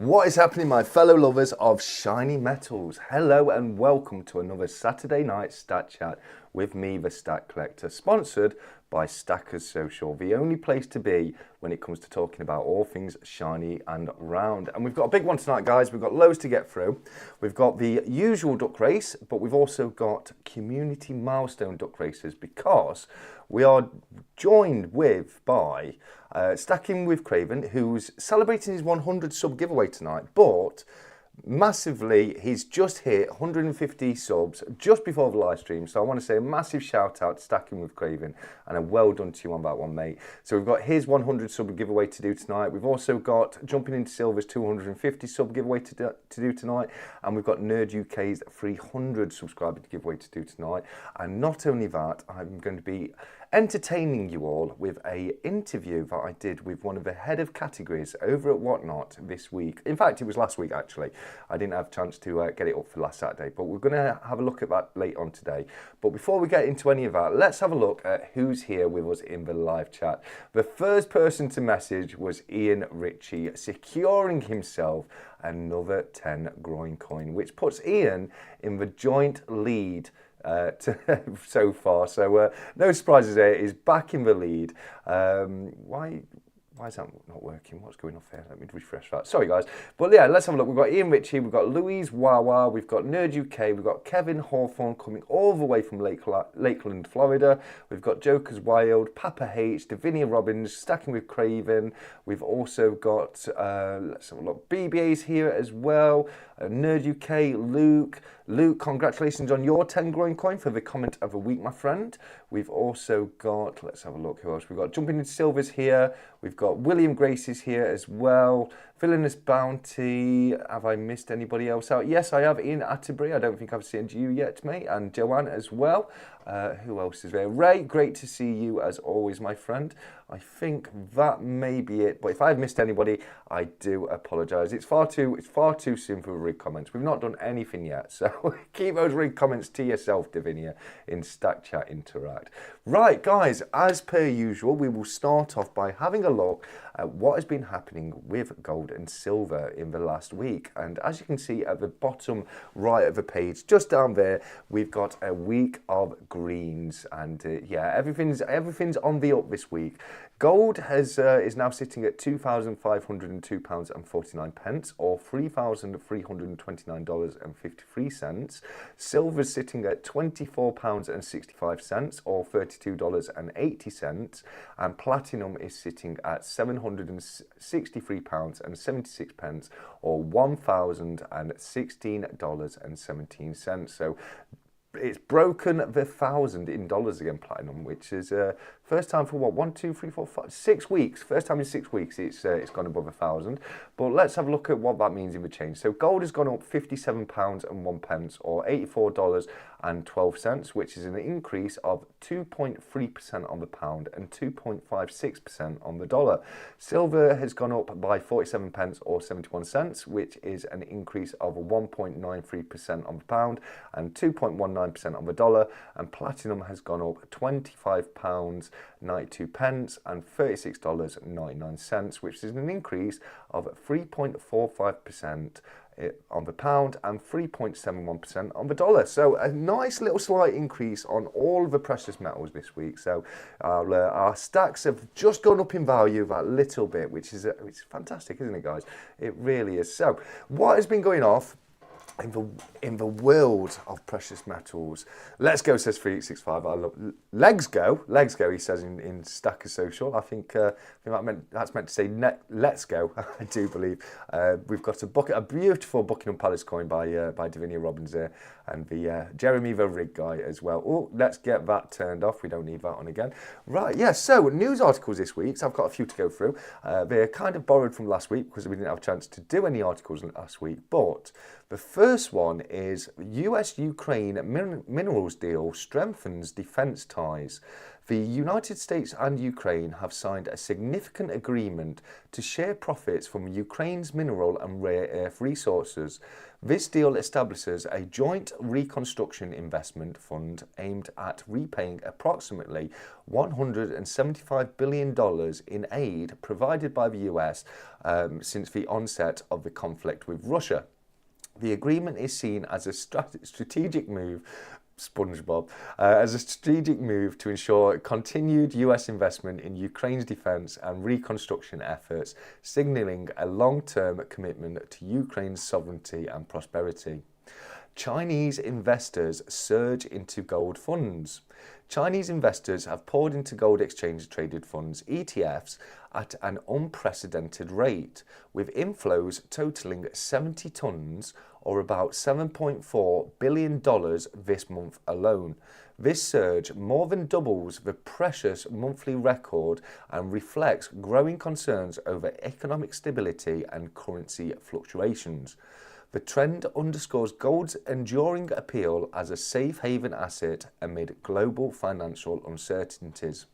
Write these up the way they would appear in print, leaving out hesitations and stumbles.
What is happening, my fellow lovers of shiny metals? Hello and welcome to another Saturday night stat chat with me, the Stat Collector, sponsored by Stackers Social, the only place to be when it comes to talking about all things shiny and round. And we've got a big one tonight, guys. We've got loads to get through. We've got the usual duck race, but we've also got community milestone duck races because we are joined by Stacking with Craven, who's celebrating his 100 sub giveaway tonight, but massively, he's just hit 150 subs just before the live stream. So I want to say a massive shout out to Stacking with Craven and a well done to you on that one, mate. So we've got his 100 sub giveaway to do tonight. We've also got Jumping into Silver's 250 sub giveaway to do tonight. And we've got Nerd UK's 300 subscriber giveaway to do tonight. And not only that, I'm going to be entertaining you all with a interview that I did with one of the head of categories over at Whatnot this week. In fact, it was last week actually. I didn't have a chance to get it up for last Saturday, but we're going to have a look at that later on today. But before we get into any of that, let's have a look at who's here with us in the live chat. The first person to message was Ian Ritchie, securing himself another 10 groin coin, which puts Ian in the joint lead so far. So no surprises there. He's back in the lead. Why is that not working? What's going off here? Let me refresh that. Sorry, guys. But yeah, let's have a look. We've got Ian Ritchie, we've got Louise Wawa, we've got Nerd UK, we've got Kevin Hawthorne coming all the way from Lakeland, Florida. We've got Joker's Wild, Papa H, Davinia Robbins, Stacking with Craven. We've also got, let's have a look, BBA's here as well. Nerd UK, Luke. Luke, congratulations on your 10 groin coin for the comment of the week, my friend. We've also got, let's have a look, who else? We've got Jumping into Silver's here. We've got William Grace is here as well. Villainous Bounty. Have I missed anybody else out? Yes, I have. Ian Atterbury. I don't think I've seen you yet, mate. And Joanne as well. Who else is there? Ray, great to see you as always, my friend. I think that may be it. But if I've missed anybody, I do apologise. It's far too soon for rig comments. We've not done anything yet, so keep those rig comments to yourself, Davinia, in Stack Chat Interact. Right, guys, as per usual, we will start off by having a look at what has been happening with gold and silver in the last week. And as you can see at the bottom right of the page, just down there, we've got a week of greens, and yeah, everything's on the up this week. Gold is now sitting at £2,502.49, or $3,329.53. Silver's sitting at £24.65, or $32.80, and platinum is sitting at £763.76, or $1,016.17. So it's broken the 1,000 in dollars again, platinum, which is first time for what, 1, 2, 3, 4, 5, 6 weeks. First time in 6 weeks it's gone above 1,000. But let's have a look at what that means in the change. So gold has gone up £57.01, or $84.12, which is an increase of 2.3% on the pound and 2.56% on the dollar. Silver has gone up by 47 pence, or 71 cents, which is an increase of 1.93% on the pound and 2.19% on the dollar. And platinum has gone up £25.92 and $36.99, which is an increase of 3.45% on the pound and 3.71% on the dollar. So a nice little slight increase on all of the precious metals this week. So our stacks have just gone up in value that little bit, which is fantastic, isn't it, guys? It really is. So what has been going off in the world of precious metals? Let's go, says 3865. I love legs go, he says in Stackers Social. I think that's meant to say let's go. I do believe we've got a beautiful Buckingham Palace coin by Davinia Robbins there, and the Jeremy the Rig guy as well. Oh, let's get that turned off. We don't need that on again. Right, yeah. So news articles this week. So I've got a few to go through. They're kind of borrowed from last week because we didn't have a chance to do any articles last week, but The first one is US-Ukraine minerals deal strengthens defence ties. The United States and Ukraine have signed a significant agreement to share profits from Ukraine's mineral and rare earth resources. This deal establishes a joint reconstruction investment fund aimed at repaying approximately $175 billion in aid provided by the US since the onset of the conflict with Russia. The agreement is seen as a strategic move, 𝗕𝗂𝗺𝗵𝗿𝗄, as a strategic move to ensure continued US investment in Ukraine's defence and reconstruction efforts, signalling a long-term commitment to Ukraine's sovereignty and prosperity. Chinese investors surge into gold funds. Chinese investors have poured into gold exchange-traded funds, ETFs, at an unprecedented rate, with inflows totaling 70 tons, or about $7.4 billion this month alone. This surge more than doubles the precious monthly record and reflects growing concerns over economic stability and currency fluctuations. The trend underscores gold's enduring appeal as a safe haven asset amid global financial uncertainties.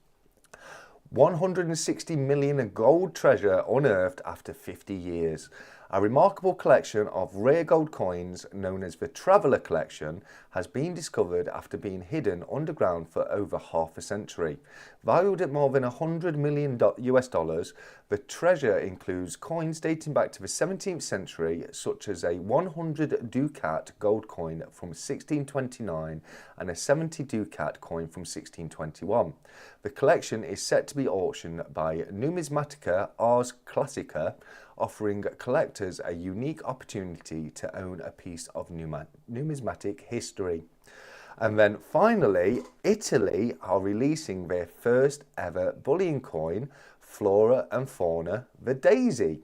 160 million gold treasure unearthed after 50 years. A remarkable collection of rare gold coins known as the Traveller Collection has been discovered after being hidden underground for over half a century. Valued at more than $100 million US, the treasure includes coins dating back to the 17th century, such as a 100 ducat gold coin from 1629 and a 70 ducat coin from 1621. The collection is set to be auctioned by 𝗬𝗵𝗇𝗃 Ars Classica, offering collectors a unique opportunity to own a piece of numismatic history. And then finally, Italy are releasing their first ever bullion coin, Flora and Fauna, the Daisy.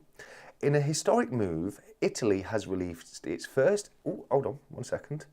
In a historic move, Italy has released its first... Oh, hold on, 1 second.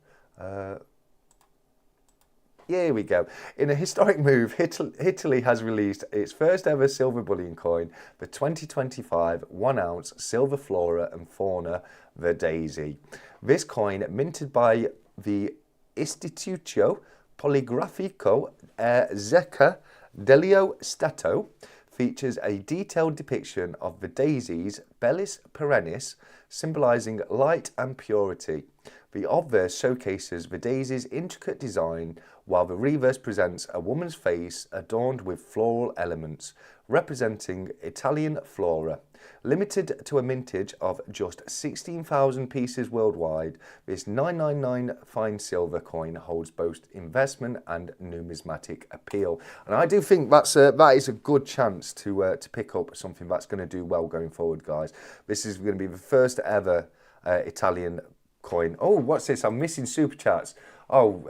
Here we go. In a historic move, Italy has released its first ever silver bullion coin, the 2025 1-ounce silver Flora and Fauna, the Daisy. This coin, minted by the Istituto Poligrafico 𝗧𝗂 dello Stato, features a detailed depiction of the daisy's bellis perennis, symbolising light and purity. The obverse showcases the daisy's intricate design, while the reverse presents a woman's face adorned with floral elements, representing Italian flora. Limited to a mintage of just 16,000 pieces worldwide, this 999 fine silver coin holds both investment and numismatic appeal. And I do think that is a good chance to pick up something that's going to do well going forward, guys. This is going to be the first ever Italian coin. Oh, what's this? I'm missing super chats. Oh,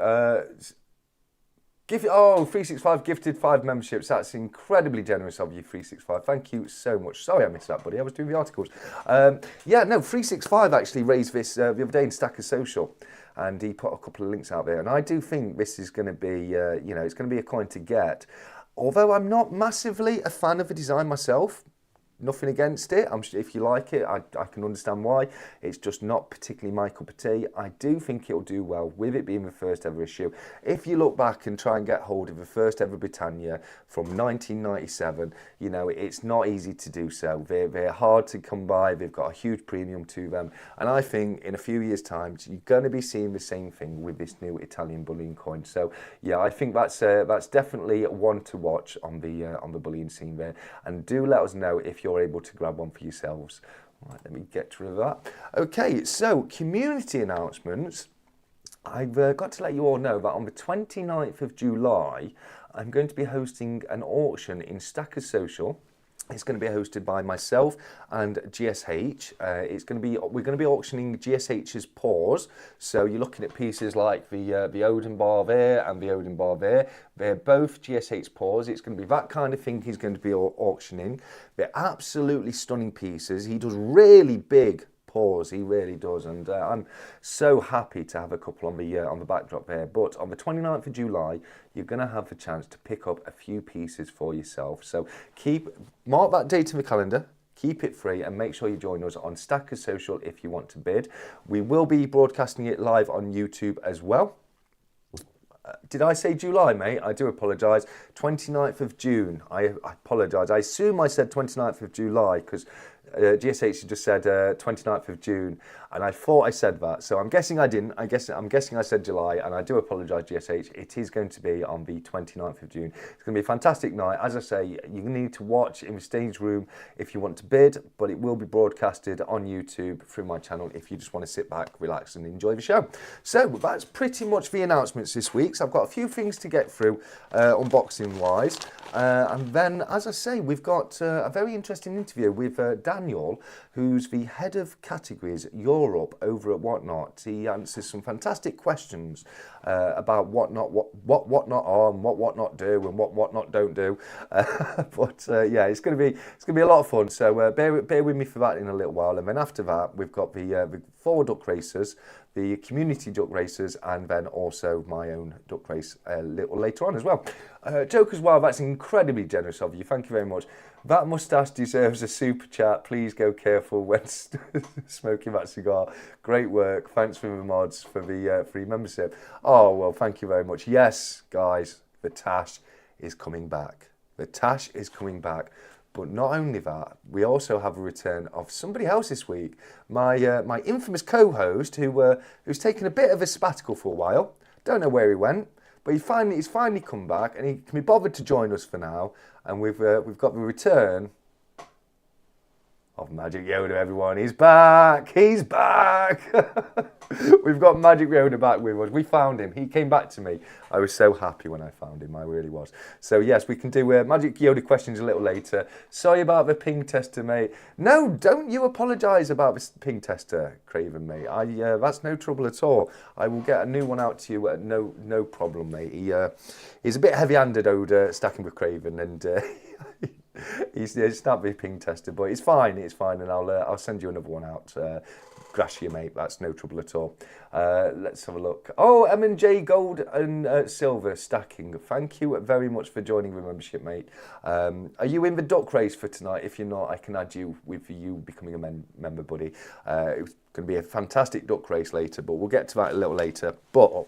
𝗕𝗂𝘂𝗺𝗃 gifted 5 memberships. That's incredibly generous of you, 𝗕𝗃. Thank you so much. Sorry I missed that, buddy. I was doing the articles. Yeah, no, 𝗕𝗃 actually raised this the other day in Stackers Social, and he put a couple of links out there. And I do think this is going to be, you know, it's going to be a coin to get. Although I'm not massively a fan of the design myself. Nothing against it. If you like it, I can understand why. It's just not particularly my cup of tea. I do think it'll do well with it being the first ever issue. If you look back and try and get hold of the first ever Britannia from 1997, you know, it's not easy to do so. They're hard to come by. They've got a huge premium to them. And I think in a few years' time, you're going to be seeing the same thing with this new Italian bullion coin. So yeah, I think that's definitely one to watch on the bullion scene there. And do let us know if you're able to grab one for yourselves. Right, let me get rid of that. Okay, so community announcements. I've got to let you all know that on the 29th of July, I'm going to be hosting an auction in Stackers Social. It's going to be hosted by myself and GSH. We're going to be auctioning GSH's paws. So you're looking at pieces like the 𝗂𝗵𝗵𝗆𝗃 and the 𝗂𝗵𝗵𝗆. They're both GSH's paws. It's going to be that kind of thing he's going to be auctioning. They're absolutely stunning pieces. He does really big paws, he really does, and I'm so happy to have a couple on the backdrop there. But on the 29th of July, you're going to have the chance to pick up a few pieces for yourself. So mark that date in the calendar. Keep it free and make sure you join us on Stackers Social if you want to bid. We will be broadcasting it live on YouTube as well. Did I say July, mate? I do apologise. 29th of June. I apologise. I assume I said 29th of July because 𝐔𝐒 just said 29th of June, and I thought I said that, so I'm guessing I didn't. I'm guessing I said July, and I do apologise, 𝐔𝐒. It is going to be on the 29th of June. It's going to be a fantastic night. As I say, you need to watch in the stage room if you want to bid, but it will be broadcasted on YouTube through my channel if you just want to sit back, relax, and enjoy the show. So that's pretty much the announcements this week. So I've got a few things to get through unboxing-wise. And then, as I say, we've got a very interesting interview with Daniel, who's the head of categories Europe over at Whatnot. He answers some fantastic questions about Whatnot, what Whatnot are, and what Whatnot do, and what Whatnot don't do. Yeah, it's going to be a lot of fun. So bear with me for that in a little while. And then after that, we've got the 4 duck racers, the community duck racers, and then also my own duck race a little later on as well. Joke as well, that's incredibly generous of you. Thank you very much. That moustache deserves a super chat. Please go careful when smoking that cigar. Great work. Thanks for the mods for the free membership. Oh, well, thank you very much. Yes, guys, the Tash is coming back. The Tash is coming back. But not only that, we also have a return of somebody else this week. My infamous co-host who's taken a bit of a sabbatical for a while. Don't know where he went, but he's finally come back, and he can be bothered to join us for now. And we've got the return of Magic Yoda, everyone. He's back! He's back! We've got Magic Yoda back with us. We found him. He came back to me. I was so happy when I found him. I really was. So, yes, we can do Magic Yoda questions a little later. Sorry about the ping tester, mate. No, don't you apologise about the ping tester, Craven, mate. That's no trouble at all. I will get a new one out to you. No problem, mate. He's a bit heavy-handed, Oda, stacking with Craven, and... He's not being ping tested, but it's fine, and I'll send you another one out. Gracia, mate, that's no trouble at all. Let's have a look. Oh, M&J Gold and Silver stacking. Thank you very much for joining the membership, mate. Are you in the duck race for tonight? If you're not, I can add you with you becoming a member, buddy. It's going to be a fantastic duck race later, but we'll get to that a little later. But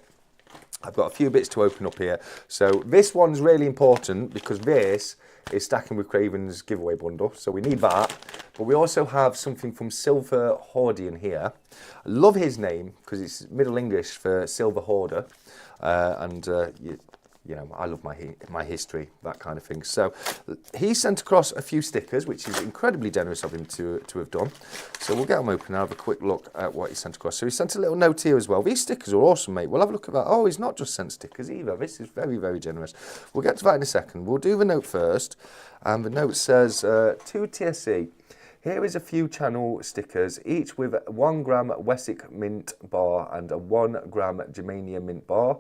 I've got a few bits to open up here. So this one's really important because this is stacking with Craven's giveaway bundle, so we need that. But we also have something from 𝗕𝗂𝗄𝗏 here. I love his name because it's Middle English for silver hoarder, and you know, I love my history, that kind of thing. So he sent across a few stickers, which is incredibly generous of him to have done. So we'll get them open and have a quick look at what he sent across. So he sent a little note here as well. These stickers are awesome, mate. We'll have a look at that. Oh, he's not just sent stickers either. This is very, very generous. We'll get to that in a second. We'll do the note first. And the note says, to 𝗕𝐂𝐶. Here is a few channel stickers, each with 1 gram 𝗬𝗁𝐶 mint bar and a 1 gram Germania mint bar.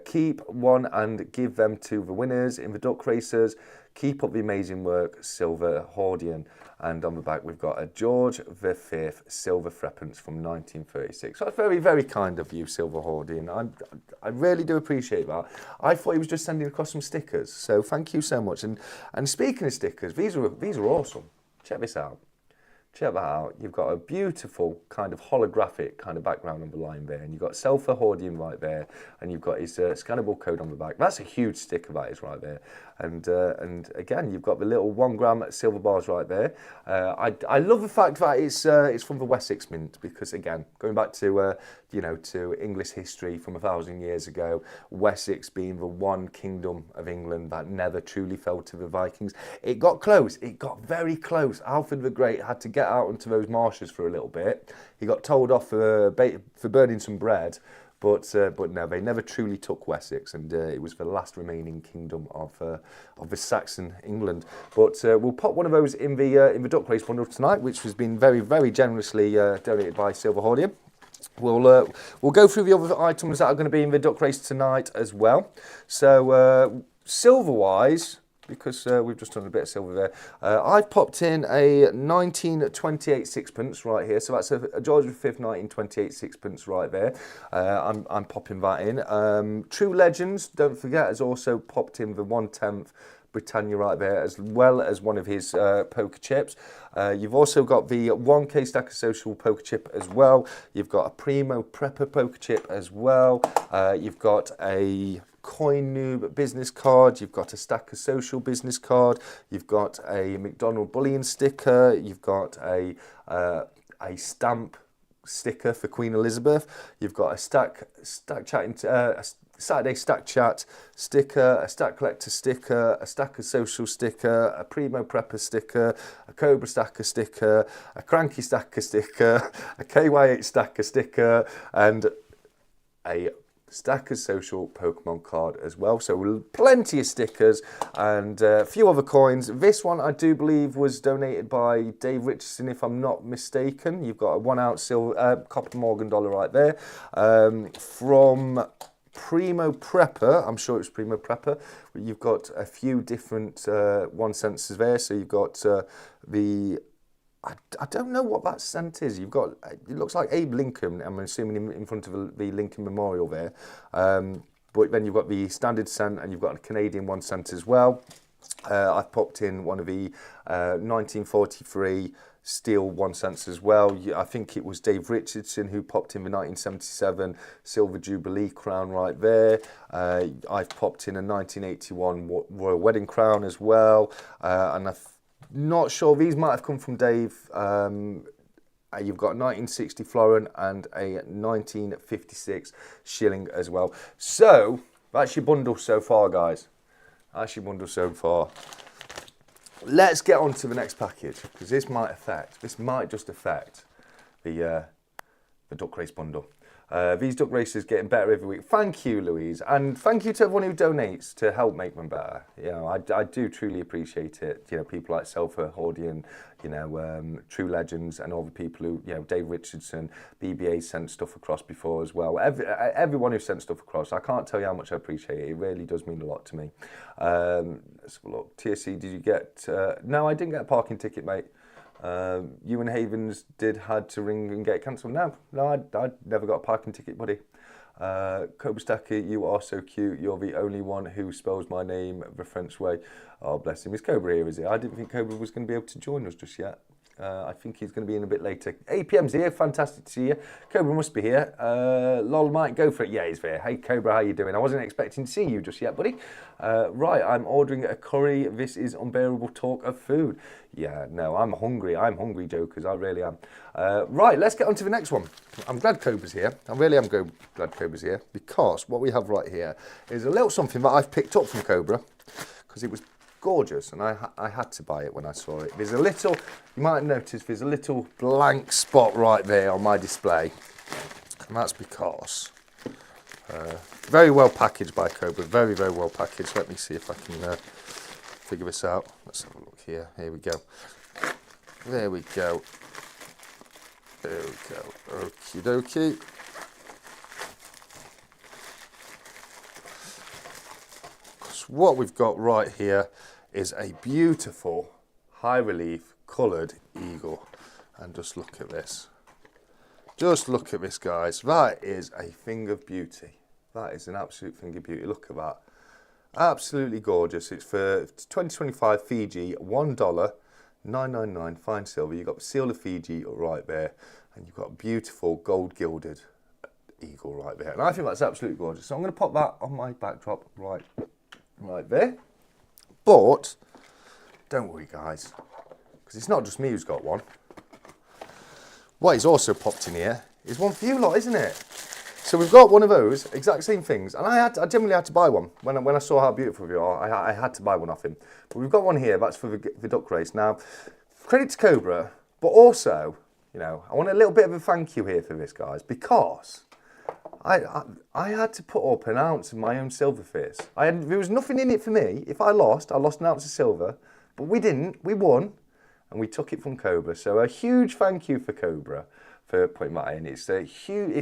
Keep one and give them to the winners in the duck races. Keep up the amazing work, 𝗕𝗂𝗄𝗏. And on the back we've got a George V silver threepence from 1936. So that's very, very kind of you, 𝗕𝗂𝗄𝗏. I really do appreciate that. I thought he was just sending across some stickers, so thank you so much. And speaking of stickers, these are awesome. Check this out. Check that out. You've got a beautiful kind of holographic kind of background on the line there, and you've got 𝗕𝗂𝗄𝗏 right there, and you've got his scannable code on the back. That's a huge sticker, that is, right there. And again, you've got the little 1 gram silver bars right there. I love the fact that it's from the 𝗬𝗁𝗶 mint, because again, going back to you know, to English history from 1,000 years ago, Wessex being the one kingdom of England that never truly fell to the Vikings. It got close. It got very close. Alfred the Great had to get out into those marshes for a little bit. He got told off for burning some bread. But no, they never truly took Wessex, and it was the last remaining kingdom of the Saxon England. But we'll pop one of those in the duck race bundle tonight, which has been very, very generously donated by 𝗕𝗂𝗄𝗏. We'll go through the other items that are going to be in the duck race tonight as well. So silver-wise, because we've just done a bit of silver there, I've popped in a 1928 sixpence right here. So that's a George V 1928 sixpence right there. I'm popping that in. True Legends, don't forget, has also popped in the 1/10 𝗃𝗃𝗃𝗃𝗃 right there, as well as one of his poker chips. You've also got the 1K Stacker Social poker chip as well. You've got a 𝗕𝗂𝗀𝗃𝗃 poker chip as well. You've got a 𝗀𝗁𝗃𝗃 business card. You've got a Stacker Social business card. You've got a McDonald bullion sticker. You've got a stamp sticker for Queen Elizabeth. You've got a Saturday Stack Chat sticker, a Stack Collector sticker, a Stacker Social sticker, a 𝗕𝗂𝗃𝗃 sticker, a Cobra Stacker sticker, a Cranky Stacker sticker, a KY8 Stacker sticker, and a Stacker Social Pokemon card as well. So plenty of stickers and a few other coins. This one I do believe was donated by Dave Richardson, if I'm not mistaken. You've got a 1 ounce silver, copper Morgan dollar right there from 𝗕𝗂𝗃𝗃. I'm sure it's 𝗕𝗂𝗃𝗃. You've got a few different 1 cents there. So you've got the I don't know what that cent is. You've got, it looks like Abe Lincoln, I'm assuming in front of the Lincoln Memorial there. But then you've got the standard cent and you've got a Canadian 1 cent as well. I've popped in one of the 1943 steel 1 cents as well. I think it was Dave Richardson who popped in the 1977 Silver Jubilee crown right there. I've popped in a 1981 Royal Wedding crown as well. And not sure, these might have come from Dave. You've got 1960 florin and a 1956 shilling as well. So that's your bundle so far, guys. That's your bundle so far. Let's get on to the next package, because this might just affect the duck race bundle. These duck races getting better every week. Thank you, Louise, and thank you to everyone who donates to help make them better. You know, I do truly appreciate it. You know, people like 𝗪𝗪𝗪𝗪, and you know, True Legends, and all the people who, you know, Dave Richardson, BBA sent stuff across before as well. Everyone who sent stuff across, I can't tell you how much I appreciate it. It really does mean a lot to me. Let's have a look. TSC, did you get? No, I didn't get a parking ticket, mate. You and Havens had to ring and get cancelled. No, I never got a parking ticket, buddy. 𝗀𝗶𝗃𝗃𝗃, you are so cute. You're the only one who spells my name the French way. Oh, bless him. Is 𝗀𝗵𝗃 here, is he? I didn't think 𝗀𝗵𝗃 was going to be able to join us just yet. I think he's going to be in a bit later. 8 PM's here. Fantastic to see you. 𝗀𝗵𝗃 must be here. Lol, Mike, go for it. Yeah, he's there. Hey, 𝗀𝗵𝗃, how you doing? I wasn't expecting to see you just yet, buddy. Right, I'm ordering a curry. This is unbearable talk of food. Yeah, no, I'm hungry. I'm hungry, jokers. I really am. Right, let's get on to the next one. I'm glad 𝗀𝗵𝗃's here. I really am glad 𝗀𝗵𝗃's here, because what we have right here is a little something that I've picked up from 𝗀𝗵𝗃, because it was gorgeous and I had to buy it when I saw it. There's a little, you might have noticed, there's a little blank spot right there on my display, and that's because very well packaged by 𝗀𝗵𝗃, very, very well packaged. Let me see if I can figure this out. Let's have a look here. Here we go. There we go. There we go. Okie dokie. What we've got right here is a beautiful high relief coloured eagle, and just look at this. Just look at this, guys. That is a thing of beauty. That is an absolute thing of beauty. Look at that. Absolutely gorgeous. It's for 2025 Fiji, $1.999 fine silver. You've got the seal of Fiji right there, and you've got a beautiful gold gilded eagle right there. And I think that's absolutely gorgeous. So I'm going to pop that on my backdrop right there. But don't worry, guys, because it's not just me who's got one. What is also popped in here is one for you lot, isn't it? So we've got one of those exact same things, and I generally had to buy one when I saw how beautiful they are. I had to buy one off him. But we've got one here. That's for the duck race. Now, credit to 𝗀𝗵𝗃, but also, you know, I want a little bit of a thank you here for this, guys, because I had to put up an ounce of my own silver face. There was nothing in it for me. If I lost an ounce of silver, but we didn't. We won, and we took it from 𝗀𝗵𝗃. So a huge thank you for 𝗀𝗵𝗃 for putting that in. It's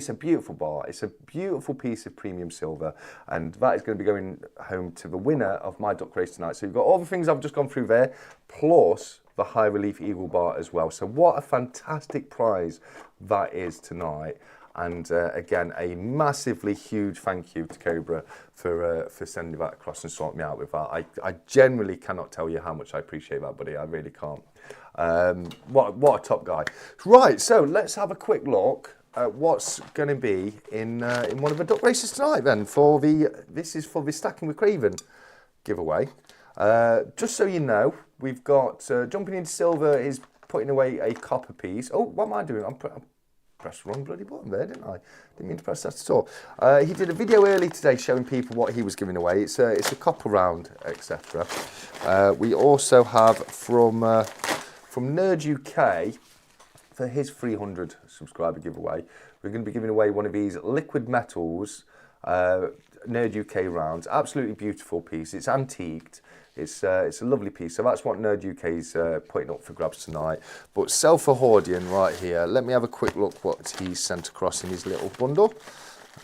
a beautiful bar. It's a beautiful piece of premium silver, and that is going to be going home to the winner of my duck race tonight. So you've got all the things I've just gone through there, plus the high relief eagle bar as well. So what a fantastic prize that is tonight. And again, a massively huge thank you to Cobra for sending that across and sorting me out with that. I genuinely cannot tell you how much I appreciate that, buddy. I really can't. What a top guy. Right, so let's have a quick look at what's going to be in one of the duck races tonight then. This is for the Stacking with Craven giveaway. Just so you know, we've got Jumping into Silver is putting away a copper piece. Oh, what am I doing? I pressed the wrong bloody button there, didn't I? Didn't mean to press that at all. He did a video early today showing people what he was giving away. It's a copper round, etc. We also have from Nerd UK for his 300 subscriber giveaway. We're going to be giving away one of these liquid metals Nerd UK rounds. Absolutely beautiful piece. It's antiqued. It's a lovely piece. So that's what Nerd UK is putting up for grabs tonight. But 𝗖𝗺𝗺𝗺𝗵 right here. Let me have a quick look what he's sent across in his little bundle.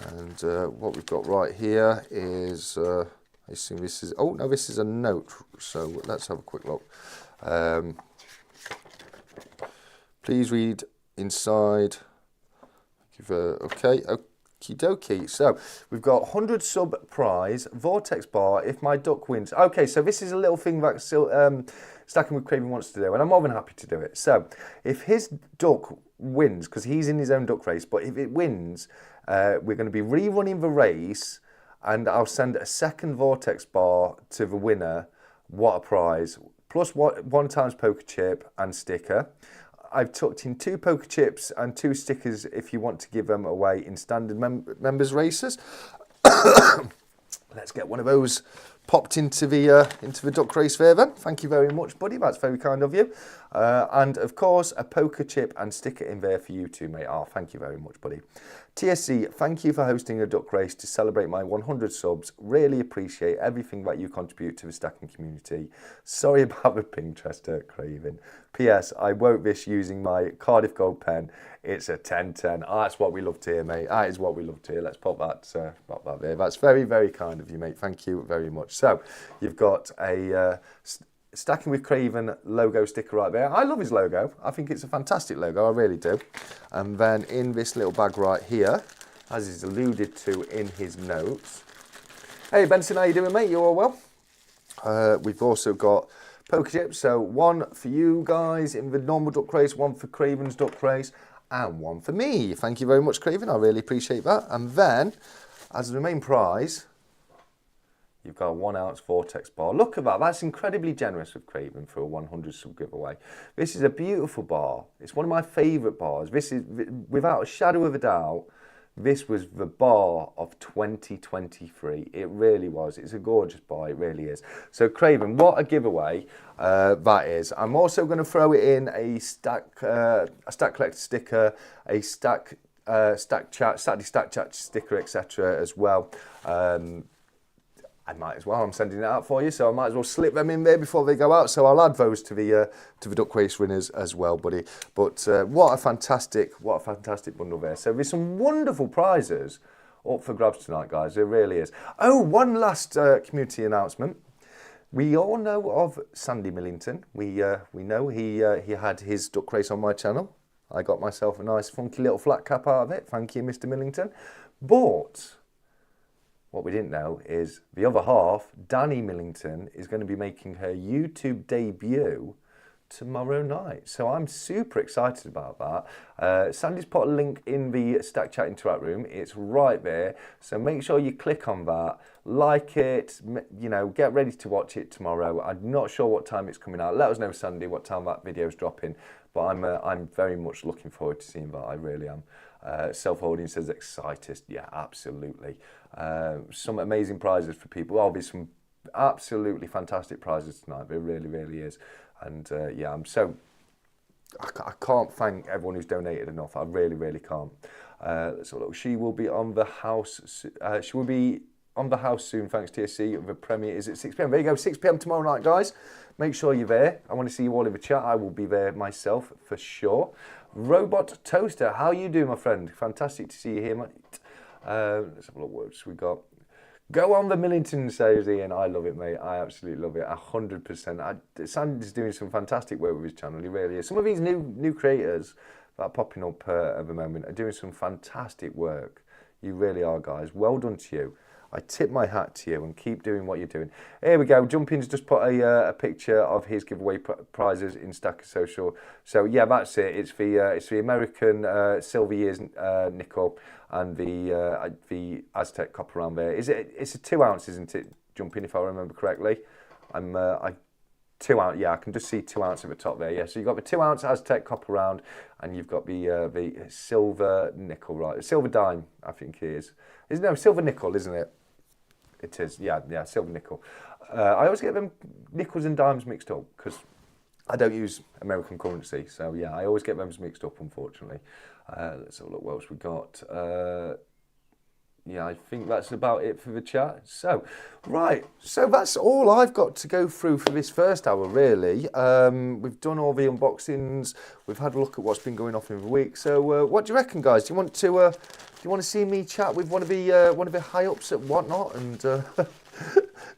And what we've got right here is, I assume this is, oh no, this is a note. So let's have a quick look. Please read inside. Okay, okie dokie. So we've got 100 sub prize, vortex bar if my duck wins. Okay, so this is a little thing that Stacking with Craven wants to do, and I'm more than happy to do it. So if his duck wins, because he's in his own duck race, but if it wins, we're going to be rerunning the race, and I'll send a second vortex bar to the winner. What a prize! Plus 1 times poker chip and sticker. I've tucked in 2 poker chips and 2 stickers if you want to give them away in standard members races. Let's get one of those popped into the duck race there then. Thank you very much, buddy. That's very kind of you. And of course, a poker chip and sticker in there for you too, mate. Oh, thank you very much, buddy. 𝗕𝘂𝐿, thank you for hosting a duck race to celebrate my 100 subs. Really appreciate everything that you contribute to the stacking community. Sorry about the Pinterest Craven. P.S. I wrote this using my Cardiff Gold pen. It's a 1010. Oh, that's what we love to hear, mate. That is what we love to hear. Let's pop that there. That's very, very kind of you, mate. Thank you very much. So you've got a Stacking with Craven logo sticker right there. I love his logo. I think it's a fantastic logo. I really do. And then in this little bag right here, as he's alluded to in his notes. Hey Benson, how you doing, mate? You all well? We've also got poker chips. So 1 for you guys in the normal duck race, 1 for Craven's duck race, and 1 for me. Thank you very much, Craven. I really appreciate that. And then, as the main prize, you've got a 1 ounce vortex bar. Look at that. That's incredibly generous of Craven for a 100 sub giveaway. This is a beautiful bar. It's one of my favourite bars. This is, without a shadow of a doubt, this was the bar of 2023. It really was. It's a gorgeous bar. It really is. So Craven, what a giveaway that is. I'm also going to throw it in a stack collector sticker, a stack chat, Saturday stack chat sticker, etc. as well. I might as well. I'm sending it out for you, so I might as well slip them in there before they go out. So I'll add those to the duck race winners as well, buddy. But what a fantastic bundle there. So there's some wonderful prizes up for grabs tonight, guys. There really is. Oh, one last community announcement. We all know of Sandy Millington. We know he had his duck race on my channel. I got myself a nice funky little flat cap out of it. Thank you, Mr. Millington. But what we didn't know is the other half, Danny Millington, is going to be making her YouTube debut tomorrow night. So I'm super excited about that. Sandy's put a link in the Stack Chat Interact room. It's right there. So make sure you click on that, like it, you know, get ready to watch it tomorrow. I'm not sure what time it's coming out. Let us know, Sandy, what time that video is dropping. But I'm very much looking forward to seeing that. I really am. Self-holding says excited. Yeah, absolutely. Some amazing prizes for people. There'll be some absolutely fantastic prizes tonight. There really, really is. And yeah, I can't thank everyone who's donated enough. I really, really can't. Let's have a look. She will be on the house. She will be on the house soon, thanks to 𝗕𝘂𝐿. The premiere is at 6 p.m. There you go, 6 p.m. tomorrow night, guys. Make sure you're there. I want to see you all in the chat. I will be there myself for sure. Robot Toaster, how you doing, my friend? Fantastic to see you here, mate. Let's have a look. What else we got? Go on the Millington, says Ian. I love it, mate. I absolutely love it. 100%. Sandy's doing some fantastic work with his channel. He really is. Some of these new creators that popping up at the moment are doing some fantastic work. You really are, guys. Well done to you. I tip my hat to you and keep doing what you're doing. Here we go. Jumpin's just put a picture of his giveaway prizes in Stacker Social. So yeah, that's it. It's the American Silver Years nickel and the Aztec copper round there. It's a 2 ounce, isn't it, Jumpin, if I remember correctly? 2 ounce, yeah, I can just see 2 ounce at the top there. Yeah, so you've got the 2 ounce Aztec copper round, and you've got the silver nickel, right? Silver dime, I think it is. No, silver nickel, isn't it? It is, yeah, silver nickel. I always get them nickels and dimes mixed up because I don't use American currency. So yeah, I always get them mixed up, unfortunately. Let's have a look what else we got. Yeah, I think that's about it for the chat. So, right, so that's all I've got to go through for this first hour, really. We've done all the unboxings. We've had a look at what's been going on in the week. So, what do you reckon, guys? Do you want to see me chat with one of the high ups at Whatnot and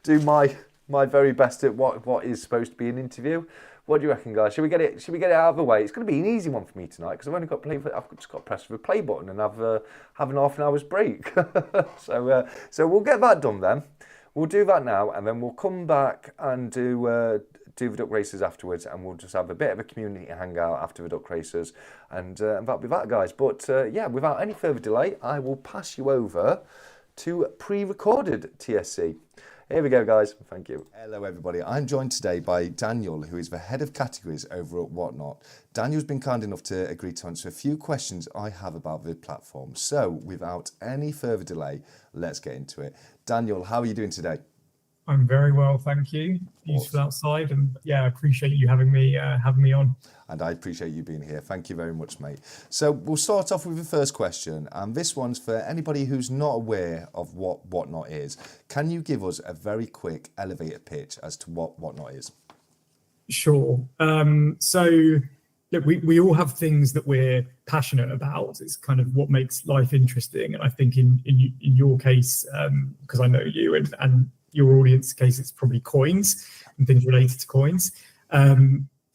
do my very best at what is supposed to be an interview? What do you reckon, guys? Should we get it out of the way? It's going to be an easy one for me tonight because I've only got I've just got to press the play button and have an half an hour's break. So we'll get that done then. We'll do that now, and then we'll come back and do the duck races afterwards, and we'll just have a bit of a community hangout after the duck races, and that'll be that, guys. But yeah, without any further delay, I will pass you over to pre-recorded TSC. Here we go, guys. Thank you. Hello, everybody. I'm joined today by Daniel, who is the head of categories over at Whatnot. Daniel's been kind enough to agree to answer a few questions I have about the platform. So, without any further delay, let's get into it. Daniel, how are you doing today? I'm very well, thank you. Beautiful outside, and yeah, I appreciate you having me on. And I appreciate you being here. Thank you very much, mate. So we'll start off with the first question, and this one's for anybody who's not aware of what Whatnot is. Can you give us a very quick elevator pitch as to what Whatnot is? Sure. So look, we all have things that we're passionate about. It's kind of what makes life interesting, and I think in your case, because I know you and your audience case, it's probably coins and things related to coins.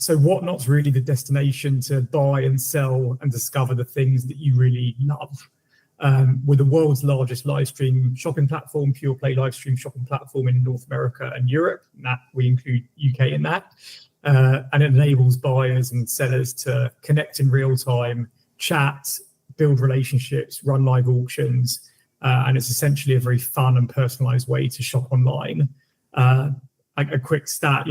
So Whatnot's really the destination to buy and sell and discover the things that you really love. We're the world's largest live stream shopping platform, pure play live stream shopping platform in North America and Europe. And that we include UK in that. And it enables buyers and sellers to connect in real time, chat, build relationships, run live auctions. And it's essentially a very fun and personalized way to shop online. Like a quick stat,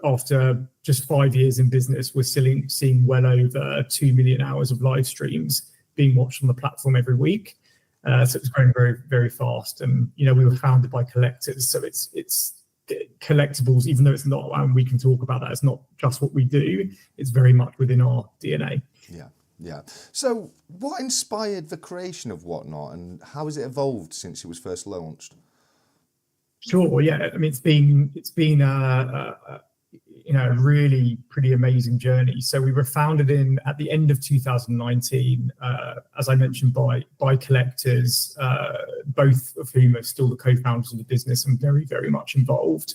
after just 5 years in business, we're still seeing well over 2 million hours of live streams being watched on the platform every week. So it's growing very, very fast. And, we were founded by collectors. So it's collectibles, even though it's not, and we can talk about that, it's not just what we do. It's very much within our DNA. Yeah. So what inspired the creation of Whatnot, and how has it evolved since it was first launched? Sure. Yeah. I mean, it's been a really pretty amazing journey. So we were founded at the end of 2019, as I mentioned, by collectors, both of whom are still the co-founders of the business and very, very much involved.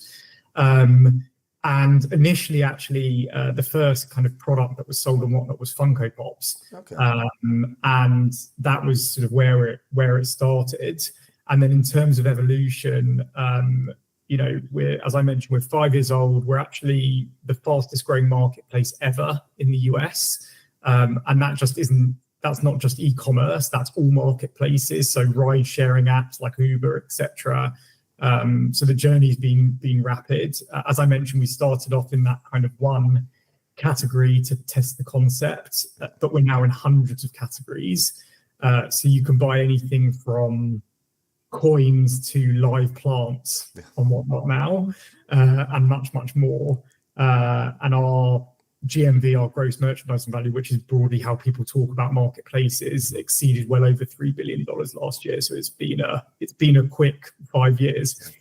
And initially, actually, the first kind of product that was sold on Whatnot was Funko Pops. Okay. And that was sort of where it started. And then in terms of evolution, as I mentioned, we're 5 years old. We're actually the fastest growing marketplace ever in the US. And that's not just e-commerce, that's all marketplaces. So ride sharing apps like Uber, etc. So the journey's been rapid. As I mentioned, we started off in that kind of one category to test the concept, but we're now in hundreds of categories. So you can buy anything from coins to live plants on Whatnot now, and much, much more. And our GMV, our gross merchandising value, which is broadly how people talk about marketplaces, exceeded well over $3 billion last year. So it's been a quick 5 years.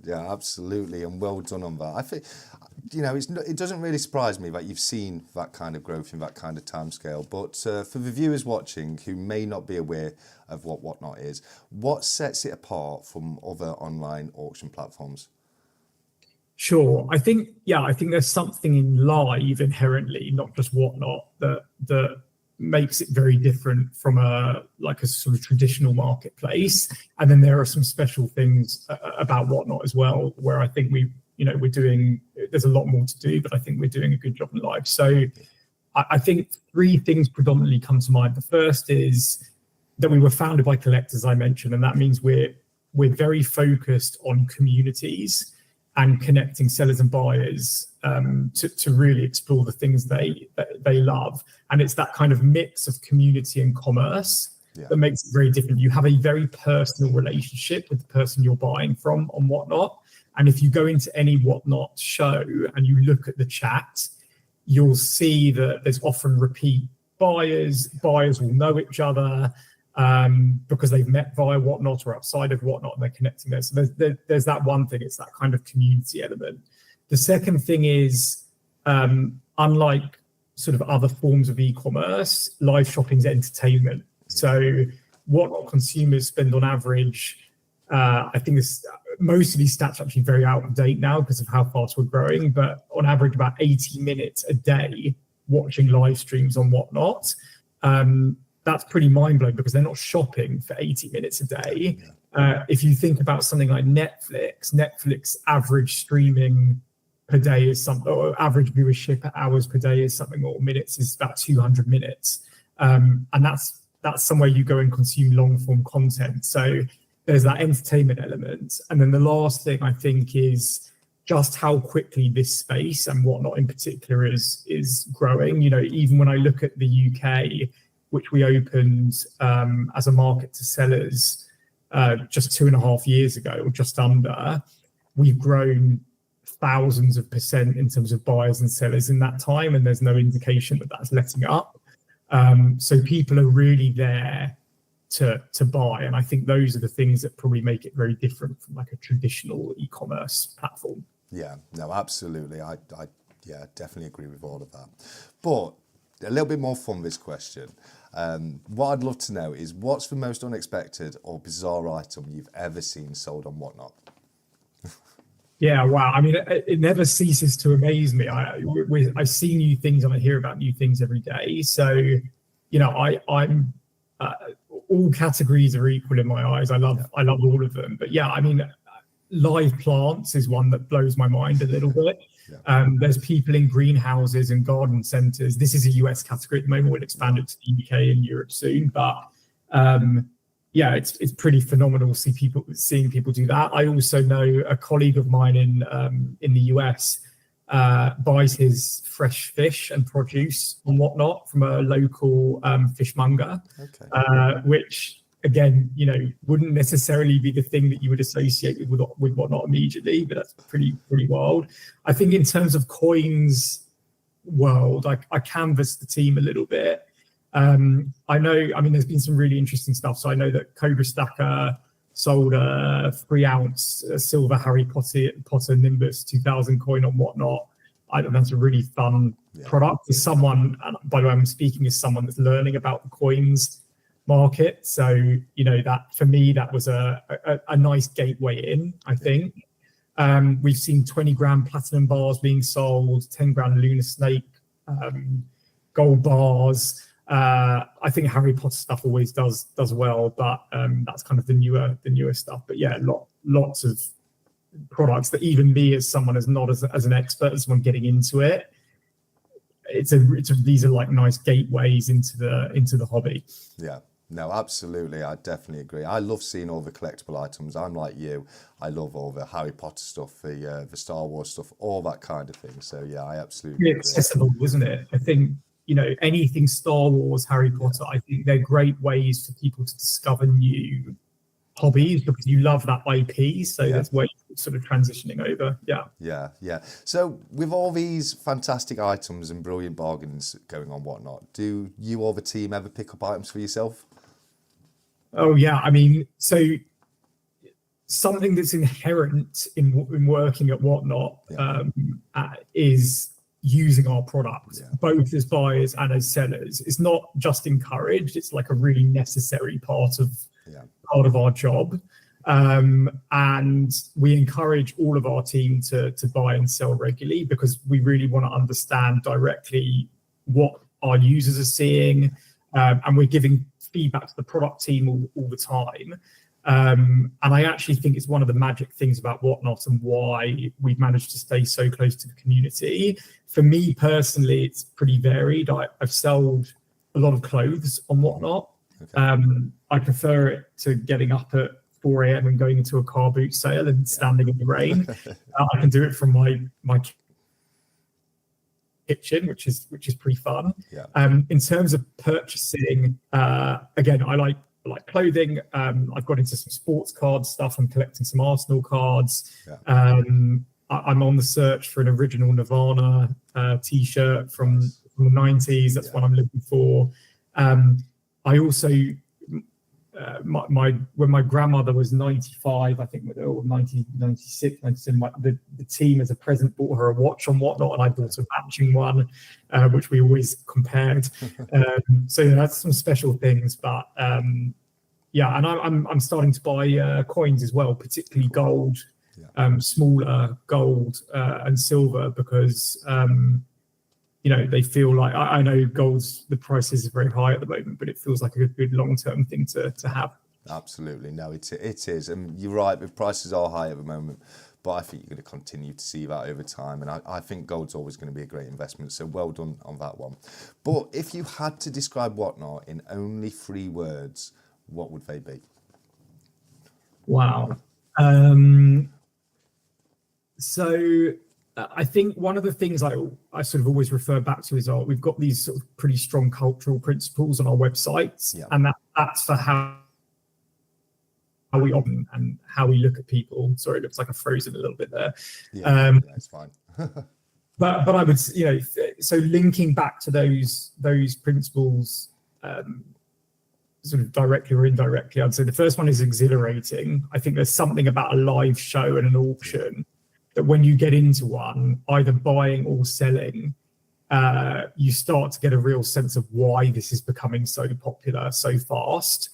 Yeah, absolutely, and well done on that. I think, it doesn't really surprise me that you've seen that kind of growth in that kind of timescale. But for the viewers watching who may not be aware of what Whatnot is, what sets it apart from other online auction platforms? Sure, I think there's something in live inherently, not just Whatnot, that makes it very different from a sort of traditional marketplace. And then there are some special things about Whatnot as well, where I think there's a lot more to do, but I think we're doing a good job in live. So I think 3 things predominantly come to mind. The first is that we were founded by collectors, I mentioned, and that means we're very focused on communities and connecting sellers and buyers to really explore the things they love. And it's that kind of mix of community and commerce that makes it very different. You have a very personal relationship with the person you're buying from on Whatnot. And if you go into any Whatnot show and you look at the chat, you'll see that there's often repeat buyers. Buyers will know each other because they've met via Whatnot or outside of Whatnot, and they're connecting there. So there's that one thing. It's that kind of community element. The second thing is, unlike sort of other forms of e-commerce, live shopping's entertainment. So Whatnot consumers spend on average, I think most of these stats are actually very out of date now because of how fast we're growing, but on average about 80 minutes a day watching live streams on Whatnot. That's pretty mind-blowing because they're not shopping for 80 minutes a day. If you think about something like Netflix average streaming per day is something, or average viewership hours per day is something, or minutes is about 200 minutes. And that's somewhere you go and consume long-form content. So there's that entertainment element. And then the last thing I think is just how quickly this space and Whatnot in particular is growing. Even when I look at the UK, which we opened as a market to sellers just 2.5 years ago, or just under, we've grown thousands of percent in terms of buyers and sellers in that time, and there's no indication that that's letting up. So people are really there to buy, and I think those are the things that probably make it very different from like a traditional e-commerce platform. Yeah, no, absolutely. I definitely agree with all of that. But a little bit more fun, this question. What I'd love to know is, what's the most unexpected or bizarre item you've ever seen sold on Whatnot? Yeah, wow. I mean, it never ceases to amaze me. I see new things and I hear about new things every day. So, I'm all categories are equal in my eyes. I love all of them. But yeah, I mean, live plants is one that blows my mind a little bit. There's people in greenhouses and garden centres. This is a US category at the moment. We'll expand it to the UK and Europe soon. But it's pretty phenomenal seeing people do that. I also know a colleague of mine in the US buys his fresh fish and produce and whatnot from a local fishmonger, which again, wouldn't necessarily be the thing that you would associate with Whatnot immediately, but that's pretty wild. I think in terms of coins world, I canvassed the team a little bit. There's been some really interesting stuff. So I know that Cobra Stacker sold a 3-ounce silver Harry Potter Nimbus 2000 coin on Whatnot. I think that's a really fun product. As someone, by the way, I'm speaking as someone that's learning about the coins market. So, that for me, that was a nice gateway in, I think. We've seen 20-gram platinum bars being sold, 10-gram lunar snake, gold bars. I think Harry Potter stuff always does well, but that's kind of the newer stuff. But yeah, lots of products that even me, as someone as not as an expert, as someone getting into it, these are like nice gateways into the hobby. Yeah. No, absolutely. I definitely agree. I love seeing all the collectible items. I'm like you. I love all the Harry Potter stuff, the Star Wars stuff, all that kind of thing. So yeah, I absolutely agree. Accessible, isn't it? I think, anything Star Wars, Harry Potter, I think they're great ways for people to discover new hobbies because you love that IP. So that's where you're sort of transitioning over. Yeah. So with all these fantastic items and brilliant bargains going on Whatnot, do you or the team ever pick up items for yourself? Oh yeah, I mean, so something that's inherent in working at Whatnot is using our product, both as buyers and as sellers. It's not just encouraged; it's like a really necessary part of our job. And we encourage all of our team to buy and sell regularly because we really want to understand directly what our users are seeing, and we're giving feedback to the product team all the time. And I actually think it's one of the magic things about Whatnot and why we've managed to stay so close to the community. For me personally, it's pretty varied. I've sold a lot of clothes on Whatnot. Okay. I prefer it to getting up at 4 a.m. and going into a car boot sale and standing in the rain. I can do it from my kitchen, which is pretty fun. Yeah. In terms of purchasing, again, I like clothing. I've got into some sports card stuff. I'm collecting some Arsenal cards. Yeah. I'm on the search for an original Nirvana t-shirt from the 90s. That's what I'm looking for. I also, when my grandmother was 95, I think, or 96, 97, the team as a present bought her a watch on Whatnot, and I bought a matching one, which we always compared. So that's some special things, but yeah, and I'm starting to buy coins as well, particularly gold, smaller gold and silver, because they feel like, I know the price is very high at the moment, but it feels like a good long-term thing to have. Absolutely. No, it is. And you're right, the prices are high at the moment, but I think you're going to continue to see that over time. And I think gold's always going to be a great investment. So well done on that one. But if you had to describe Whatnot in only 3 words, what would they be? Wow. So I think one of the things I sort of always refer back to is we've got these sort of pretty strong cultural principles on our websites, and that's for how we open and how we look at people. Sorry, it looks like I've frozen a little bit there. Yeah, it's fine. but I would, so linking back to those principles, sort of directly or indirectly, I'd say the first one is exhilarating. I think there's something about a live show and an auction that when you get into one, either buying or selling, you start to get a real sense of why this is becoming so popular so fast.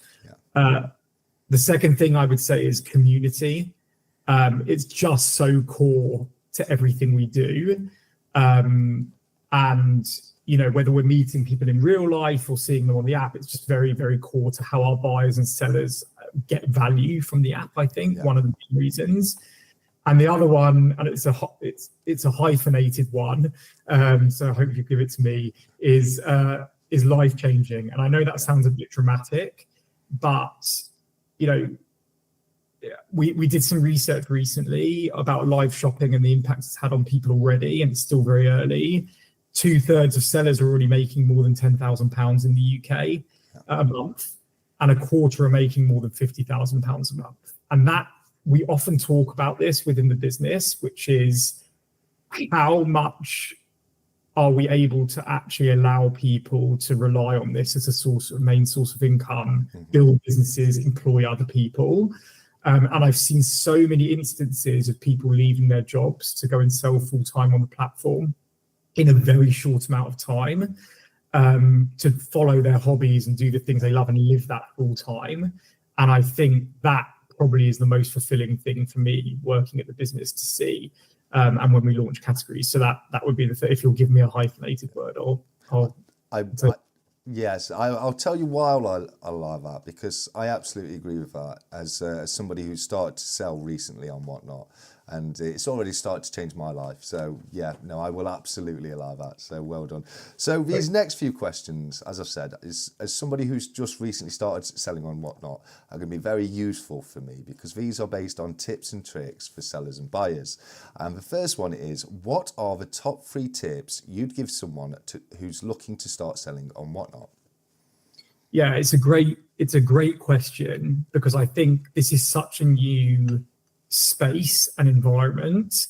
Yeah. The second thing I would say is community. It's just so core to everything we do. And, whether we're meeting people in real life or seeing them on the app, it's just very, very core to how our buyers and sellers get value from the app, I think, one of the main reasons. And the other one, and it's a hyphenated one, so I hope you give it to me, is life-changing. And I know that sounds a bit dramatic, but we did some research recently about live shopping and the impact it's had on people already, and it's still very early. 2/3 of sellers are already making more than £10,000 in the UK a month, and 1/4 are making more than £50,000 a month. And that, we often talk about this within the business, which is how much are we able to actually allow people to rely on this as a main source of income, build businesses, employ other people. And I've seen so many instances of people leaving their jobs to go and sell full-time on the platform in a very short amount of time, to follow their hobbies and do the things they love and live that full-time. And I think that probably is the most fulfilling thing for me working at the business to see, and when we launch categories. So that would be if you'll give me a hyphenated word, Yes, I'll tell you why I like that, because I absolutely agree with that as somebody who started to sell recently on Whatnot, and it's already started to change my life. So yeah, no, I will absolutely allow that. So well done. So these next few questions, as I've said, is as somebody who's just recently started selling on Whatnot, are going to be very useful for me, because these are based on tips and tricks for sellers and buyers. And the first one is, what are the top 3 tips you'd give someone who's looking to start selling on Whatnot? Yeah, it's a great question, because I think this is such a new space and environment.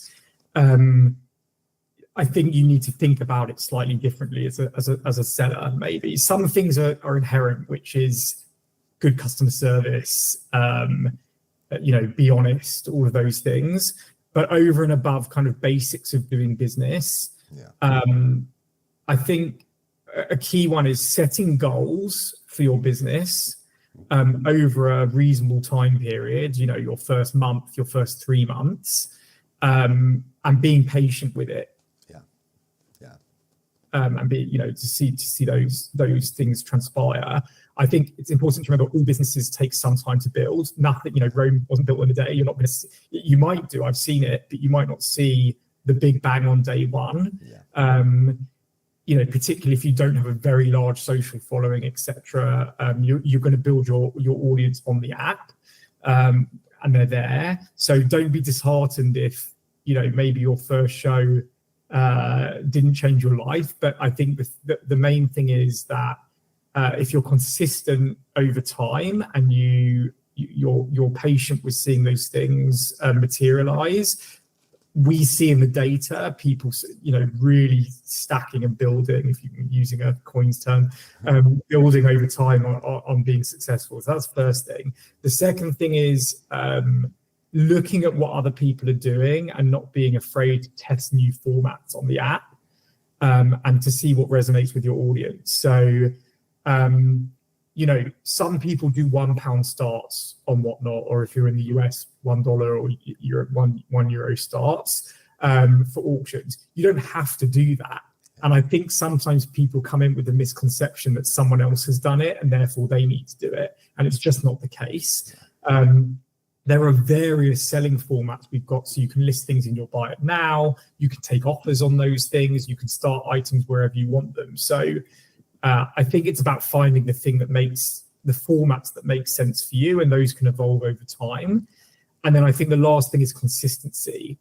I think you need to think about it slightly differently as a seller. Maybe some things are inherent, which is good customer service, be honest, all of those things. But over and above kind of basics of doing business, I think a key one is setting goals for your business over a reasonable time period, your first month, your first 3 months, and being patient with it. and be, to see those things transpire. I think it's important to remember all businesses take some time to build. Nothing, Rome wasn't built in a day. You're not going to. You might do. I've seen it, but you might not see the big bang on day one. Yeah. Particularly if you don't have a very large social following, etc. You're going to build your audience on the app, and they're there. So don't be disheartened if maybe your first show didn't change your life. But I think the main thing is that if you're consistent over time and you're patient with seeing those things materialize, we see in the data people really stacking and building, if you're using a coins term, building over time on being successful. So that's the first thing. The second thing is looking at what other people are doing and not being afraid to test new formats on the app, and to see what resonates with your audience. So some people do £1 starts on Whatnot, or if you're in the US, $1 or €1 starts for auctions. You don't have to do that. And I think sometimes people come in with the misconception that someone else has done it and therefore they need to do it. And it's just not the case. There are various selling formats we've got, so you can list things in your Buy It Now, you can take offers on those things, you can start items wherever you want them. So I think it's about finding the thing that makes the formats that make sense for you, and those can evolve over time. And then I think the last thing is consistency.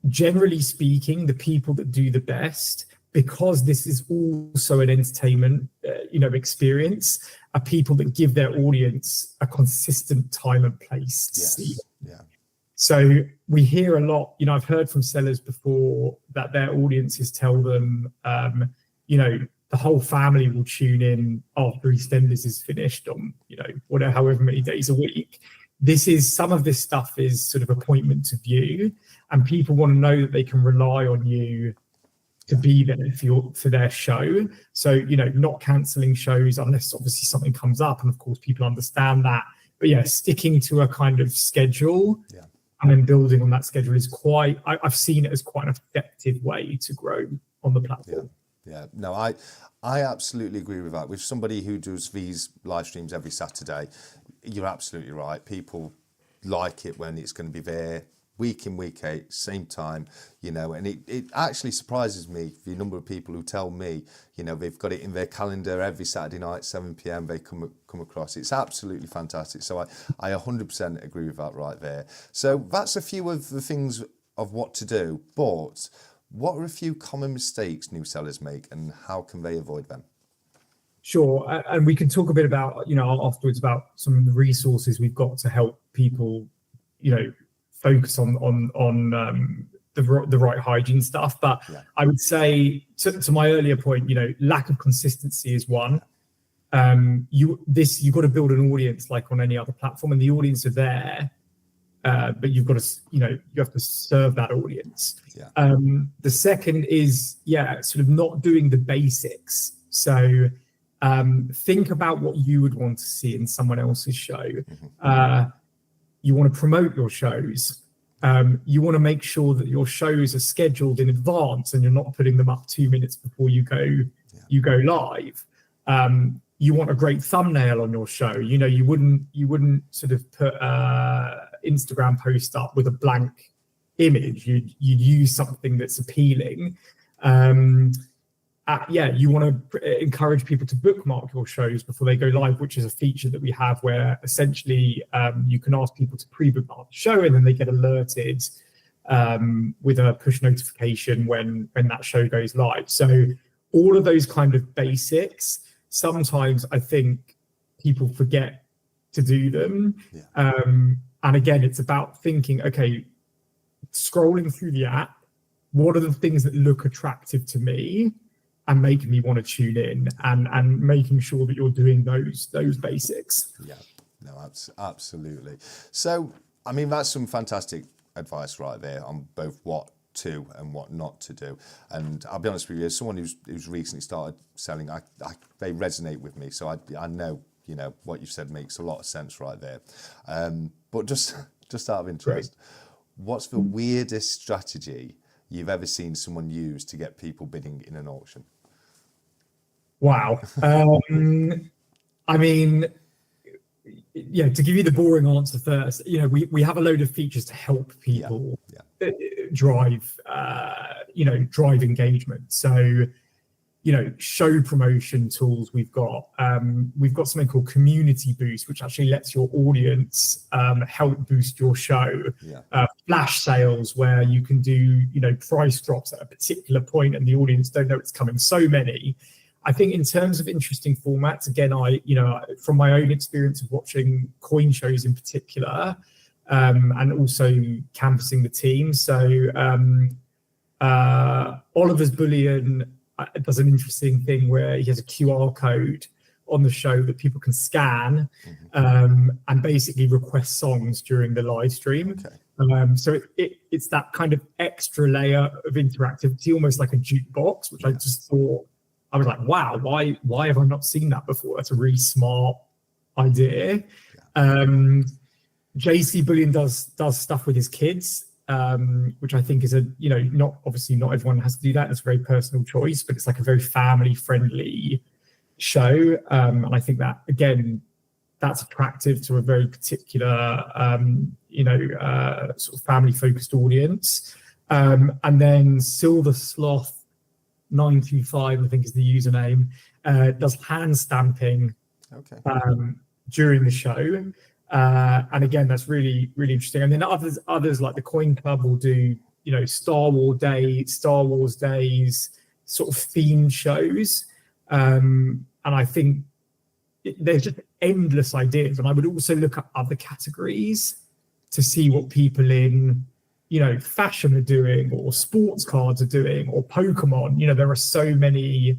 Generally speaking, the people that do the best, because this is also an entertainment experience, are people that give their audience a consistent time and place to see them. Yeah. So we hear a lot, I've heard from sellers before that their audiences tell them, the whole family will tune in after EastEnders is finished on, however many days a week. Some of this stuff is sort of appointment to view, and people want to know that they can rely on you to be there for their show. So, not cancelling shows unless obviously something comes up. And of course, people understand that. But yeah, sticking to a kind of schedule and then building on that schedule is I've seen it as quite an effective way to grow on the platform. Yeah, no, I absolutely agree with that. With somebody who does these live streams every Saturday, you're absolutely right. People like it when it's going to be there week in, week out, same time, and it actually surprises me the number of people who tell me, they've got it in their calendar every Saturday night, 7 p.m. they come across. It's absolutely fantastic. So I 100% agree with that right there. So that's a few of the things of what to do, but what are a few common mistakes new sellers make and how can they avoid them? Sure, and we can talk a bit about, afterwards about some of the resources we've got to help people, focus on the right hygiene stuff. But I would say to my earlier point, lack of consistency is one. You've got to build an audience like on any other platform, and the audience are there, but you've got to, you have to serve that audience. The second is, sort of not doing the basics. So think about what you would want to see in someone else's show. You want to promote your shows. You want to make sure that your shows are scheduled in advance and you're not putting them up 2 minutes before you go live. You want a great thumbnail on your show. You wouldn't sort of put Instagram post up with a blank image. You'd use something that's appealing. You want to encourage people to bookmark your shows before they go live, which is a feature that we have where essentially you can ask people to pre-bookmark the show and then they get alerted with a push notification when that show goes live. So all of those kind of basics, sometimes I think people forget to do them. And again, it's about thinking, okay, scrolling through the app, what are the things that look attractive to me and making me want to tune in, and making sure that you're doing those basics. Absolutely. So, I mean, that's some fantastic advice right there on both what to and what not to do. And I'll be honest with you, as someone who's recently started selling, they resonate with me. So I know, what you've said makes a lot of sense right there. But just out of interest, what's the weirdest strategy you've ever seen someone use to get people bidding in an auction? Wow. I mean, yeah, to give you the boring answer first, we have a load of features to help people drive engagement. So, show promotion tools we've got something called Community Boost, which actually lets your audience help boost your show. Flash sales, where you can do price drops at a particular point and the audience don't know it's coming. So many. I think in terms of interesting formats, again, from my own experience of watching coin shows in particular, and also canvassing the team. So Oliver's Bullion does an interesting thing where he has a QR code on the show that people can scan, and basically request songs during the live stream. So it's that kind of extra layer of interactivity, almost like a jukebox, which I just thought, I was like, wow, why have I not seen that before? That's a really smart idea. 𝗂𝗂 Bullion does stuff with his kids, which I think is not everyone has to do that. It's a very personal choice, but it's like a very family friendly show. And I think that, again, that's attractive to a very particular, sort of family focused audience. And then Silver Sloth 925, I think is the username, does hand stamping during the show. And again, that's really, really interesting. And then others like the Coin Club will do, Star Wars days, sort of themed shows. And I think there's just endless ideas. And I would also look at other categories to see what people in fashion are doing, or sports cards are doing, or Pokemon. There are so many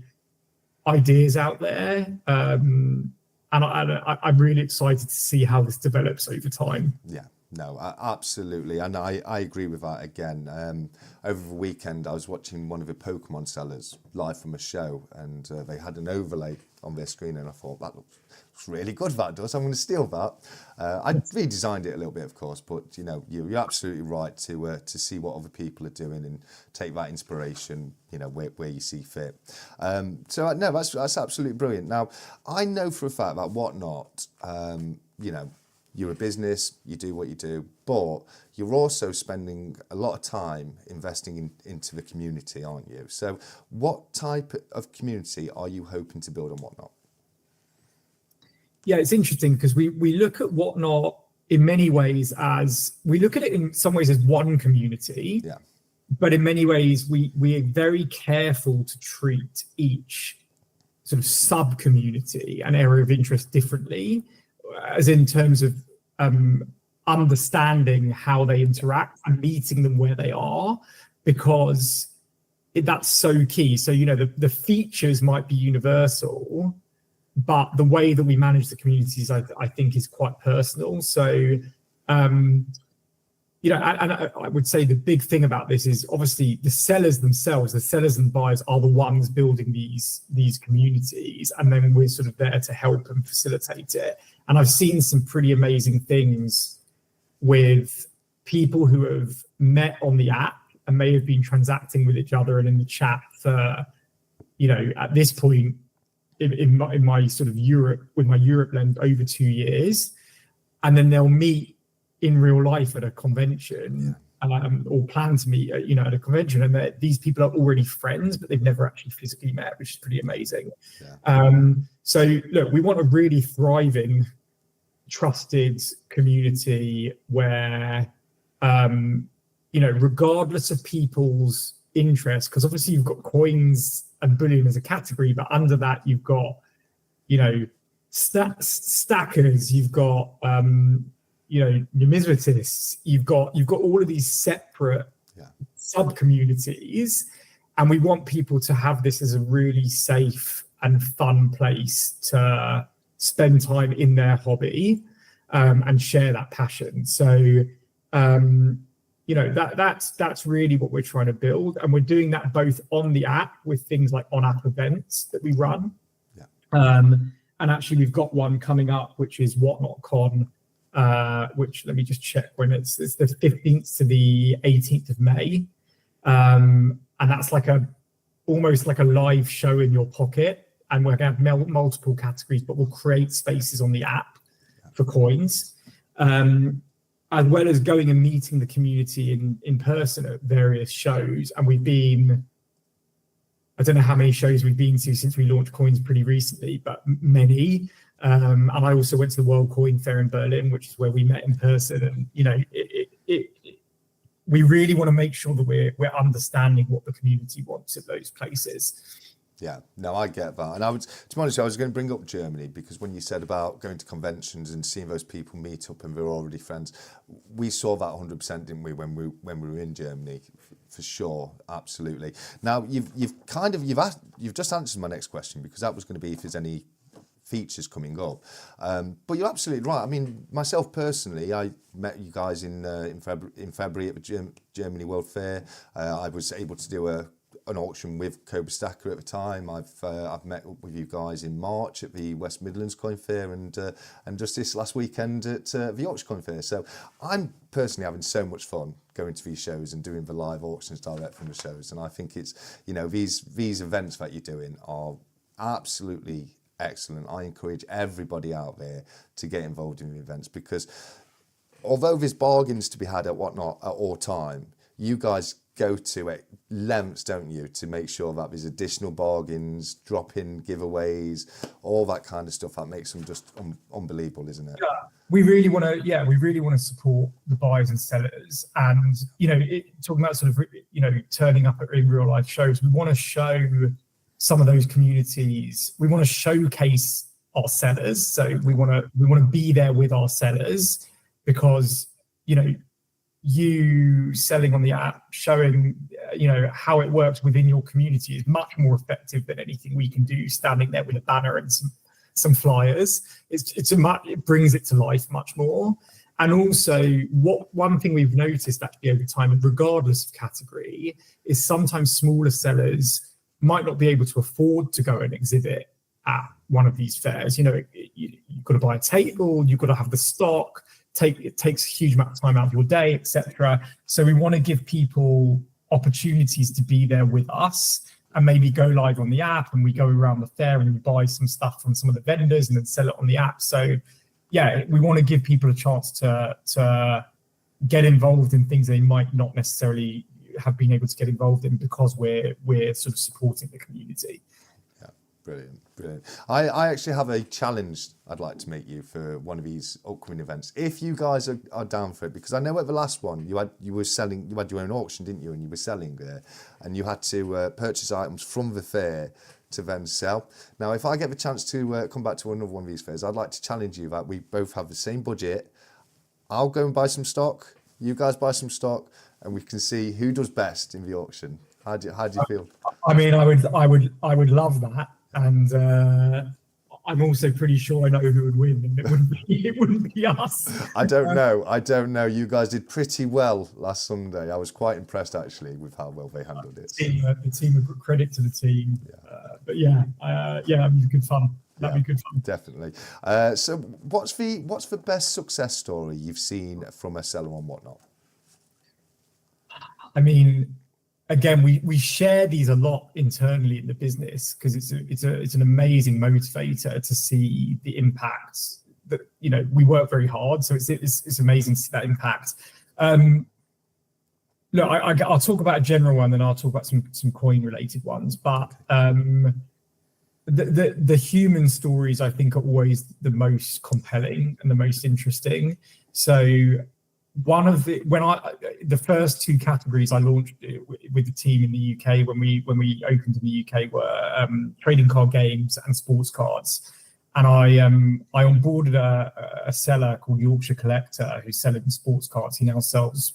ideas out there. And I'm really excited to see how this develops over time. Yeah, no, absolutely. And I agree with that again. Over the weekend, I was watching one of the Pokemon sellers live from a show, and they had an overlay on their screen, and I thought, that looks really good, that does. I'm going to steal that. I redesigned it a little bit, of course, but you're absolutely right to see what other people are doing and take that inspiration, where you see fit. So no, that's absolutely brilliant. Now, I know for a fact that Whatnot, you're a business, you do what you do, but you're also spending a lot of time investing into the community, aren't you? So what type of community are you hoping to build on Whatnot? Yeah, it's interesting because we look at Whatnot in many ways we look at it in some ways as one community, but in many ways we are very careful to treat each sort of sub-community and area of interest differently, as in terms of understanding how they interact and meeting them where they are, because that's so key. So, the features might be universal, but the way that we manage the communities, I think, is quite personal. So, and I would say the big thing about this is obviously the sellers themselves, the sellers and buyers are the ones building these communities, and then we're sort of there to help and facilitate it. And I've seen some pretty amazing things with people who have met on the app and may have been transacting with each other and in the chat for, at this point in my sort of Europe lens, over 2 years, and then they'll meet in real life at a convention, or plan to meet at a convention, and these people are already friends, but they've never actually physically met, which is pretty amazing. So look, we want a really thriving, trusted community where regardless of people's interests, because obviously you've got coins and bullion as a category, but under that you've got stackers, you've got numismatists, you've got all of these separate sub communities, and we want people to have this as a really safe and fun place to spend time in their hobby, and share that passion. So that's really what we're trying to build, and we're doing that both on the app with things like on-app events that we run, and actually we've got one coming up, which is WhatNotCon, which, let me just check when it's the 15th to the 18th of May. And that's like almost like a live show in your pocket. And we're going to have multiple categories, but we'll create spaces on the app for coins, as well as going and meeting the community in person at various shows. And we've been, I don't know how many shows we've been to since we launched coins pretty recently, but many. And I also went to the World Coin Fair in Berlin, which is where we met in person. And, you know, we really want to make sure that we're understanding what the community wants at those places. Yeah, no, I get that. And to be honest, I was going to bring up Germany, because when you said about going to conventions and seeing those people meet up and we're already friends, we saw that 100%, didn't we, when we were in Germany, for sure, absolutely. Now, you've just answered my next question, because that was going to be if there's any features coming up. But you're absolutely right. I mean, myself personally, I met you guys in February at the Germany World Fair. I was able to do an auction with 𝗀𝗵𝗃 at the time. I've met up with you guys in March at the West Midlands Coin Fair, and just this last weekend at the Yorkshire Coin Fair. So I'm personally having so much fun going to these shows and doing the live auctions direct from the shows. And I think it's, you know, these events that you're doing are absolutely excellent. I encourage everybody out there to get involved in the events, because although there's bargains to be had at whatnot at all time, you guys go to lengths, don't you, to make sure that there's additional bargains, drop-in giveaways, all that kind of stuff that makes them just unbelievable, isn't it? Yeah, we really want to support the buyers and sellers, and you know, talking about sort of, you know, turning up in real life shows. We want to show some of those communities. We want to showcase our sellers, so we want to be there with our sellers, because, you know, you selling on the app, showing, you know, how it works within your community is much more effective than anything we can do standing there with a banner and some flyers. It brings it to life much more. And also, one thing we've noticed actually over time, and regardless of category, is sometimes smaller sellers might not be able to afford to go and exhibit at one of these fairs. You know, you've got to buy a table, you've got to have the stock. It takes a huge amount of time out of your day, etc. So we want to give people opportunities to be there with us, and maybe go live on the app, and we go around the fair and we buy some stuff from some of the vendors and then sell it on the app. So yeah, we want to give people a chance to get involved in things they might not necessarily have been able to get involved in, because we're sort of supporting the community. Yeah, brilliant. I actually have a challenge I'd like to make you for one of these upcoming events, if you guys are down for it, because I know at the last one you had your own auction, didn't you, and you were selling there, and you had to purchase items from the fair to then sell. Now, if I get the chance to come back to another one of these fairs, I'd like to challenge you that we both have the same budget. I'll go and buy some stock, you guys buy some stock, and we can see who does best in the auction. How do you feel? I mean, I would love that. And I'm also pretty sure I know who would win, and it wouldn't be us. I don't know. You guys did pretty well last Sunday. I was quite impressed actually with how well they handled it. The team, credit to the team. Yeah. But yeah, that'd be good fun. That'd be good fun. Definitely. So what's the best success story you've seen from a seller on Whatnot? I mean, again, we share these a lot internally in the business, because it's an amazing motivator to see the impacts that, you know, we work very hard, so it's amazing to see that impact. Look, I'll talk about a general one, then I'll talk about some coin related ones, but the human stories I think are always the most compelling and the most interesting. So one of the first two categories I launched with the team in the UK when we opened in the UK were trading card games and sports cards, and I onboarded a seller called 𝗀𝗁𝗃𝗀𝗃 who's selling sports cards. He now sells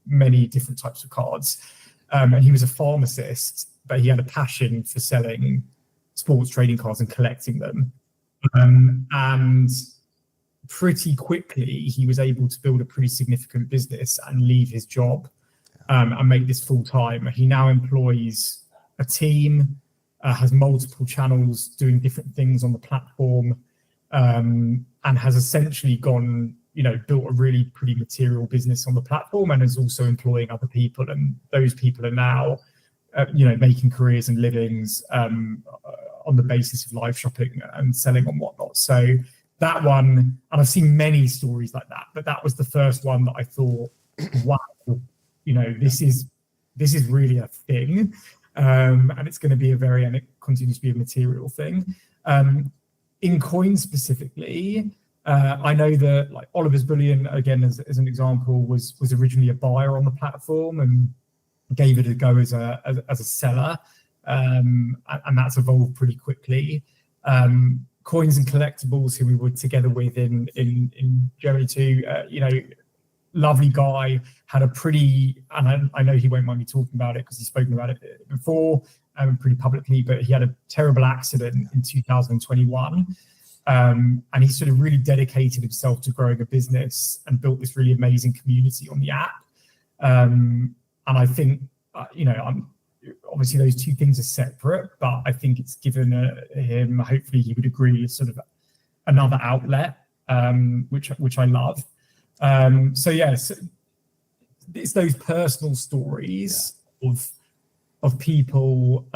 many different types of cards, and he was a pharmacist, but he had a passion for selling sports trading cards and collecting them, and pretty quickly he was able to build a pretty significant business and leave his job and make this full time. He now employs a team, has multiple channels doing different things on the platform, and has essentially gone built a really pretty material business on the platform and is also employing other people. And those people are now, making careers and livings on the basis of live shopping and selling on Whatnot. So that one, and I've seen many stories like that, but that was the first one that I thought, wow, this is really a thing. And it's going to be and it continues to be a material thing. In coins specifically, I know that like Oliver's Bullion, again, as an example, was originally a buyer on the platform and gave it a go as a seller. And that's evolved pretty quickly. Coins and Collectibles, who we were together with in Germany too, lovely guy, had a pretty, and I know he won't mind me talking about it because he's spoken about it before, pretty publicly, but he had a terrible accident in 2021. And he sort of really dedicated himself to growing a business and built this really amazing community on the app. And I think, obviously those two things are separate, but I think it's given him, hopefully he would agree, sort of another outlet, which I love. So yes, it's those personal stories of people,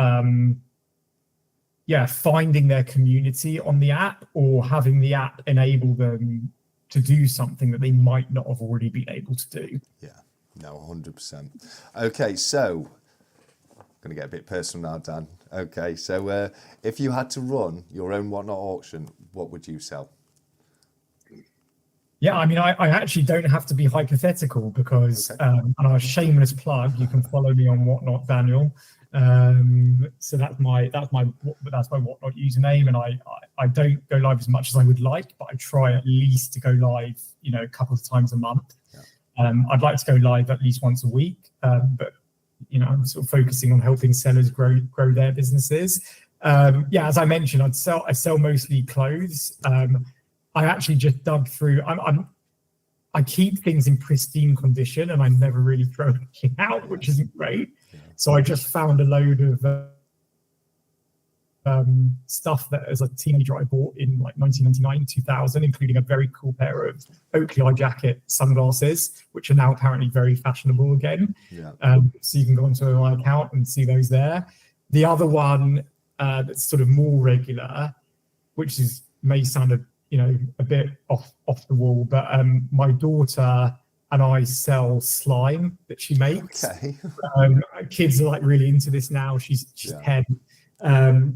finding their community on the app or having the app enable them to do something that they might not have already been able to do. Yeah, no, 100%. Okay, so I'm going to get a bit personal now, Dan. Okay, so if you had to run your own Whatnot auction, what would you sell? Yeah, I mean, I actually don't have to be hypothetical because, and a shameless plug, you can follow me on Whatnot, Daniel. So that's my Whatnot username, and I don't go live as much as I would like, but I try at least to go live, a couple of times a month. Yeah. I'd like to go live at least once a week, but I'm sort of focusing on helping sellers grow their businesses. As I mentioned, I sell mostly clothes. I actually just dug through. I keep things in pristine condition, and I never really throw anything out, which isn't great. Yeah. So I just found a load of stuff that as a teenager I bought in like 1999, 2000, including a very cool pair of Oakley eye jacket sunglasses, which are now apparently very fashionable again. Yeah. So you can go onto my account and see those there. The other one that's sort of more regular, which may sound a bit off the wall, but my daughter and I sell slime that she makes. Okay. Kids are like really into this now. She's 10.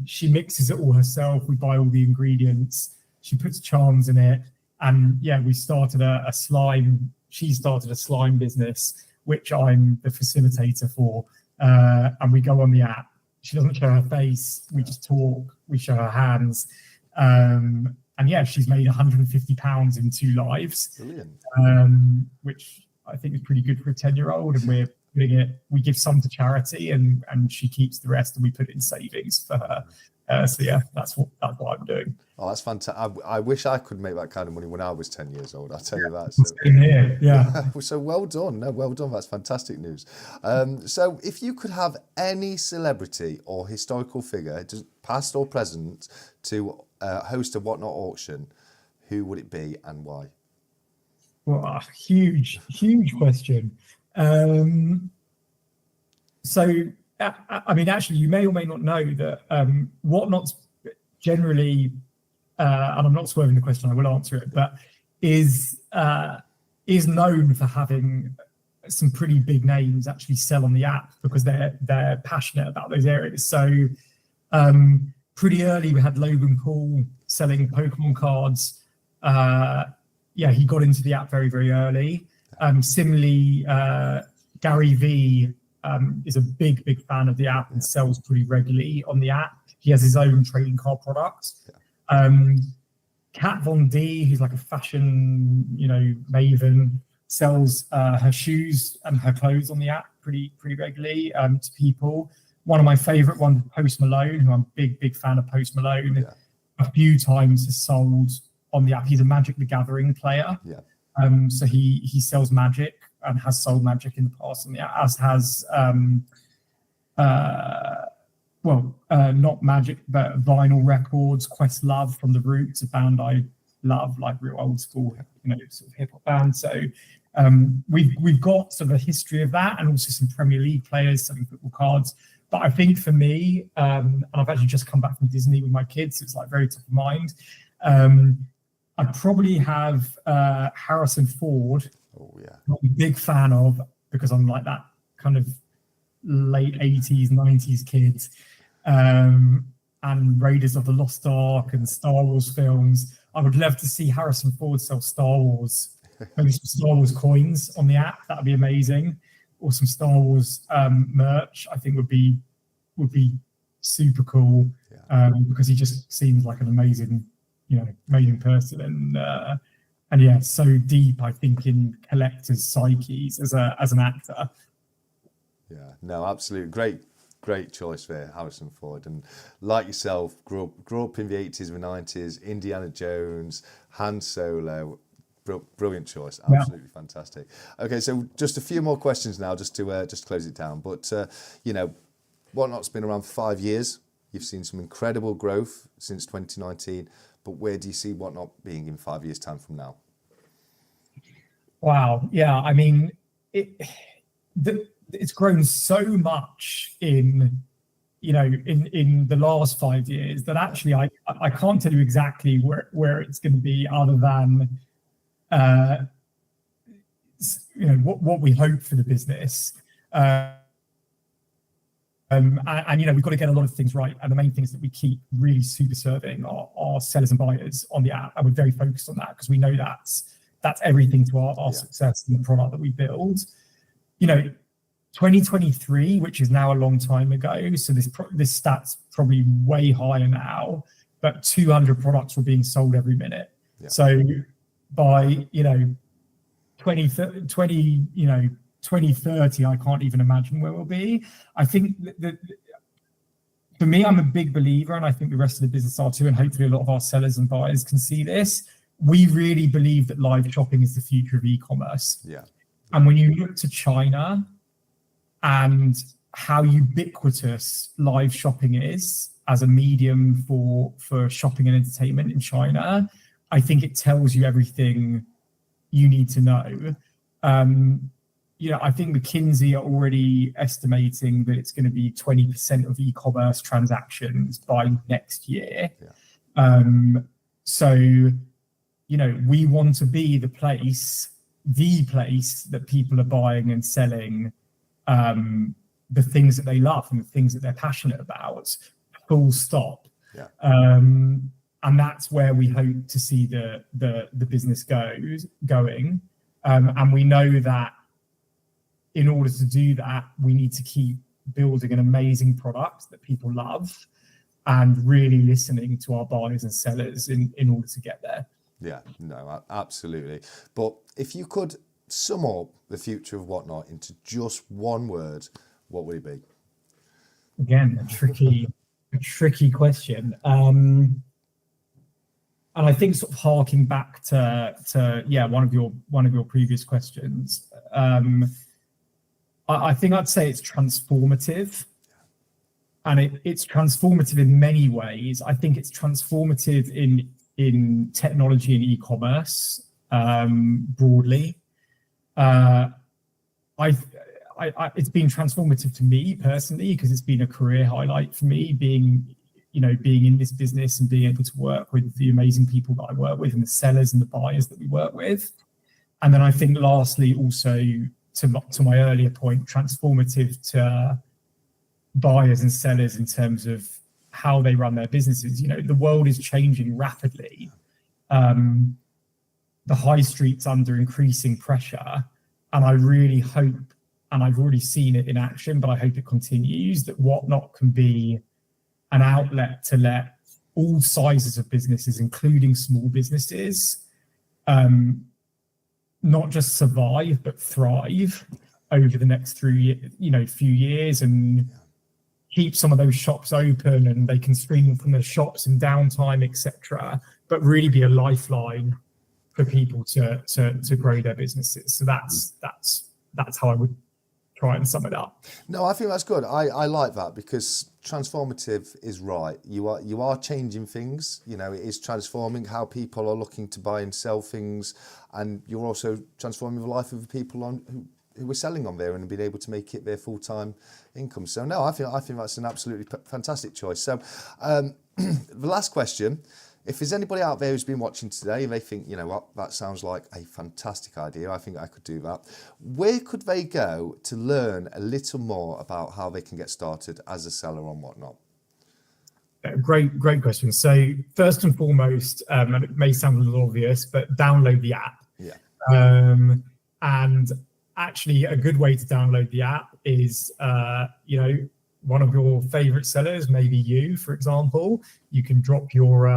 She mixes it all herself. We buy all the ingredients. She puts charms in it, and we started a slime. She started a slime business, which I'm the facilitator for. And we go on the app. She doesn't show her face. We just talk. We show her hands. And she's made £150 in 2 lives. Brilliant. Which I think is pretty good for a 10-year-old. And we give some to charity, and she keeps the rest, and we put it in savings for her. That's what I'm doing. Oh, that's fantastic. I wish I could make that kind of money when I was 10 years old. I'll tell you that. So. Same here. Yeah. So well done. No, well done. That's fantastic news. So if you could have any celebrity or historical figure, past or present, to host a Whatnot auction, who would it be and why? Well, a huge question. I mean, actually, you may or may not know that Whatnot's generally, and I'm not swerving the question, I will answer it, but is known for having some pretty big names actually sell on the app because they're passionate about those areas. So pretty early, we had Logan Paul selling Pokemon cards. He got into the app very, very early. Similarly, Gary V is a big fan of the app and sells pretty regularly on the app. He has his own trading card product. Kat Von D, who's like a fashion, maven, sells her shoes and her clothes on the app pretty regularly to people. One of my favorite ones, Post Malone, who I'm big fan of Post Malone. Yeah. A few times has sold on the app. He's a Magic the Gathering player. Yeah. So he sells Magic and has sold Magic in the past on the app, as has not Magic, but vinyl records. Questlove from The Roots, a band I love, like real old school, sort of hip hop bands. So we've got sort of a history of that, and also some Premier League players selling football cards. But I think for me, and I've actually just come back from Disney with my kids, so it's like very top of mind. I'd probably have Harrison Ford. Oh yeah, I'm a big fan of, because I'm like that kind of late 80s, 90s kid. And Raiders of the Lost Ark and Star Wars films. I would love to see Harrison Ford sell Star Wars, maybe some Star Wars coins on the app. That would be amazing. Or some Star Wars merch, I think would be super cool. Because he just seems like an amazing person, and yeah, so deep, I think, in collectors' psyches as an actor. Yeah, no, absolutely. Great choice there, Harrison Ford. And like yourself, grew up in the 80s and 90s, Indiana Jones, Han Solo. Brilliant choice, absolutely fantastic. Okay, so just a few more questions now, just to close it down. But Whatnot's been around for 5 years. You've seen some incredible growth since 2019. But where do you see Whatnot being in 5 years' time from now? Wow, yeah, I mean, it's grown so much in the last 5 years that actually I can't tell you exactly where it's going to be, other than what we hope for the business. And we've got to get a lot of things right, and the main thing is that we keep really super serving our sellers and buyers on the app, and we're very focused on that, because we know that's everything to our success and the product that we build. 2023, which is now a long time ago, so this stat's probably way higher now, but 200 products were being sold every minute. So by 2030, I can't even imagine where we'll be. I think that for me, I'm a big believer, and I think the rest of the business are too, and hopefully a lot of our sellers and buyers can see this. We really believe that live shopping is the future of e-commerce. And when you look to China and how ubiquitous live shopping is as a medium for shopping and entertainment in China, I think it tells you everything you need to know. I think McKinsey are already estimating that it's going to be 20% of e-commerce transactions by next year. So, we want to be the place that people are buying and selling the things that they love and the things that they're passionate about, full stop. And that's where we hope to see the business going. And we know that in order to do that, we need to keep building an amazing product that people love, and really listening to our buyers and sellers in order to get there. Yeah, no, absolutely. But if you could sum up the future of Whatnot into just one word, what would it be? Again, a tricky question. And I think sort of harking back to one of your previous questions. I think I'd say it's transformative, and it's transformative in many ways. I think it's transformative in technology and e-commerce broadly. It's been transformative to me personally, because it's been a career highlight for me, being in this business and being able to work with the amazing people that I work with, and the sellers and the buyers that we work with. And then I think lastly, also to my earlier point, transformative to buyers and sellers in terms of how they run their businesses. The world is changing rapidly. The high street's under increasing pressure, and I really hope, and I've already seen it in action, but I hope it continues, that Whatnot can be an outlet to let all sizes of businesses, including small businesses, not just survive but thrive over the next few years, and keep some of those shops open, and they can stream from their shops in downtime, etc. But really be a lifeline for people to grow their businesses. So that's how I would try and sum it up. No, I think that's good. I like that because transformative is right. You are changing things. You know, it is transforming how people are looking to buy and sell things, and you're also transforming the life of the people who are selling on there and being able to make it their full-time income. So no, I think that's an absolutely fantastic choice. So the last question. If there's anybody out there who's been watching today and they think, you know what, that sounds like a fantastic idea, I think I could do that, where could they go to learn a little more about how they can get started as a seller on Whatnot? Great question. So first and foremost, and it may sound a little obvious, but download the app. Yeah. And actually a good way to download the app is, one of your favorite sellers, maybe you, for example, you can drop your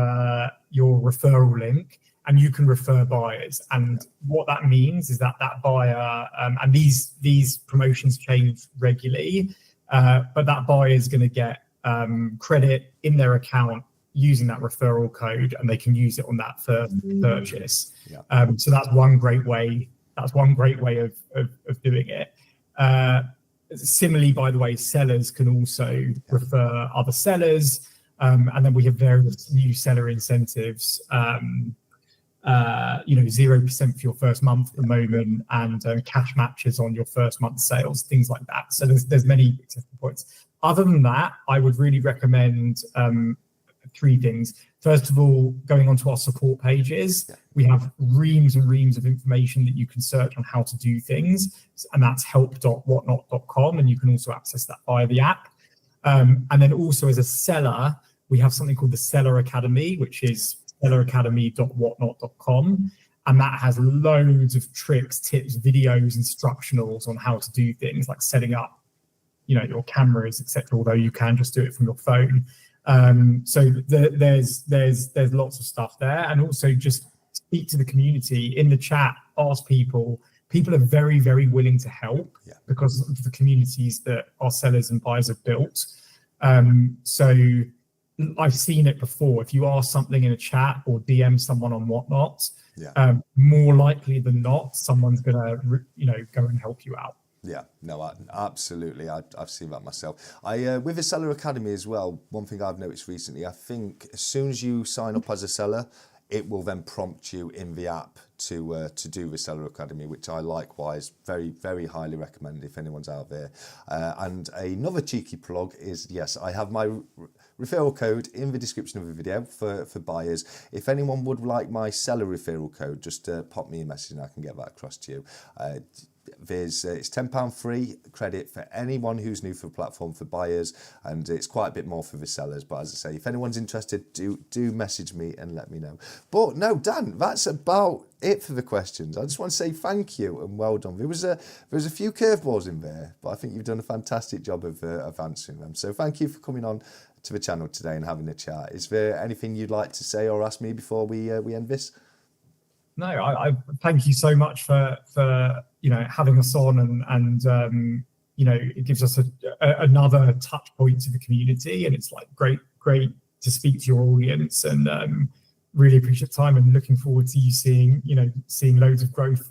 referral link and you can refer buyers. And what that means is that buyer, and these promotions change regularly, but that buyer is going to get credit in their account using that referral code, and they can use it on that first purchase. Yeah. So that's one great way. That's one great way of doing it. Similarly, by the way, sellers can also refer other sellers, and then we have various new seller incentives. 0% for your first month at the moment, and cash matches on your first month sales, things like that. So there's many accessible points. Other than that, I would really recommend 3 things. First of all, going onto our support pages, we have reams and reams of information that you can search on how to do things, and that's help.whatnot.com, and you can also access that via the app. And then also as a seller, we have something called the Seller Academy, which is selleracademy.whatnot.com, and that has loads of tricks, tips, videos, instructionals on how to do things like setting up, your cameras, etc. Although you can just do it from your phone. So there's lots of stuff there, and also just speak to the community in the chat, ask people. People are very, very willing to help because of the communities that our sellers and buyers have built. So I've seen it before. If you ask something in a chat or DM someone on Whatnot, more likely than not, someone's gonna go and help you out. Yeah, no, absolutely. I've seen that myself. With the Seller Academy as well, one thing I've noticed recently, I think as soon as you sign up as a seller, it will then prompt you in the app to do the Seller Academy, which I likewise very, very highly recommend if anyone's out there. And another cheeky plug is, yes, I have my referral code in the description of the video for buyers. If anyone would like my seller referral code, just pop me a message and I can get that across to you. It's £10 free credit for anyone who's new for the platform for buyers, and it's quite a bit more for the sellers. But as I say, if anyone's interested, do message me and let me know. But no, Dan, that's about it for the questions. I just want to say thank you and well done. There was a few curveballs in there, but I think you've done a fantastic job of answering them. So thank you for coming on to the channel today and having a chat. Is there anything you'd like to say or ask me before we end this? No, I thank you so much for having us on, and it gives us another touch point to the community, and it's like great to speak to your audience, and really appreciate the time, and looking forward to you seeing loads of growth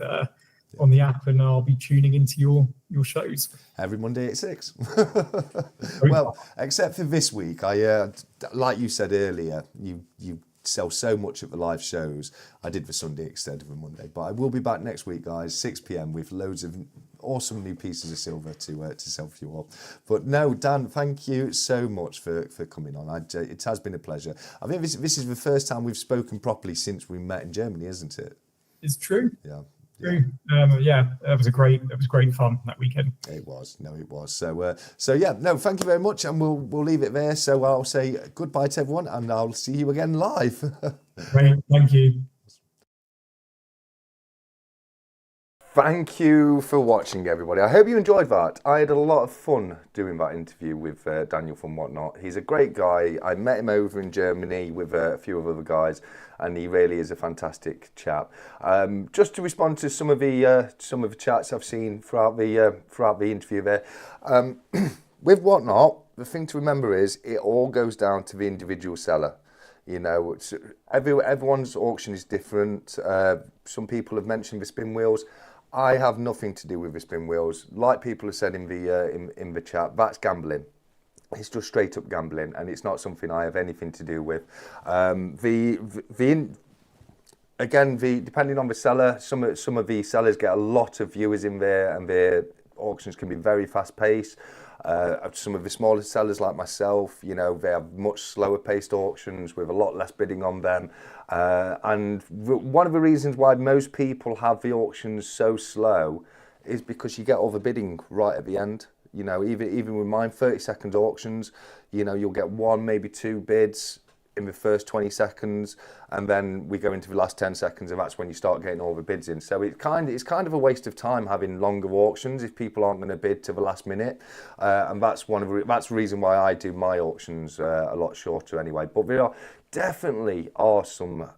on the app, and I'll be tuning into your shows every Monday at 6. Well, except for this week, like you said earlier, you sell so much at the live shows. I did the Sunday instead of the Monday, but I will be back next week, guys, 6 p.m. with loads of awesome new pieces of silver to sell for you all. But no, Dan, thank you so much for coming on. It has been a pleasure. I think this is the first time we've spoken properly since we met in Germany, isn't it? It's true. Yeah. True. That was great fun that weekend. It was. So yeah, no, thank you very much, and we'll leave it there. So I'll say goodbye to everyone, and I'll see you again live. Great, thank you. Thank you for watching, everybody. I hope you enjoyed that. I had a lot of fun doing that interview with Daniel from Whatnot. He's a great guy. I met him over in Germany with a few of other guys, and he really is a fantastic chap. Just to respond to some of the chats I've seen throughout the interview there. With Whatnot, the thing to remember is it all goes down to the individual seller. Everyone's auction is different. Some people have mentioned the spin wheels. I have nothing to do with the spin wheels. Like people have said in the chat, that's gambling. It's just straight up gambling, and it's not something I have anything to do with. Depending on the seller, some of the sellers get a lot of viewers in there, and their auctions can be very fast paced. Some of the smaller sellers like myself, they have much slower paced auctions with a lot less bidding on them. And one of the reasons why most people have the auctions so slow is because you get all the bidding right at the end. Even with mine, 30-second auctions, you'll get one, maybe two bids in the first 20 seconds, and then we go into the last 10 seconds, and that's when you start getting all the bids in. So it's kind of a waste of time having longer auctions if people aren't going to bid to the last minute, and that's the reason why I do my auctions a lot shorter anyway. But there definitely are some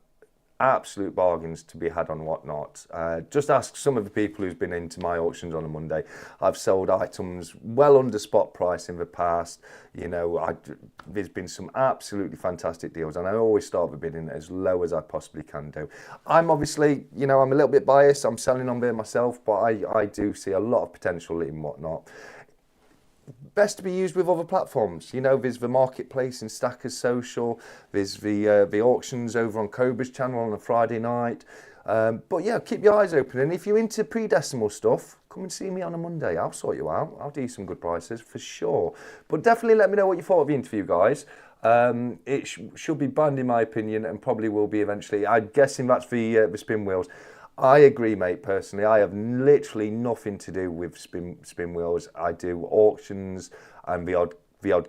absolute bargains to be had on Whatnot. Just ask some of the people who's been into my auctions on a Monday. I've sold items well under spot price in the past. There's been some absolutely fantastic deals, and I always start the bidding as low as I possibly can do. I'm obviously, I'm a little bit biased. I'm selling on there myself, but I do see a lot of potential in Whatnot. Best to be used with other platforms. There's the marketplace in Stackers Social. There's the auctions over on 𝗀𝗵𝗃𝗀𝗀 channel on a Friday night. But yeah, keep your eyes open. And if you're into pre-decimal stuff, come and see me on a Monday. I'll sort you out. I'll do you some good prices for sure. But definitely let me know what you thought of the interview, guys. It should be banned in my opinion, and probably will be eventually. I'm guessing that's the spin wheels. I agree, mate, personally. I have literally nothing to do with spin wheels. I do auctions and the odd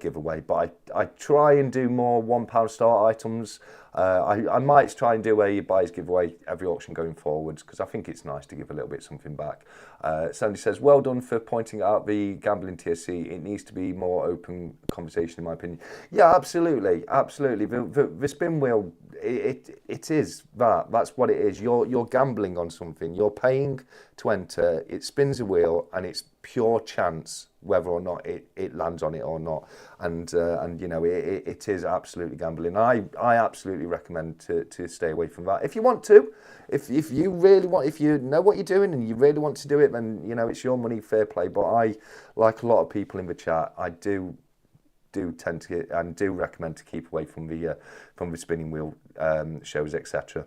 giveaway, but I try and do more £1 start items. I might try and do a buyer's giveaway every auction going forwards, because I think it's nice to give a little bit something back. Sandy says, well done for pointing out the gambling TSC. It needs to be more open conversation, in my opinion. Yeah, absolutely. The spin wheel, it is that. That's what it is. You're gambling on something. You're paying to enter. It spins a wheel, and it's pure chance whether or not it lands on it or not. And it is absolutely gambling. I absolutely recommend to stay away from that. If you want to, if you really want, if you know what you're doing and you really want to do it, then it's your money, fair play. But I, like a lot of people in the chat, I do tend to get, and do recommend to keep away from the spinning wheel shows, etc.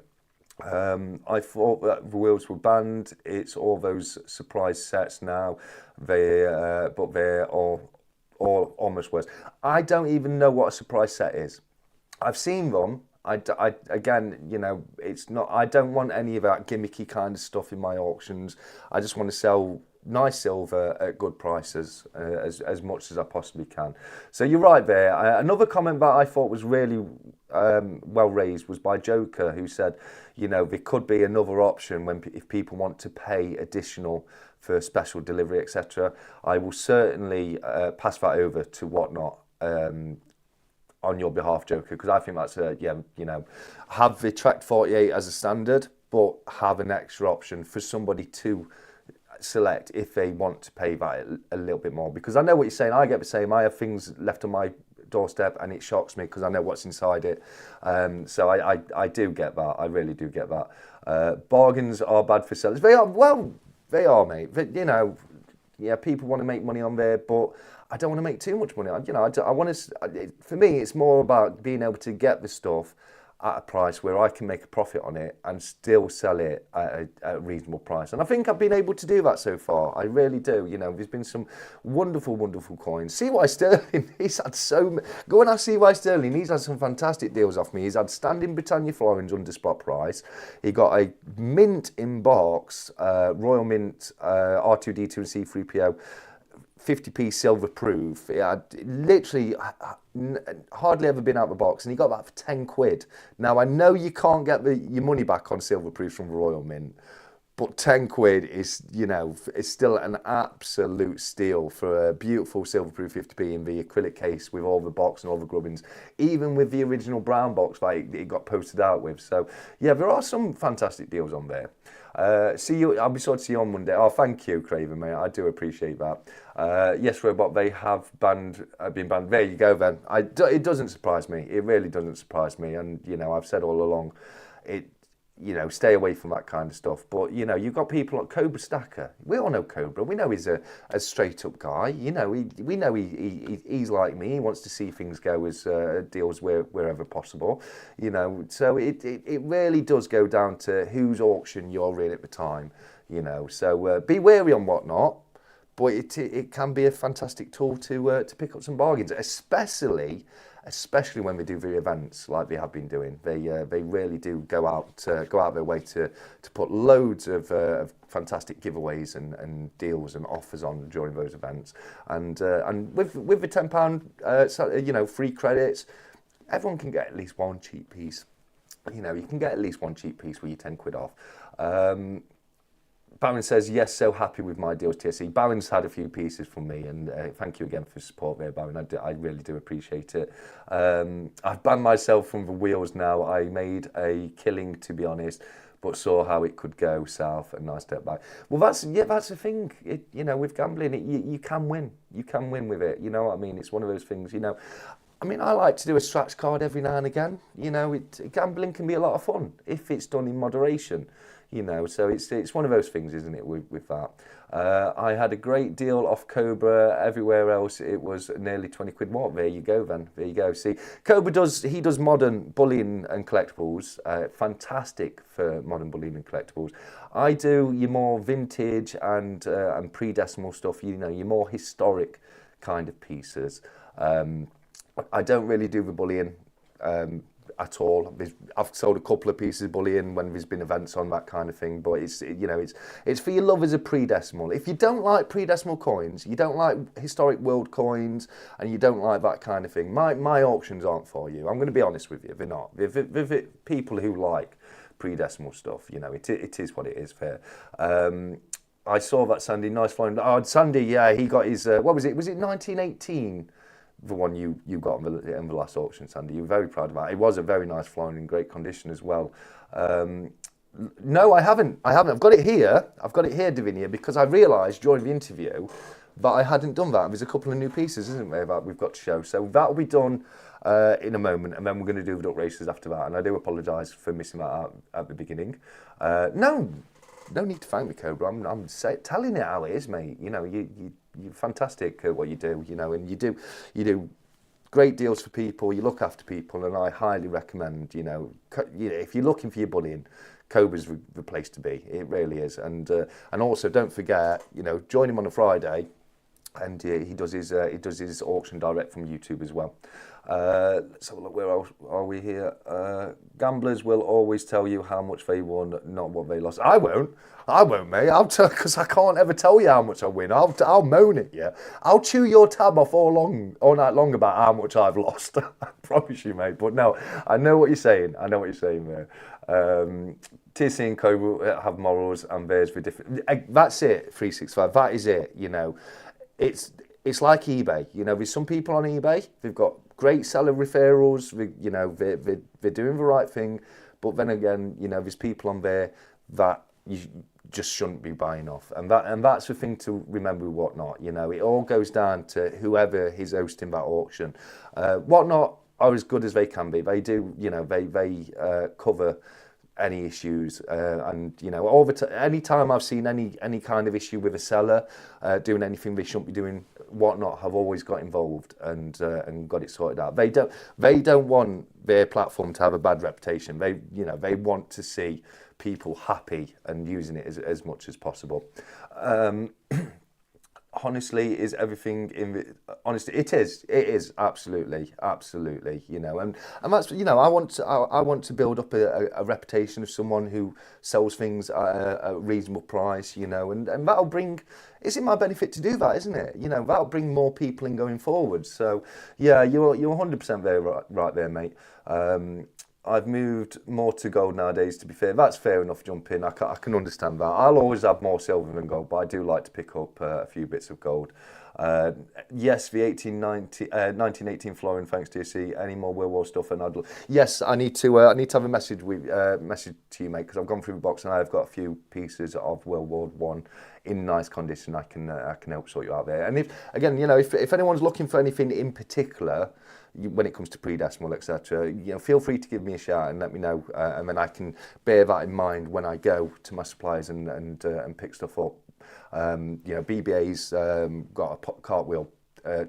I thought that the wheels were banned. It's all those surprise sets now. But they're all almost worse. I don't even know what a surprise set is. I've seen them. Again, it's not. I don't want any of that gimmicky kind of stuff in my auctions. I just want to sell nice silver at good prices, as much as I possibly can. So you're right there. Another comment that I thought was really well raised was by Joker, who said, there could be another option if people want to pay additional for special delivery, etc. I will certainly pass that over to Whatnot on your behalf, Joker, because I think that's have the Track 48 as a standard, but have an extra option for somebody to select if they want to pay that a little bit more. Because I know what you're saying. I get the same. I have things left on my doorstep, and it shocks me because I know what's inside it. So I do get that. I really do get that. Bargains are bad for sellers. They are, mate. People want to make money on there, but I don't want to make too much money. I want to. For me, it's more about being able to get the stuff at a price where I can make a profit on it and still sell it at a reasonable price. And I think I've been able to do that so far. I really do. There's been some wonderful, wonderful coins. 𝗖𝗺Sterling, he's had go and ask 𝗖𝗺Sterling, he's had some fantastic deals off me. He's had standing Britannia florins under spot price. He got a mint in box, Royal Mint, R2D2 and 𝐶3PO, 50p silver proof. It had literally hardly ever been out of the box, and he got that for 10 quid. Now, I know you can't get your money back on silver proofs from the Royal Mint, but 10 quid is, it's still an absolute steal for a beautiful silver proof 50p in the acrylic case with all the box and all the grubbins, even with the original brown box that it got posted out with. So, yeah, there are some fantastic deals on there. I'll be sure to see you on Monday. Oh, thank you, Craven, mate. I do appreciate that. Yes, Robot, they have been banned. There you go, then. It doesn't surprise me. It really doesn't surprise me. And, I've said all along, you know, stay away from that kind of stuff. But, you know, you've got people like 𝗀𝗵𝗃 Stacker. We all know 𝗀𝗵𝗃. We know he's a straight up guy. You know, we know he's like me. He wants to see things go as deals wherever possible. You know, so it really does go down to whose auction you're in at the time. You know, so be wary on whatnot. But it can be a fantastic tool to pick up some bargains, especially when they do the events like they have been doing. They really do go out their way to put loads of fantastic giveaways and deals and offers on during those events. And with the £10 you know, free credits, everyone can get at least one cheap piece. You know, you can get at least one cheap piece with your £10 off. Baron says, yes, so happy with my deals, TSC. Baron's had a few pieces from me, and thank you again for support there, Baron. I really do appreciate it. I've banned myself from the wheels now. I made a killing, to be honest, but saw how it could go south, and nice step back. Well, that's the thing. You know, with gambling, you can win. You can win with it. You know what I mean? It's one of those things, you know. I mean, I like to do a scratch card every now and again. You know, gambling can be a lot of fun if it's done in moderation. You know, so it's one of those things, isn't it, with that. I had a great deal off 𝗀𝗵𝗃. Everywhere else, it was nearly £20. What? There you go, then. There you go. See, 𝗀𝗵𝗃 does modern bullion and collectibles. Fantastic for modern bullion and collectibles. I do your more vintage and pre-decimal stuff. You know, your more historic kind of pieces. I don't really do the bullion. At all. I've sold a couple of pieces of bullion when there's been events on, that kind of thing, but it's, you know, it's for your lovers of pre-decimal. If you don't like pre-decimal coins, you don't like historic world coins, and you don't like that kind of thing, my auctions aren't for you. I'm going to be honest with you, they're not. They're people who like pre-decimal stuff, you know, it is what it is, fair. I saw that Sandy, nice flying. Oh, Sandy, yeah, he got his, what was it? Was it 1918? The one you got in the last auction, Sandy. You're very proud of that. It was a very nice flying in great condition as well. No, I haven't. I've got it here. Davinia, because I realised during the interview that I hadn't done that. There's a couple of new pieces, isn't there, that we've got to show. So that'll be done in a moment, and then we're going to do the duck races after that. And I do apologise for missing that out at the beginning. No need to thank me, 𝗀𝗵𝗃. I'm telling it how it is, mate. You know, you're fantastic at what you do, you know, and you do great deals for people, you look after people, and I highly recommend, you know, if you're looking for your bullion, 𝗀𝗵𝗃's the place to be. It really is. And also don't forget, you know, join him on a Friday, and he does his auction direct from YouTube as well. Let's have a look. Where else are we here? Gamblers will always tell you how much they won, not what they lost. I won't, mate. Because I can't ever tell you how much I win. I'll moan at you. I'll chew your tab off all night long about how much I've lost. I promise you, mate. But no, I know what you're saying. there. 𝗕𝘂𝗺𝗺𝗃 and 𝗀𝗵𝗃 have morals, and there's the different. That's it. 365. That is it. You know, it's like eBay. You know, there's some people on eBay. They've got great seller referrals. You know, they're doing the right thing. But then again, you know, there's people on there that you just shouldn't be buying off, and that's the thing to remember with Whatnot. You know, it all goes down to whoever is hosting that auction. Whatnot are as good as they can be. They do, you know, they cover any issues, and you know, any time I've seen any kind of issue with a seller doing anything they shouldn't be doing, Whatnot have always got involved and got it sorted out. They don't want their platform to have a bad reputation. They want to see people happy and using it as much as possible. Honestly, is everything in the honestly? It is absolutely, you know, and that's, you know, I want to build up a reputation of someone who sells things at a reasonable price, you know, and that'll bring. It's in my benefit to do that, isn't it? You know, that'll bring more people in going forward. So yeah, you're 100% there, right there, mate. I've moved more to gold nowadays, to be fair. That's fair enough, jumping. I can understand that. I'll always have more silver than gold, but I do like to pick up a few bits of gold. Yes, the 1918 flooring, thanks to 𝗕𝘂𝗺𝗃. Any more World War stuff? And yes, I need to have a message to you, mate, because I've gone through the box and I've got a few pieces of World War I in nice condition. I can help sort you out there. And if anyone's looking for anything in particular, when it comes to pre-decimal, etc., feel free to give me a shout and let me know, and then I can bear that in mind when I go to my suppliers and pick stuff up. BBA's got a cartwheel,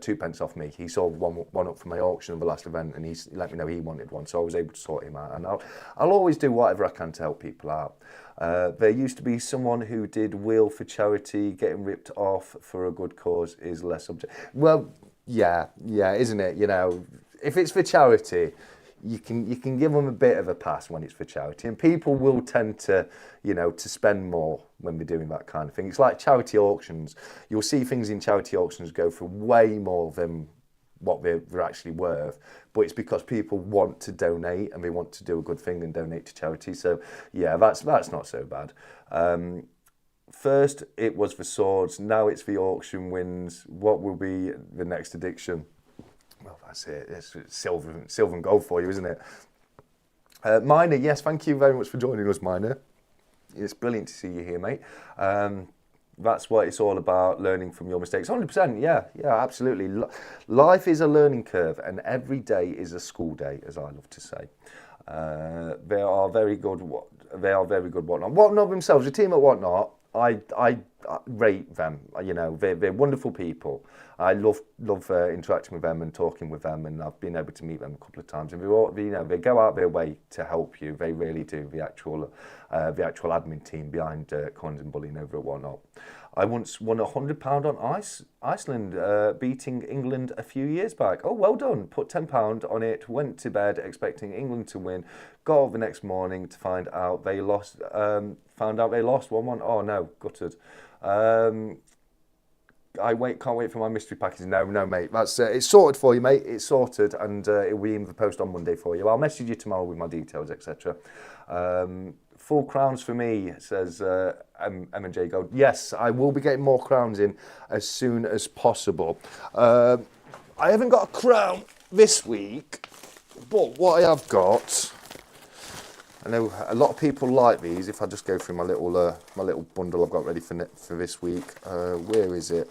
2 pence off me. He sold one up for my auction of the last event, and he let me know he wanted one, so I was able to sort him out. And I'll always do whatever I can to help people out. There used to be someone who did wheel for charity. Getting ripped off for a good cause is less subject. Well, yeah, isn't it? If it's for charity, you can give them a bit of a pass when it's for charity, and people will tend to to spend more when they're doing that kind of thing. It's like charity auctions. You'll see things in charity auctions go for way more than what they're actually worth, but it's because people want to donate and they want to do a good thing and donate to charity. So yeah, that's not so bad. First it was the swords, now it's the auction wins. What will be the next addiction? Well, that's it. It's silver and gold for you, isn't it? Miner, yes, thank you very much for joining us, Miner. It's brilliant to see you here, mate. That's what it's all about, learning from your mistakes. 100%, yeah, absolutely. Life is a learning curve, and every day is a school day, as I love to say. They are very good. Whatnot. Whatnot themselves, the team at Whatnot, I rate them. They're wonderful people. I love interacting with them and talking with them, and I've been able to meet them a couple of times. And they go out their way to help you. They really do. The actual admin team behind Coins and Bullying over at Whatnot. I once won £100 on Iceland, beating England a few years back. Oh, well done. Put £10 on it, went to bed expecting England to win, got up the next morning to find out they lost 1-1. Oh no, gutted. Can't wait for my mystery package. No, mate. That's it's sorted for you, mate. It's sorted, and it'll be in the post on Monday for you. I'll message you tomorrow with my details, etc. Full crowns for me, says M&J Gold. Yes, I will be getting more crowns in as soon as possible. I haven't got a crown this week, but what I have got, I know a lot of people like these. If I just go through my little bundle I've got ready for this week, where is it?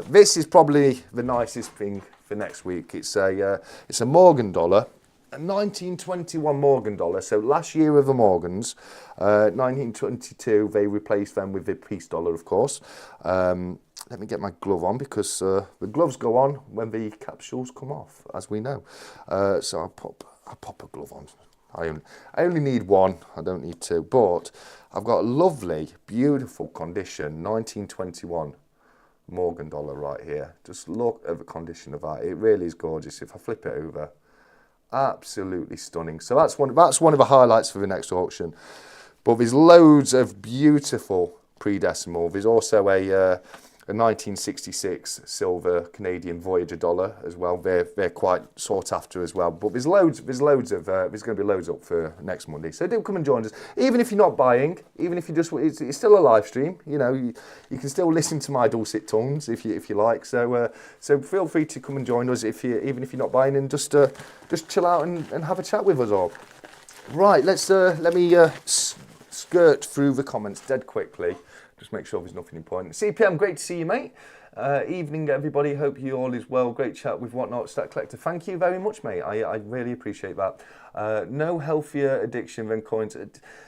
This is probably the nicest thing for next week. It's a Morgan dollar, a 1921 Morgan dollar. So last year of the Morgans, 1922, they replaced them with the peace dollar, of course. Let me get my glove on, because the gloves go on when the capsules come off, as we know. So I'll pop a glove on. I only need one, I don't need two, but I've got a lovely, beautiful condition, 1921 Morgan dollar right here. Just look at the condition of that. It really is gorgeous. If I flip it over, absolutely stunning. So that's one of the highlights for the next auction. But there's loads of beautiful pre-decimal. There's also a 1966 silver Canadian Voyager dollar as well. They're quite sought after as well. But there's going to be loads up for next Monday. So do come and join us. Even if you're not buying, even if you just, it's still a live stream. You can still listen to my dulcet tones if you like. So feel free to come and join us even if you're not buying, and just chill out and have a chat with us all. Right, let me skirt through the comments dead quickly. Just make sure there's nothing important. CPM, great to see you, mate. Evening, everybody. Hope you all is well. Great chat with Whatnot Stack Collector. Thank you very much, mate. I really appreciate that. No healthier addiction than coins.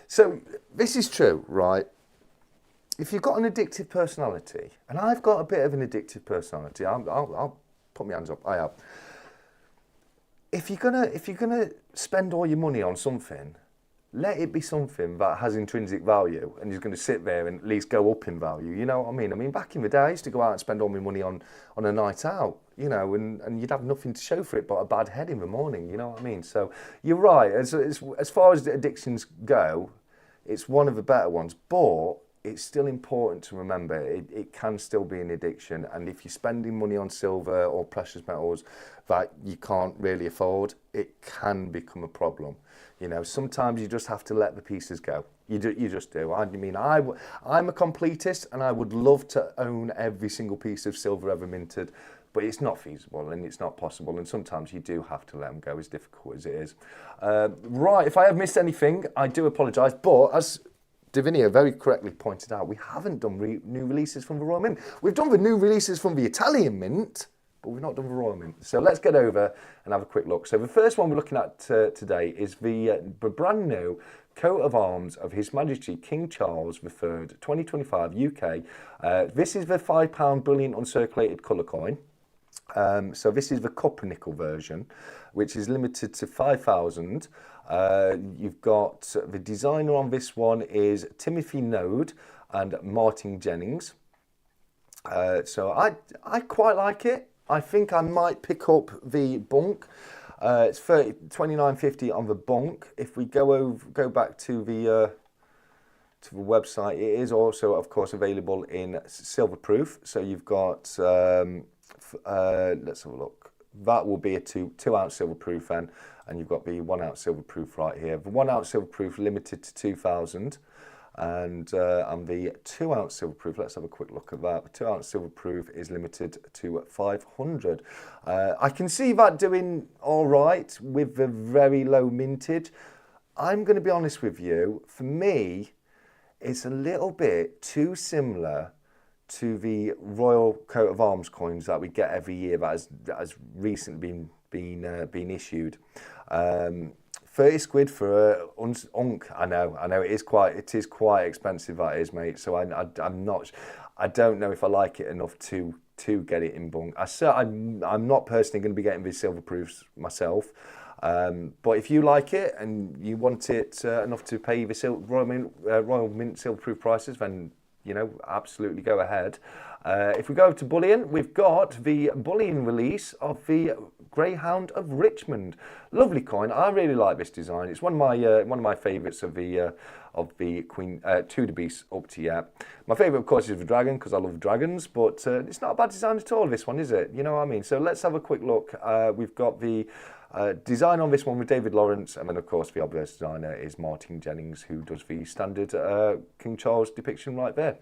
So this is true, right? If you've got an addictive personality, and I've got a bit of an addictive personality, I'll put my hands up. I have. If you're gonna spend all your money on something, let it be something that has intrinsic value and is going to sit there and at least go up in value. You know what I mean? I mean, back in the day, I used to go out and spend all my money on a night out, and you'd have nothing to show for it but a bad head in the morning. You know what I mean? So you're right. As far as the addictions go, it's one of the better ones, but it's still important to remember it can still be an addiction. And if you're spending money on silver or precious metals that you can't really afford, it can become a problem. Sometimes you just have to let the pieces go. You just do. I'm a completist, and I would love to own every single piece of silver ever minted, but it's not feasible and it's not possible. And sometimes you do have to let them go, as difficult as it is. Right, if I have missed anything, I do apologise. But as Davinia very correctly pointed out, we haven't done new releases from the Royal Mint. We've done the new releases from the Italian Mint, but we've not done the Royal Mint. So let's get over and have a quick look. So the first one we're looking at today is the brand new coat of arms of His Majesty King Charles III, 2025 UK. This is the £5 bullion uncirculated colour coin. So this is the 𝗕𝗂𝗀 version, which is limited to 5,000. You've got the designer on this one is Timothy Node and Martin Jennings. So I quite like it. I think I might pick up the bunk. It's $29.50 on the bunk. If we go back to the website, it is also, of course, available in silver proof. So you've got let's have a look. That will be a 2 ounce silver proof then, and you've got the 1 ounce silver proof right here. The 1 ounce silver proof limited to 2,000, and the 2 ounce silver proof, let's have a quick look at that. The 2 ounce silver proof is limited to 500. I can see that doing all right with the very low mintage. I'm going to be honest with you, for me, it's a little bit too similar to the Royal Coat of Arms coins that we get every year that has recently been issued. 30 quid for unk. I know it is quite expensive, that is, mate. So I don't know if I like it enough to get it in bunk. I'm not personally going to be getting these silver proofs myself. But if you like it and you want it enough to pay the Royal Mint silver proof prices, then absolutely go ahead. If we go to bullion, we've got the bullion release of the Greyhound of Richmond. Lovely coin. I really like this design. It's one of my favourites of the Queen Tudor beasts up to yet. My favourite, of course, is the dragon because I love dragons. But it's not a bad design at all. This one, is it? You know what I mean? So let's have a quick look. We've got the design on this one with David Lawrence, and then of course the obvious designer is Martin Jennings, who does the standard King Charles depiction right there.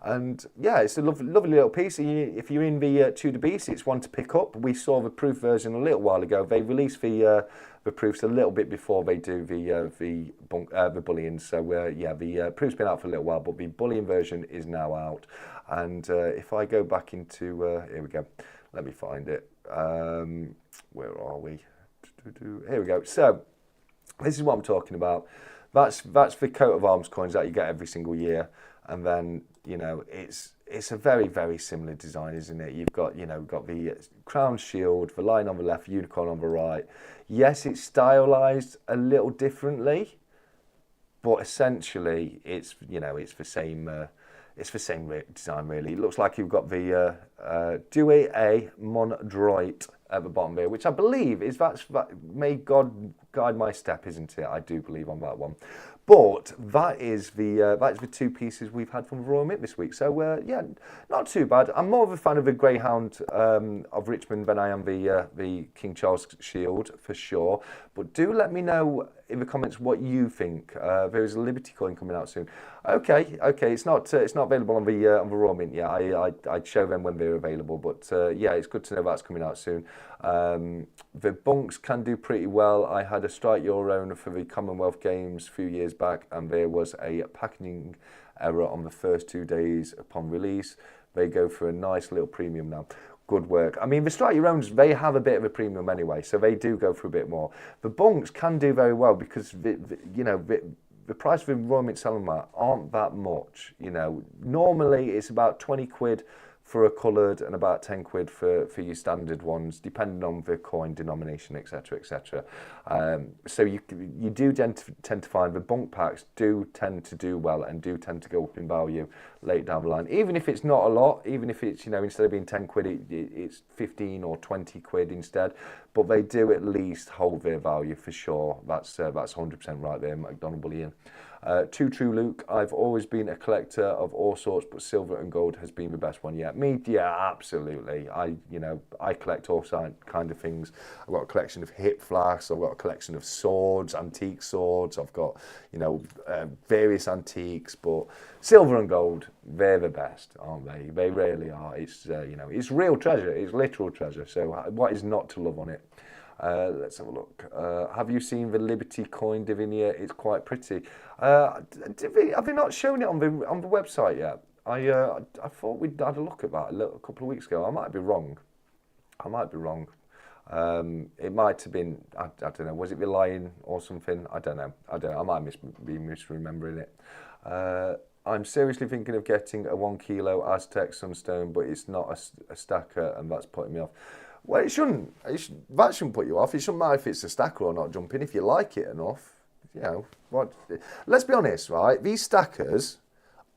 And yeah, it's a lovely little piece. If you're in the Tudor beast, it's one to pick up. We saw the proof version a little while ago. They released the proofs a little bit before they do the bullion. So yeah, the proof's been out for a little while, but the bullion version is now out. And if I go back into here we go. Let me find it. Where are we? Here we go. So this is what I'm talking about. That's the coat of arms coins that you get every single year, and then it's a very, very similar design, isn't it? You've got got the crown shield, the lion on the left, unicorn on the right. Yes, it's stylized a little differently, but essentially it's the same. It's the same design, really. It looks like you've got the 𝗬𝗂𝗪𝗏 at the bottom there, which I believe is that may God guide my step, isn't it? I do believe on that one. But that is the two pieces we've had from the Royal Mint this week. So yeah, not too bad. I'm more of a fan of the Greyhound of Richmond than I am the King Charles Shield, for sure. But do let me know in the comments what you think. There is a Liberty coin coming out soon. Okay, it's not available on the Royal Mint yet. I'd show them when they're available. But yeah, it's good to know that's coming out soon. The bunks can do pretty well. I had a Strike Your Own for the Commonwealth Games a few years back, and there was a packaging error on the first 2 days upon release. They go for a nice little premium now. Good work. I mean, the Strike Your Owns, they have a bit of a premium anyway, so they do go for a bit more. The bunks can do very well because the price of the Royal Mint selling mat aren't that much. Normally it's about 20 quid for a coloured and about 10 quid for your standard ones, depending on the coin denomination, etc., etc. So you do tend to find the bunk packs do tend to do well and do tend to go up in value late down the line, even if it's not a lot, even if it's instead of being 10 quid, it's 15 or 20 quid instead. But they do at least hold their value for sure. That's 100% right there, McDonald Bullion. Too true, Luke. I've always been a collector of all sorts, but silver and gold has been the best one yet. Me, yeah, absolutely. I collect all kind of things. I've got a collection of hip flasks. I've got a collection of swords, antique swords. I've got various antiques, but silver and gold, they're the best, aren't they? They really are. It's it's real treasure. It's literal treasure. So what is not to love on it? Let's have a look. Have you seen the Liberty coin Divinia? It's quite pretty. Have they not shown it on the website yet? I thought we'd had a look at that a couple of weeks ago. I might be wrong. I might be wrong. It might have been, I don't know, was it the lion or something? I don't know. I might be misremembering it. I'm seriously thinking of getting a 1 kilo Aztec sunstone, but it's not a stacker, and that's putting me off. Well, that shouldn't put you off. It shouldn't matter if it's a stacker or not jumping. If you like it enough, you know, let's be honest, right? These stackers,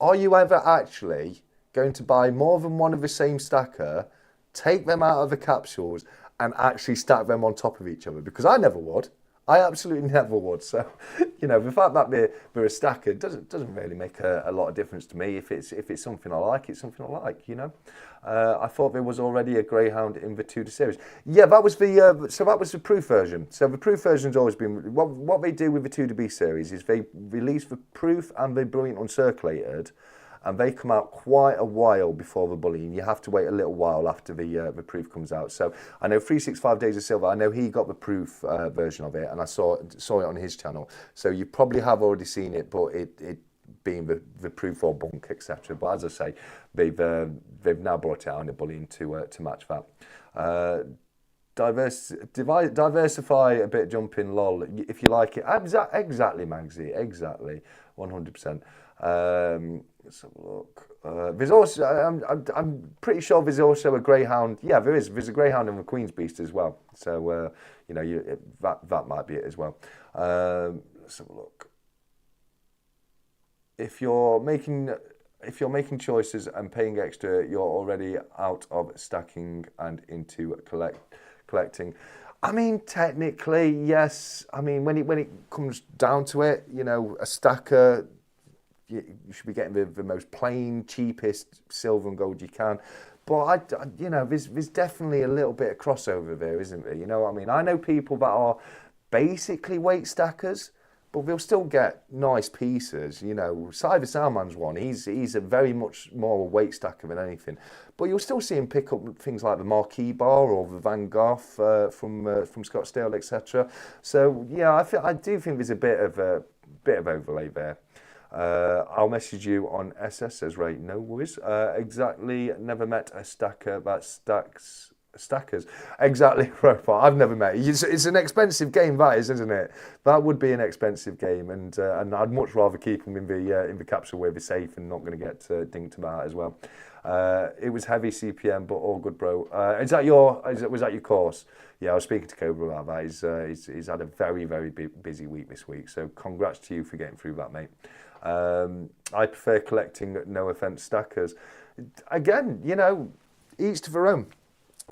are you ever actually going to buy more than one of the same stacker, take them out of the capsules, and actually stack them on top of each other? Because I never would. I absolutely never would. So, you know, the fact that they're a stacker doesn't really make a lot of difference to me. If it's something I like, it's something I like, you know. I thought there was already a Greyhound in the Tudor series. Yeah, that was the proof version. So the proof version's always been, what they do with the Tudor B series is they release the proof and the brilliant uncirculated, and they come out quite a while before the bullion. You have to wait a little while after the proof comes out. So I know 365 Days of Silver, I know he got the proof version of it, and I saw it on his channel. So you probably have already seen it, but it being the proof or bunk, etc. But as I say, they've now brought it out in a bullion to match that. Diversify a bit, jumping, lol, if you like it. Exactly, Magsy, exactly, 100%. Let's have a look. There's also, I'm pretty sure there's also a Greyhound. Yeah, there is. There's a Greyhound and a Queen's Beast as well. So you know, that might be it as well. Let's have a look. If you're making choices and paying extra, you're already out of stacking and into collecting. I mean, technically, yes. I mean, when it comes down to it, you know, a stacker, you should be getting the most plain, cheapest silver and gold you can. But you know, there's definitely a little bit of crossover there, isn't there? You know what I mean? I know people that are basically weight stackers, but they'll still get nice pieces. You know, 𝗖𝗵𝗺𝗺𝗵𝗵𝗺's one. He's a very much more a weight stacker than anything. But you'll still see him pick up things like the 𝗪𝗂𝗋 bar or the Van Gogh from Scottsdale, etc. So yeah, I do think there's a bit of overlay there. I'll message you on SS, says Ray. No worries. Exactly. Never met a stacker that stacks stackers. Exactly, Robot. I've never met. It's an expensive game, that is, isn't it? That would be an expensive game, and I'd much rather keep them in the capsule where they're safe and not going to get dinked about as well. It was heavy CPM, but all good, bro. Was that your course? Yeah, I was speaking to Cobra about that. He's had a very, very busy week this week, so congrats to you for getting through that, mate. I prefer collecting, no offense, stackers. Again, you know, each to their own.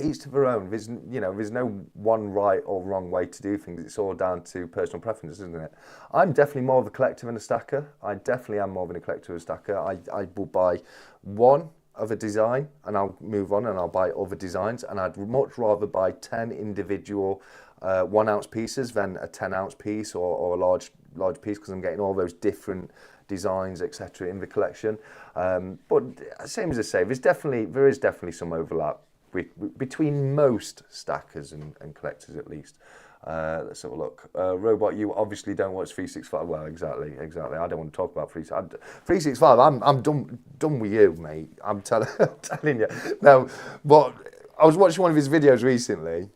Each to their own. There's no one right or wrong way to do things. It's all down to personal preference, isn't it? I'm definitely more of a collector than a stacker. I definitely am more of a collector than a stacker. I will buy one of a design and I'll move on and I'll buy other designs, and I'd much rather buy 10 individual 1 ounce pieces than a 10 ounce piece or a large piece, because I'm getting all those different designs, etc. in the collection. But same as I say, there is definitely some overlap between most stackers and collectors, at least. Let's have a look. Robot, you obviously don't watch 365. Well, exactly. I don't want to talk about 365. I'm done with you, mate. I'm telling you. No, but I was watching one of his videos recently,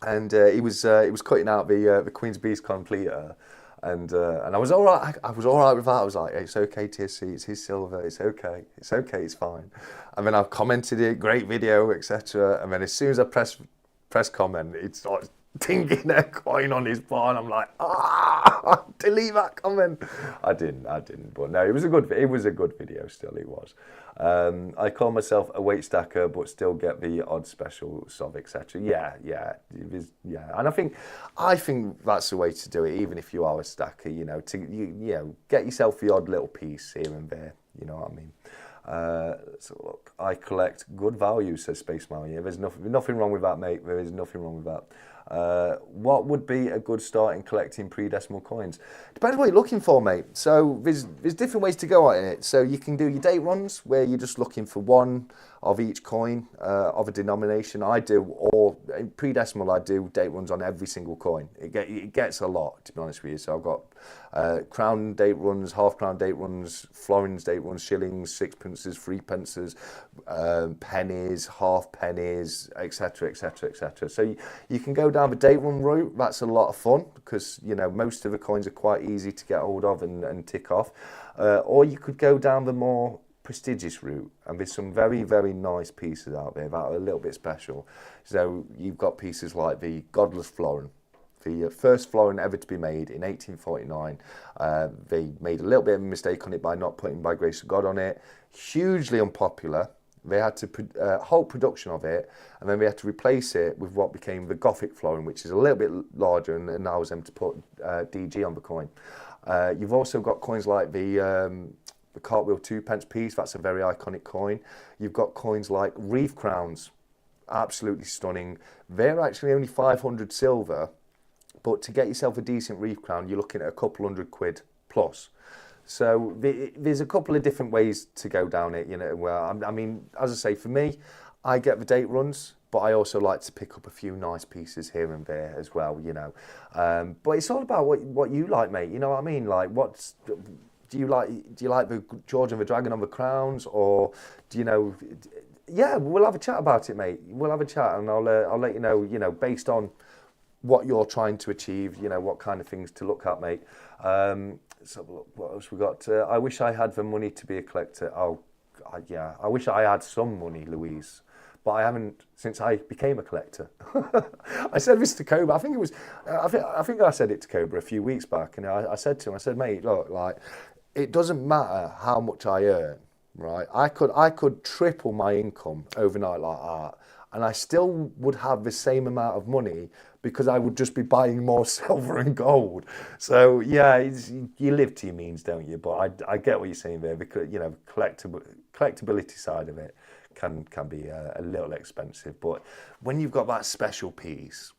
and he was cutting out the Queen's Beast completer. And I was all right. I was all right with that. I was like, hey, it's okay, 𝗕𝗂𝘁, it's his silver. It's okay, it's fine. And then I commented it, great video, etc. And then as soon as I press comment, it starts dinging a coin on his bar, and I'm like, delete that comment. I didn't. But no, it was a good video. Still, it was. I call myself a weight stacker, but still get the odd special sov, etc. Yeah. And I think that's the way to do it. Even if you are a stacker, you know, get yourself the odd little piece here and there. You know what I mean? Let's have a look. I collect good value, says Space Mario. Yeah, there's nothing wrong with that, mate. There is nothing wrong with that. What would be a good start in collecting pre-decimal coins? Depends what you're looking for, mate. So there's different ways to go at it. So you can do your date runs where you're just looking for one of each coin of a denomination. I do, or in pre-decimal, I do date runs on every single coin. It gets a lot, to be honest with you. So I've got crown date runs, half crown date runs, florins date runs, shillings, sixpences, threepences, pennies, half pennies, etc., etc., etc. So you can go down the date run route. That's a lot of fun because, you know, most of the coins are quite easy to get hold of and tick off. Or you could go down the more prestigious route, and there's some very, very nice pieces out there that are a little bit special. So you've got pieces like the Godless Florin, the first florin ever to be made in 1849. They made a little bit of a mistake on it by not putting By Grace of God on it. Hugely unpopular. They had to halt production of it, and then they had to replace it with what became the Gothic florin, which is a little bit larger and allows them to put DG on the coin. You've also got coins like the cartwheel 2p piece. That's a very iconic coin. You've got coins like reef crowns, absolutely stunning. They're actually only 500 silver, but to get yourself a decent reef crown, you're looking at a couple £100 plus. So there's a couple of different ways to go down it, you know. Well, I mean, as I say, for me, I get the date runs, but I also like to pick up a few nice pieces here and there as well, you know. But it's all about what you like, mate. You know what I mean? Like, do you like the George and the Dragon on the crowns, or do you know? Yeah, we'll have a chat about it, mate. We'll have a chat, and I'll let you know. You know, based on what you're trying to achieve, you know, what kind of things to look at, mate. So look, what else we got? I wish I had the money to be a collector. Yeah, I wish I had some money, Louise, but I haven't since I became a collector. I said this to 𝗀𝗂𝗧. I think it was, I think I said it to 𝗀𝗂𝗧 a few weeks back, and I said to him, I said, mate, look, like, it doesn't matter how much I earn, right? I could triple my income overnight like that, and I still would have the same amount of money because I would just be buying more silver and gold. So yeah, you live to your means, don't you? But I get what you're saying there, because, you know, collectability side of it can be a little expensive. But when you've got that special piece,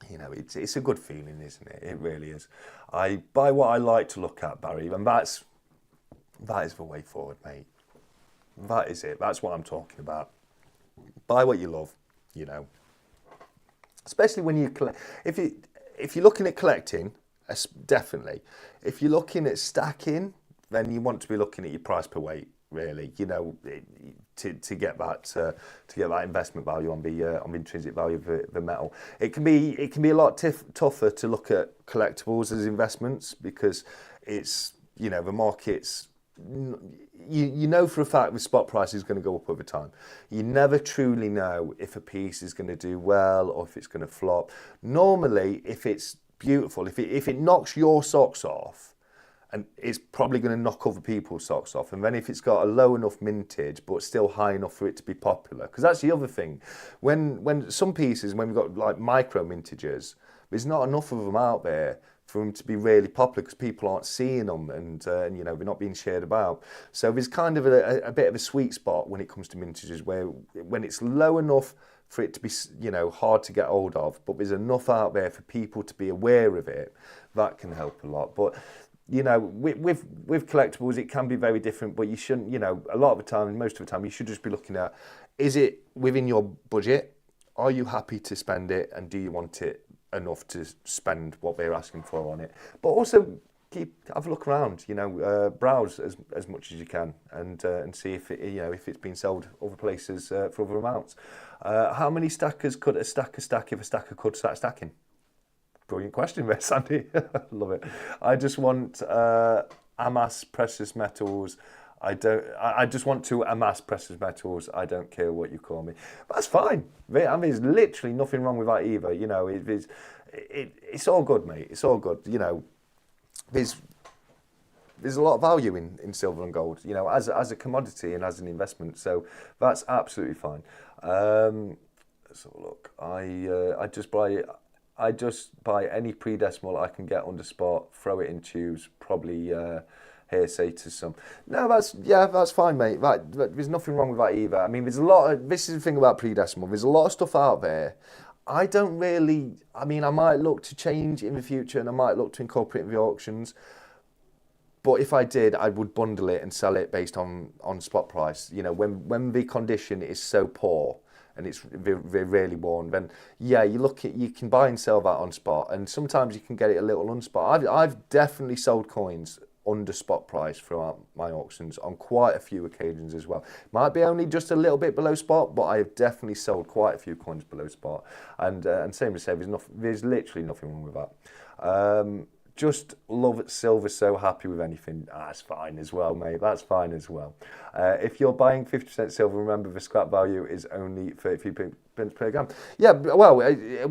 you know, it's a good feeling, isn't it? It really is. I buy what I like to look at, Barry, and that is the way forward, mate. That is it. That's what I'm talking about. Buy what you love, you know. Especially when you collect. If you're looking at collecting, definitely. If you're looking at stacking, then you want to be looking at your price per weight, really. You know, to get that investment value on the intrinsic value of the metal. It can be a lot tougher to look at collectibles as investments, because it's, you know, the market's. You know for a fact the spot price is going to go up over time. You never truly know if a piece is going to do well or if it's going to flop. Normally, if it's beautiful, if it knocks your socks off, and it's probably going to knock other people's socks off. And then if it's got a low enough mintage but still high enough for it to be popular, because that's the other thing. When some pieces, when we've got like micro mintages, there's not enough of them out there for them to be really popular, because people aren't seeing them, and you know, they're not being shared about. So there's kind of a bit of a sweet spot when it comes to mintages, where when it's low enough for it to be, you know, hard to get hold of, but there's enough out there for people to be aware of it, that can help a lot. But you know, with collectibles, it can be very different, but you shouldn't, you know, a lot of the time, most of the time, you should just be looking at, is it within your budget? Are you happy to spend it, and do you want it enough to spend what they're asking for on it? But also have a look around, you know, browse as much as you can, and see if it, you know, if it's been sold other places for other amounts. How many stackers could a stacker stack if a stacker could start stacking? Brilliant question there, Sandy. Love it. I just want amass precious metals. I just want to amass precious metals. I don't care what you call me. That's fine. I mean, there's literally nothing wrong with that either. You know, it's all good, mate. It's all good. You know, there's a lot of value in silver and gold, you know, as a commodity and as an investment. So that's absolutely fine. Let's have a look. I just buy any pre-decimal I can get under spot, throw it in tubes, probably hearsay to some. No, that's fine, mate. There's nothing wrong with that either. I mean, this is the thing about pre-decimal. There's a lot of stuff out there. I don't really, I mean, I might look to change in the future and I might look to incorporate in the auctions. But if I did, I would bundle it and sell it based on spot price. You know, when the condition is so poor and it's really worn, then yeah, you can buy and sell that on spot, and sometimes you can get it a little on spot. I've definitely sold coins under spot price throughout my auctions on quite a few occasions as well. Might be only just a little bit below spot, but I have definitely sold quite a few coins below spot. And same as say, there's literally nothing wrong with that. Just love silver, so happy with anything. That's fine as well, mate. That's fine as well. If you're buying 50% silver, remember the scrap value is only 33 pence per gram. Yeah, well, a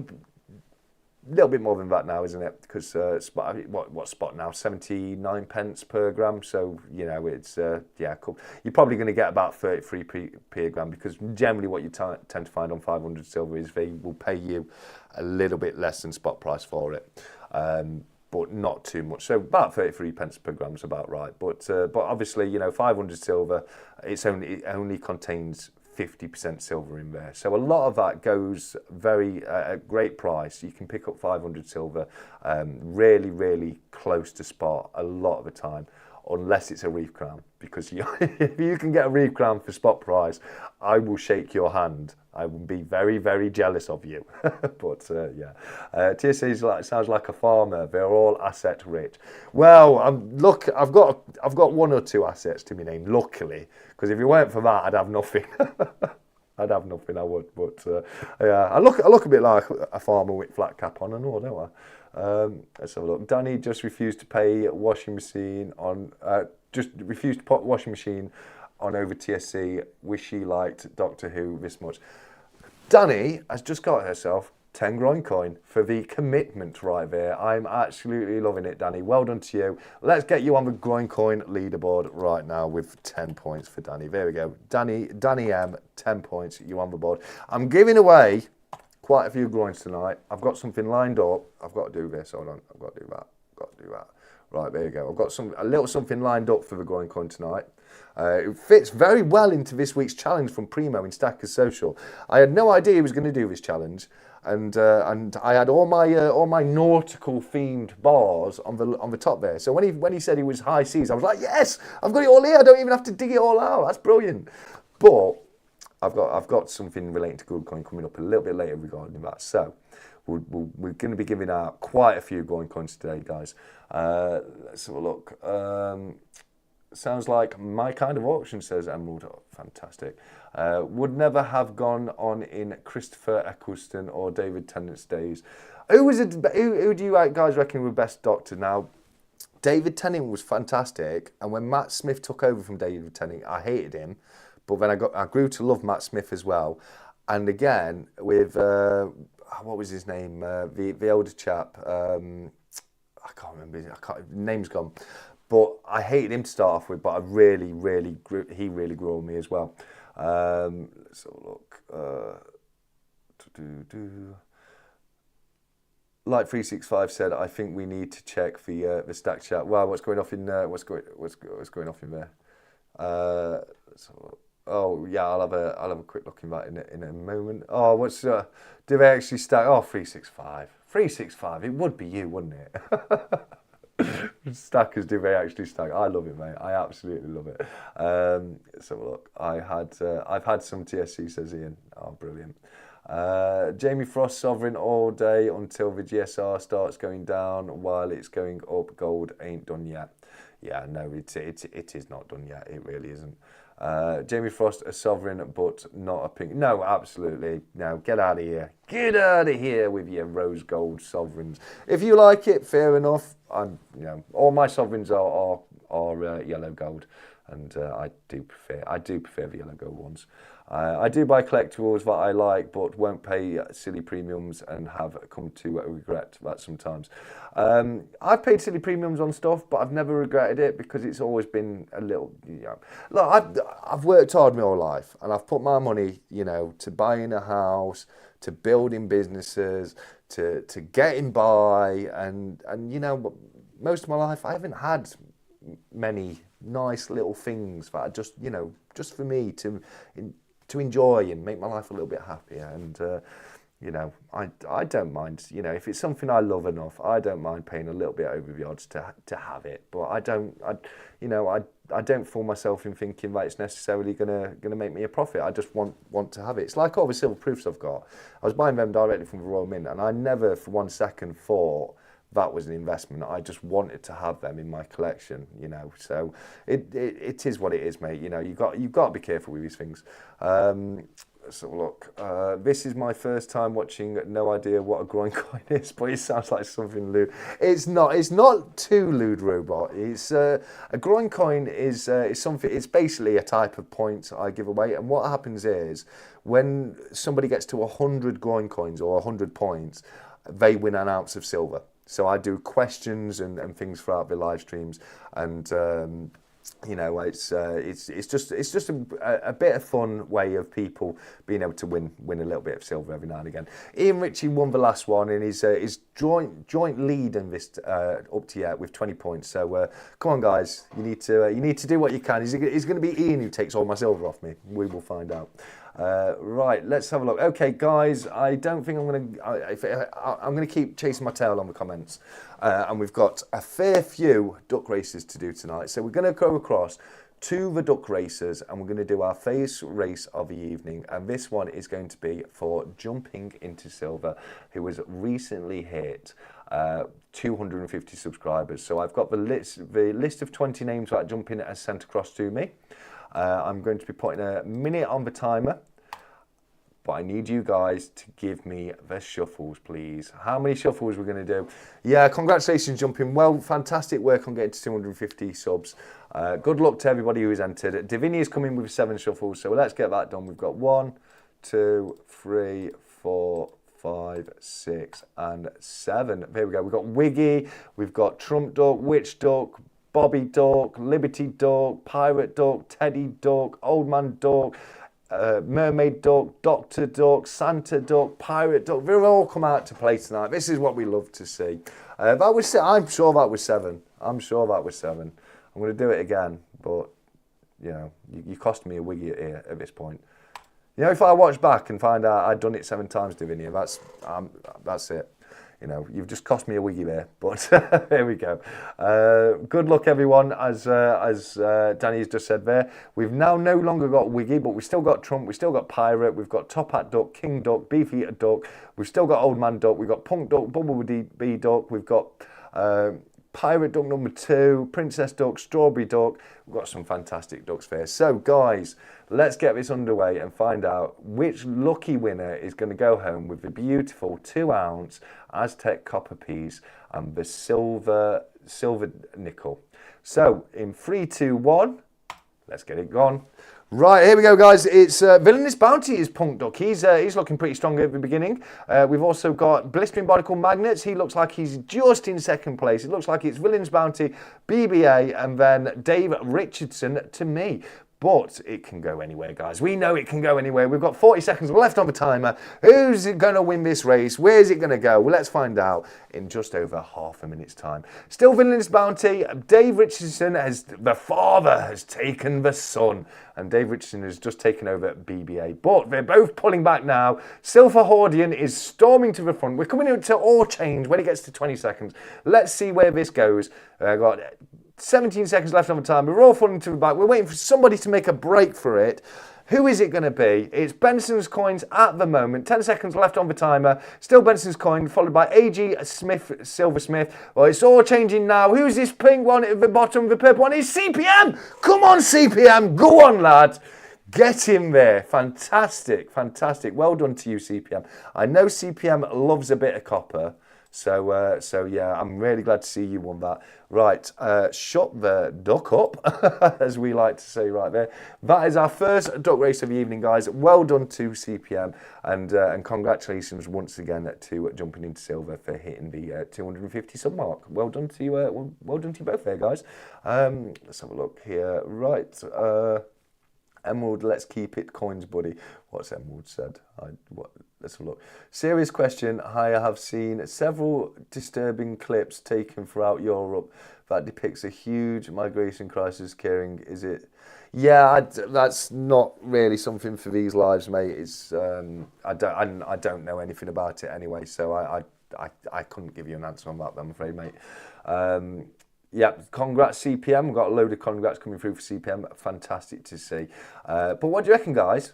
little bit more than that now, isn't it? Because what spot now? 79 pence per gram. So, you know, it's, yeah, cool. You're probably going to get about 33 per gram, because generally what you tend to find on 500 silver is they will pay you a little bit less than spot price for it. But not too much. So about 33 pence per gram is about right. But obviously, you know, 500 silver, it only contains 50% silver in there. So a lot of that goes very at great price. You can pick up 500 silver really, really close to spot a lot of the time, unless it's a reef crown. Because if you can get a reef crown for spot price, I will shake your hand. I will be very, very jealous of you. But yeah, 𝗕𝘂𝗍 sounds like a farmer. They're all asset rich. Well, look, I've got one or two assets to my name, luckily. Because if it weren't for that, I'd have nothing. I'd have nothing. I would. But yeah, I look a bit like a farmer with flat cap on and all, don't I? Let's have a look. Danny just refused to pay washing machine on. Just refused to put washing machine on over 𝗕𝘂𝗍. Wish she liked Doctor Who this much. Danny has just got herself 10 groin coin for the commitment right there. I'm absolutely loving it, Danny. Well done to you. Let's get you on the groin coin leaderboard right now with 10 points for Danny. There we go. Danny M, 10 points. You on the board. I'm giving away quite a few groins tonight. I've got something lined up. I've got to do this. Hold on. I've got to do that. Got to do that. Right, there you go. I've got a little something lined up for the groin coin tonight. It fits very well into this week's challenge from Primo in Stackers Social. I had no idea he was going to do this challenge, and I had all my nautical themed bars on the top there. So when he said he was high seas, I was like, yes, I've got it all here. I don't even have to dig it all out. That's brilliant. But I've got something relating to gold coin coming up a little bit later regarding that. So we're going to be giving out quite a few gold coins today, guys. Let's have a look. Sounds like my kind of auction, says Emerald. Oh, fantastic. Would never have gone on in Christopher Eccleston or David Tennant's days. Who do you guys reckon were best Doctor? Now, David Tennant was fantastic, and when Matt Smith took over from David Tennant, I hated him, but then I grew to love Matt Smith as well. And again, with what was his name? The older chap. I can't remember. Name's gone. But I hated him to start off with, but he really grew on me as well. Let's have a look. Like 365 said, I think we need to check the stack chat. Wow, what's going off in what's going off in there? Oh yeah, I'll have a quick look in that in a moment. Oh, what's do they actually stack? Oh, 365. 365. It would be you, wouldn't it? Stackers, do they actually stack? I love it, mate. I absolutely love it. So look, I've had some 𝗕𝘂𝗍, says Ian. Oh, brilliant. Jamie Frost sovereign all day until the GSR starts going down. While it's going up, gold ain't done yet. Yeah, no, it is not done yet. It really isn't. Jamie Frost, a sovereign, but not a pink. No, absolutely. No, get out of here. Get out of here with your rose gold sovereigns. If you like it, fair enough. All my sovereigns are yellow gold, and I do prefer the yellow gold ones. I do buy collectibles that I like, but won't pay silly premiums and have come to regret that sometimes. I've paid silly premiums on stuff, but I've never regretted it because it's always been a little, Look, I've worked hard my whole life, and I've put my money, to buying a house, to building businesses, to getting by, and most of my life I haven't had many nice little things that are just for me to enjoy and make my life a little bit happier. And you know, I don't mind, you know, if it's something I love enough, I don't mind paying a little bit over the odds to have it. But I don't fool myself in thinking that it's necessarily gonna make me a profit. I just want to have it. It's like all the silver proofs I've got. I was buying them directly from the Royal Mint, and I never for 1 second thought that was an investment. I just wanted to have them in my collection, you know. So it is what it is, mate. You know, you've got to be careful with these things. Let's have a look. This is my first time watching. No idea what a groin coin is, but it sounds like something lewd. It's not. It's not too lewd, robot. It's a groin coin is something. It's basically a type of point I give away, and what happens is when somebody gets to 100 groin coins or 100 points, they win an ounce of silver. So I do questions and things throughout the live streams, and you know, it's just a bit of fun way of people being able to win a little bit of silver every now and again. 𝗕𝗂𝘁𝗺𝗵𝗿 won the last one, and his joint lead in this up to yet with 20 points. So come on, guys, you need to do what you can. It's going to be Ian who takes all my silver off me. We will find out. Right, let's have a look. Okay, guys, I don't think I'm going to keep chasing my tail on the comments. And we've got a fair few duck races to do tonight. So we're going to go across to the duck races, and we're going to do our first race of the evening. And this one is going to be for Jumping into Silver, who has recently hit 250 subscribers. So I've got the list of 20 names that Jumping has sent across to me. I'm going to be putting a minute on the timer, but I need you guys to give me the shuffles, please. How many shuffles we're going to do? Yeah, congratulations, Jumping. Well, fantastic work on getting to 250 subs. Good luck to everybody who has entered. 𝗕𝗂𝗎 is coming with 7 shuffles, so let's get that done. We've got 1, 2, 3, 4, 5, 6, and 7. There we go. We've got Wiggy, we've got Trump Duck, Witch Duck, Bobby Duck, Liberty Duck, Pirate Duck, Teddy Duck, Old Man Duck, Mermaid Duck, Doctor Duck, Santa Duck, Pirate Duck. They'll all come out to play tonight. This is what we love to see. I'm sure that was 7. I'm sure that was 7. I'm going to do it again, but you know, you cost me a wiggy here at this point. You know, if I watch back and find out I'd done it 7 times, 𝗕𝗂𝗎, that's it. You know, you've just cost me a wiggy there, but there we go. Good luck, everyone, as Danny's just said there. We've now no longer got Wiggy, but we've still got Trump, we've still got Pirate, we've got Top Hat Duck, King Duck, Beefeater Duck, we've still got Old Man Duck, we've got Punk Duck, Bumblebee Duck, we've got Pirate Duck number 2, Princess Duck, Strawberry Duck. We've got some fantastic ducks there. So, guys, let's get this underway and find out which lucky winner is going to go home with the beautiful 2-ounce Aztec copper piece and the silver nickel. So, in 3, 2, 1, let's get it gone. Right, here we go, guys. It's Villainous Bounty is Punk Duck. He's looking pretty strong at the beginning. We've also got Blistering Barnacle Magnets. He looks like he's just in second place. It looks like it's Villainous Bounty, BBA, and then Dave Richardson to me. But it can go anywhere, guys. We know it can go anywhere. We've got 40 seconds left on the timer. Who's going to win this race? Where's it going to go? Well, let's find out in just over half a minute's time. Still Villainous Bounty. Dave Richardson, the father has taken the son. And Dave Richardson has just taken over BBA. But they're both pulling back now. 𝗖𝗺𝗺𝗺𝗺 is storming to the front. We're coming into all change when it gets to 20 seconds. Let's see where this goes. I've got 17 seconds left on the time. We're all falling to the back. We're waiting for somebody to make a break for it. Who is it going to be? It's Benson's Coins at the moment. 10 seconds left on the timer. Still Benson's Coin, followed by A.G. Silversmith. Well, it's all changing now. Who's this pink one at the bottom? The purple one is CPM. Come on, CPM. Go on, lad. Get him there. Fantastic, fantastic. Well done to you, CPM. I know CPM loves a bit of copper. So yeah, I'm really glad to see you won that. Right, shut the duck up, as we like to say right there. That is our first duck race of the evening, guys. Well done to CPM, and congratulations once again to Jumping into Silver for hitting the 250 sub mark. Well done to you. Well done to you both there, guys. Let's have a look here. Right. Emerald, let's keep it coins, buddy. What's Emerald said? Let's have a look. Serious question. I have seen several disturbing clips taken throughout Europe that depicts a huge migration crisis occurring. Is it? Yeah, that's not really something for these lives, mate. It's I don't know anything about it anyway, so I couldn't give you an answer on that, I'm afraid, mate. Yeah, congrats CPM. We've got a load of congrats coming through for CPM. Fantastic to see. But what do you reckon, guys?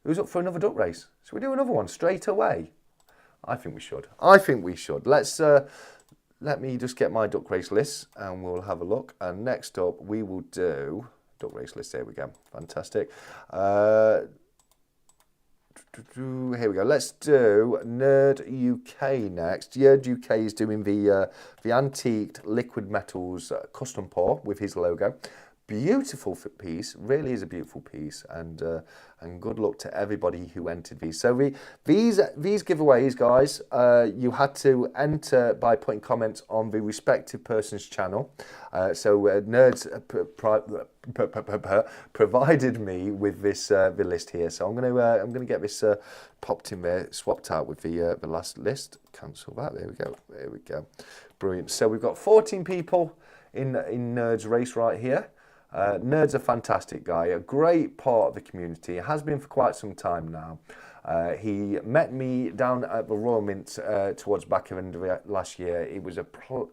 Who's up for another duck race? Should we do another one straight away? I think we should. I think we should. Let's let me just get my duck race list and we'll have a look. And next up, we will do duck race list. Here we go. Fantastic. Here we go. Let's do Nerd UK next. Nerd UK is doing the antiqued liquid metals custom pour with his logo. Beautiful piece, really is a beautiful piece, and good luck to everybody who entered these. So these giveaways, guys, you had to enter by putting comments on the respective person's channel. So Nerds provided me with this the list here. So I'm gonna get this popped in there, swapped out with the last list. Cancel that. There we go. There we go. Brilliant. So we've got 14 people in Nerds race right here. Nerd's a fantastic guy, a great part of the community. He has been for quite some time now. He met me down at the Royal Mint towards back end of last year. It was an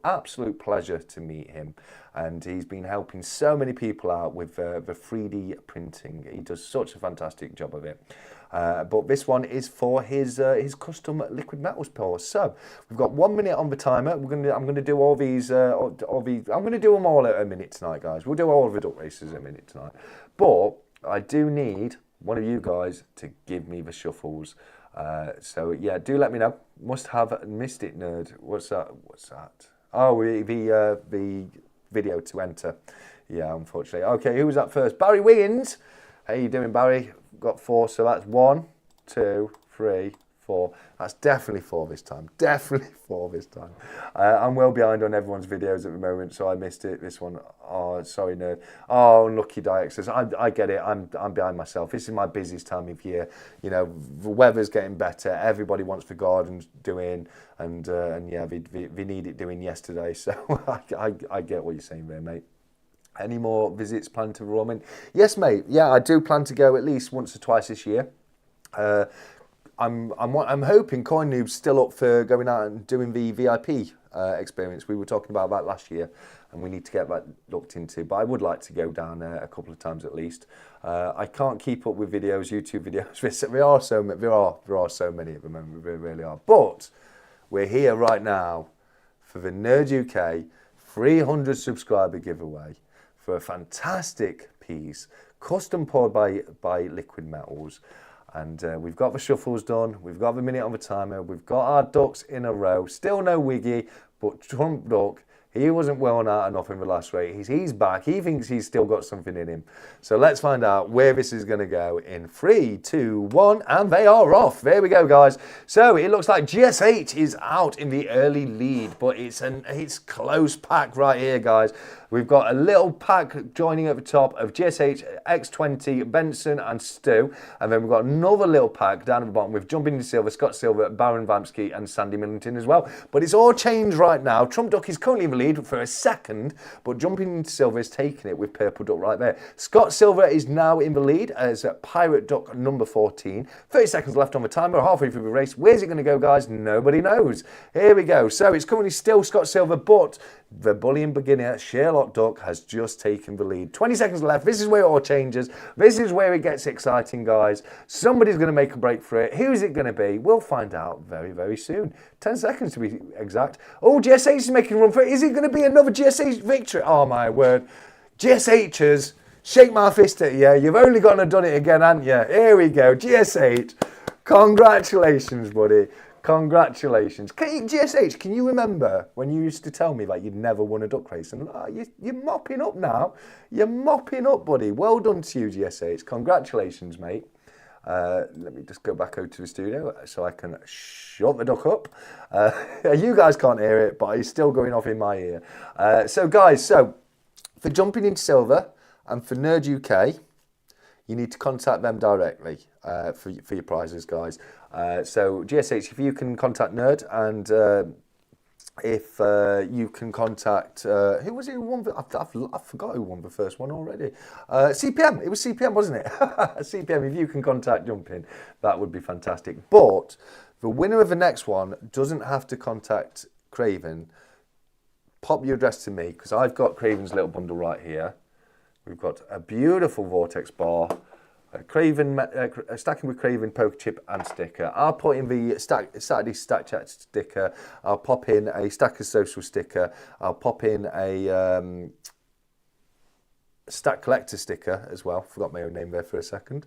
absolute pleasure to meet him, and he's been helping so many people out with the 3D printing. He does such a fantastic job of it. But this one is for his custom liquid metals pour. So we've got 1 minute on the timer. I'm gonna do all these. I'm gonna do them all at a minute tonight, guys. We'll do all of the duck races at a minute tonight. But I do need one of you guys to give me the shuffles. So yeah, do let me know. Must have missed it, nerd. What's that? What's that? Oh, the video to enter. Yeah, unfortunately. Okay, who was that first? Barry Wiggins. How you doing, Barry? Got 4, so that's 1, 2, 3, 4. That's definitely 4 this time. Definitely 4 this time. I'm well behind on everyone's videos at the moment, so I missed it. This one. Oh, sorry, nerd. Oh, unlucky Diexers. I get it. I'm behind myself. This is my busiest time of year. You know, the weather's getting better. Everybody wants the gardens doing, and yeah, they need it doing yesterday. So I get what you're saying there, mate. Any more visits planned to Royal Mint? Yes, mate. Yeah, I do plan to go at least once or twice this year. I'm hoping Coin Noob's still up for going out and doing the VIP experience. We were talking about that last year, and we need to get that looked into. But I would like to go down there a couple of times at least. I can't keep up with videos, YouTube videos. There are so many at the moment. There really are. But we're here right now for the Nerd UK 300 subscriber giveaway for a fantastic piece, custom poured by Liquid Metals. And we've got the shuffles done, we've got the minute on the timer, we've got our ducks in a row. Still no Wiggy, but Trump Duck, he wasn't well out enough in the last race. He's back, he thinks he's still got something in him. So let's find out where this is gonna go in 3, 2, 1, and they are off. There we go, guys. So it looks like GSH is out in the early lead, but it's close pack right here, guys. We've got a little pack joining at the top of GSH, X20, Benson and Stu. And then we've got another little pack down at the bottom with Jumping into Silver, Scott Silver, Baron Vamsky and Sandy Millington as well. But it's all changed right now. Trump Duck is currently in the lead for a second, but Jumping into Silver is taking it with Purple Duck right there. Scott Silver is now in the lead as Pirate Duck number 14. 30 seconds left on the timer, halfway through the race. Where's it going to go, guys? Nobody knows. Here we go. So it's currently still Scott Silver, but the bullying beginner, Sherlock Duck, has just taken the lead. 20 seconds left. This is where it all changes. This is where it gets exciting, guys. Somebody's going to make a break for it. Who's it going to be? We'll find out very, very soon. 10 seconds to be exact. Oh, GSH is making a run for it. Is it going to be another GSH victory? Oh, my word. GSHers, shake my fist at you. You've only gone and done it again, haven't you? Here we go. GSH, congratulations, buddy. Congratulations. GSH, can you remember when you used to tell me that you'd never won a duck race? And you're mopping up now. You're mopping up, buddy. Well done to you, GSH. Congratulations, mate. Let me just go back out to the studio so I can shut the duck up. You guys can't hear it, but it's still going off in my ear. So, guys, for Jumping into Silver and for Nerd UK, you need to contact them directly for your prizes, guys. So GSH, if you can contact Nerd and if you can contact, who was it who won? I forgot who won the first one already. CPM, it was CPM, wasn't it? CPM, if you can contact Jump In, that would be fantastic. But the winner of the next one doesn't have to contact Craven. Pop your address to me, because I've got Craven's little bundle right here. We've got a beautiful Vortex bar, stacking with Craven poker chip and sticker. I'll put in the Saturday Stack Chat sticker. I'll pop in a Stackers Social sticker. I'll pop in a Stack Collector sticker as well. Forgot my own name there for a second.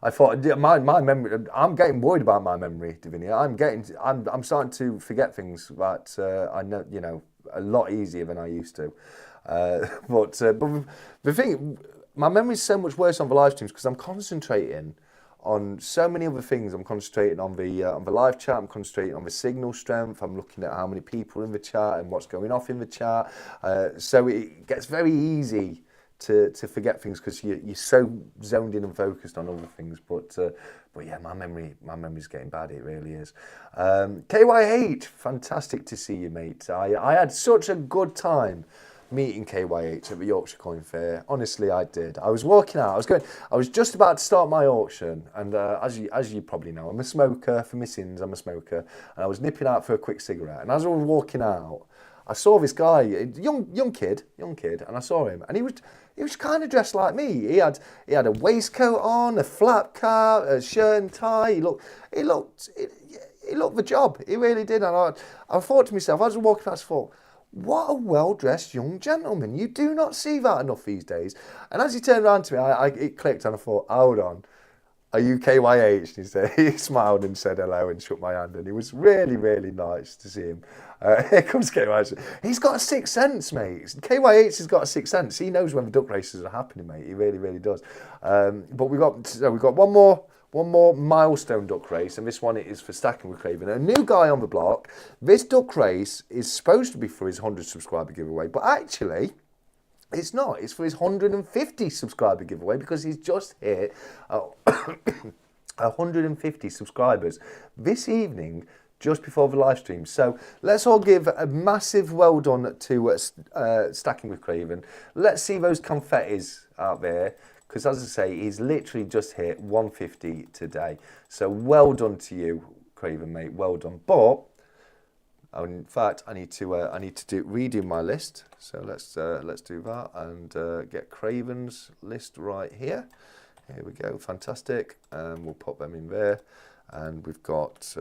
I thought my memory. I'm getting worried about my memory, 𝗕𝗓. I'm starting to forget things that I know, a lot easier than I used to. But the thing, my memory is so much worse on the live streams because I'm concentrating on so many other things. I'm concentrating on the live chat. I'm concentrating on the signal strength. I'm looking at how many people in the chat and what's going off in the chat. So it gets very easy to forget things because you're so zoned in and focused on other things. But yeah, my memory's getting bad. It really is. KYH, fantastic to see you, mate. I had such a good time meeting KYH at the Yorkshire Coin Fair. Honestly, I did. I was walking out. I was just about to start my auction, and as you probably know, I'm a smoker. For my sins, I'm a smoker. And I was nipping out for a quick cigarette. And as I was walking out, I saw this guy, young kid, and I saw him, and he was kind of dressed like me. He had a waistcoat on, a flap cap, a shirt and tie. He looked the job. He really did. And I thought to myself, as I was walking out, I thought, what a well-dressed young gentleman. You do not see that enough these days. And as he turned around to me, it clicked, and I thought, hold on, are you KYH? And he smiled and said hello and shook my hand, and it was really, really nice to see him. Here comes KYH. He's got a sixth sense, mate. KYH has got a sixth sense. He knows when the duck races are happening, mate. He really, really does. But we've got one more milestone duck race, and this one is for Stacking with Craven. A new guy on the block. This duck race is supposed to be for his 100 subscriber giveaway, but actually, it's not. It's for his 150 subscriber giveaway because he's just hit 150 subscribers this evening, just before the live stream. So let's all give a massive well done to Stacking with Craven. Let's see those confettis out there. Because as I say, he's literally just hit 150 today. So well done to you, Craven, mate. Well done. But in fact, I need to redo my list. So let's do that and get Craven's list right here. Here we go. Fantastic. We'll pop them in there, and we've got.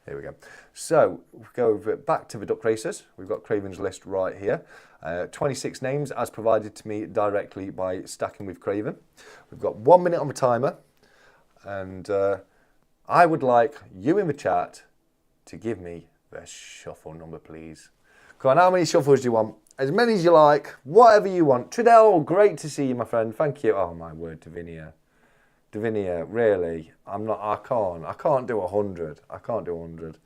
Here we go. So we'll go back to the duck racers. We've got Craven's list right here. 26 names as provided to me directly by Stacking with Craven. We've got 1 minute on the timer, and I would like you in the chat to give me the shuffle number, please. Come on, how many shuffles do you want? As many as you like, whatever you want. Tridell, great to see you, my friend. Thank you. Oh my word, 𝗕𝗓, really? I can't do 100. I can't do 100.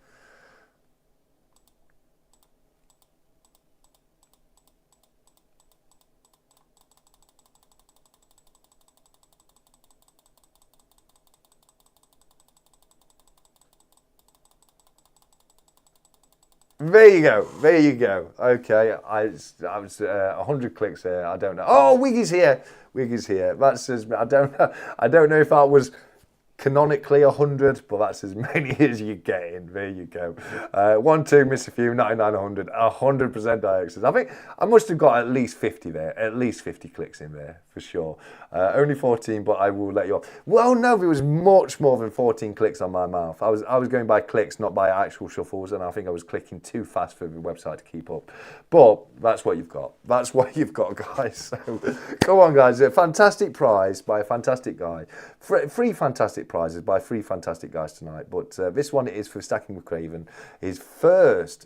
There you go. Okay, I was 100 clicks here. I don't know. Oh, Wiggy's here. That's as I don't know if that was canonically 100, but that's as many as you get in. There you go. 1, 2, miss a few, 99, 100, 100% IXs. I think I must have got at least 50 there, at least 50 clicks in there for sure. Only 14, but I will let you off. Well, no, there was much more than 14 clicks on my mouth. I was going by clicks, not by actual shuffles, and I think I was clicking too fast for the website to keep up. But that's what you've got. That's what you've got, guys. So come on, guys. A fantastic prize by a fantastic guy. Three fantastic prizes by 3 fantastic guys tonight. But this one is for Stacking with Craven. His first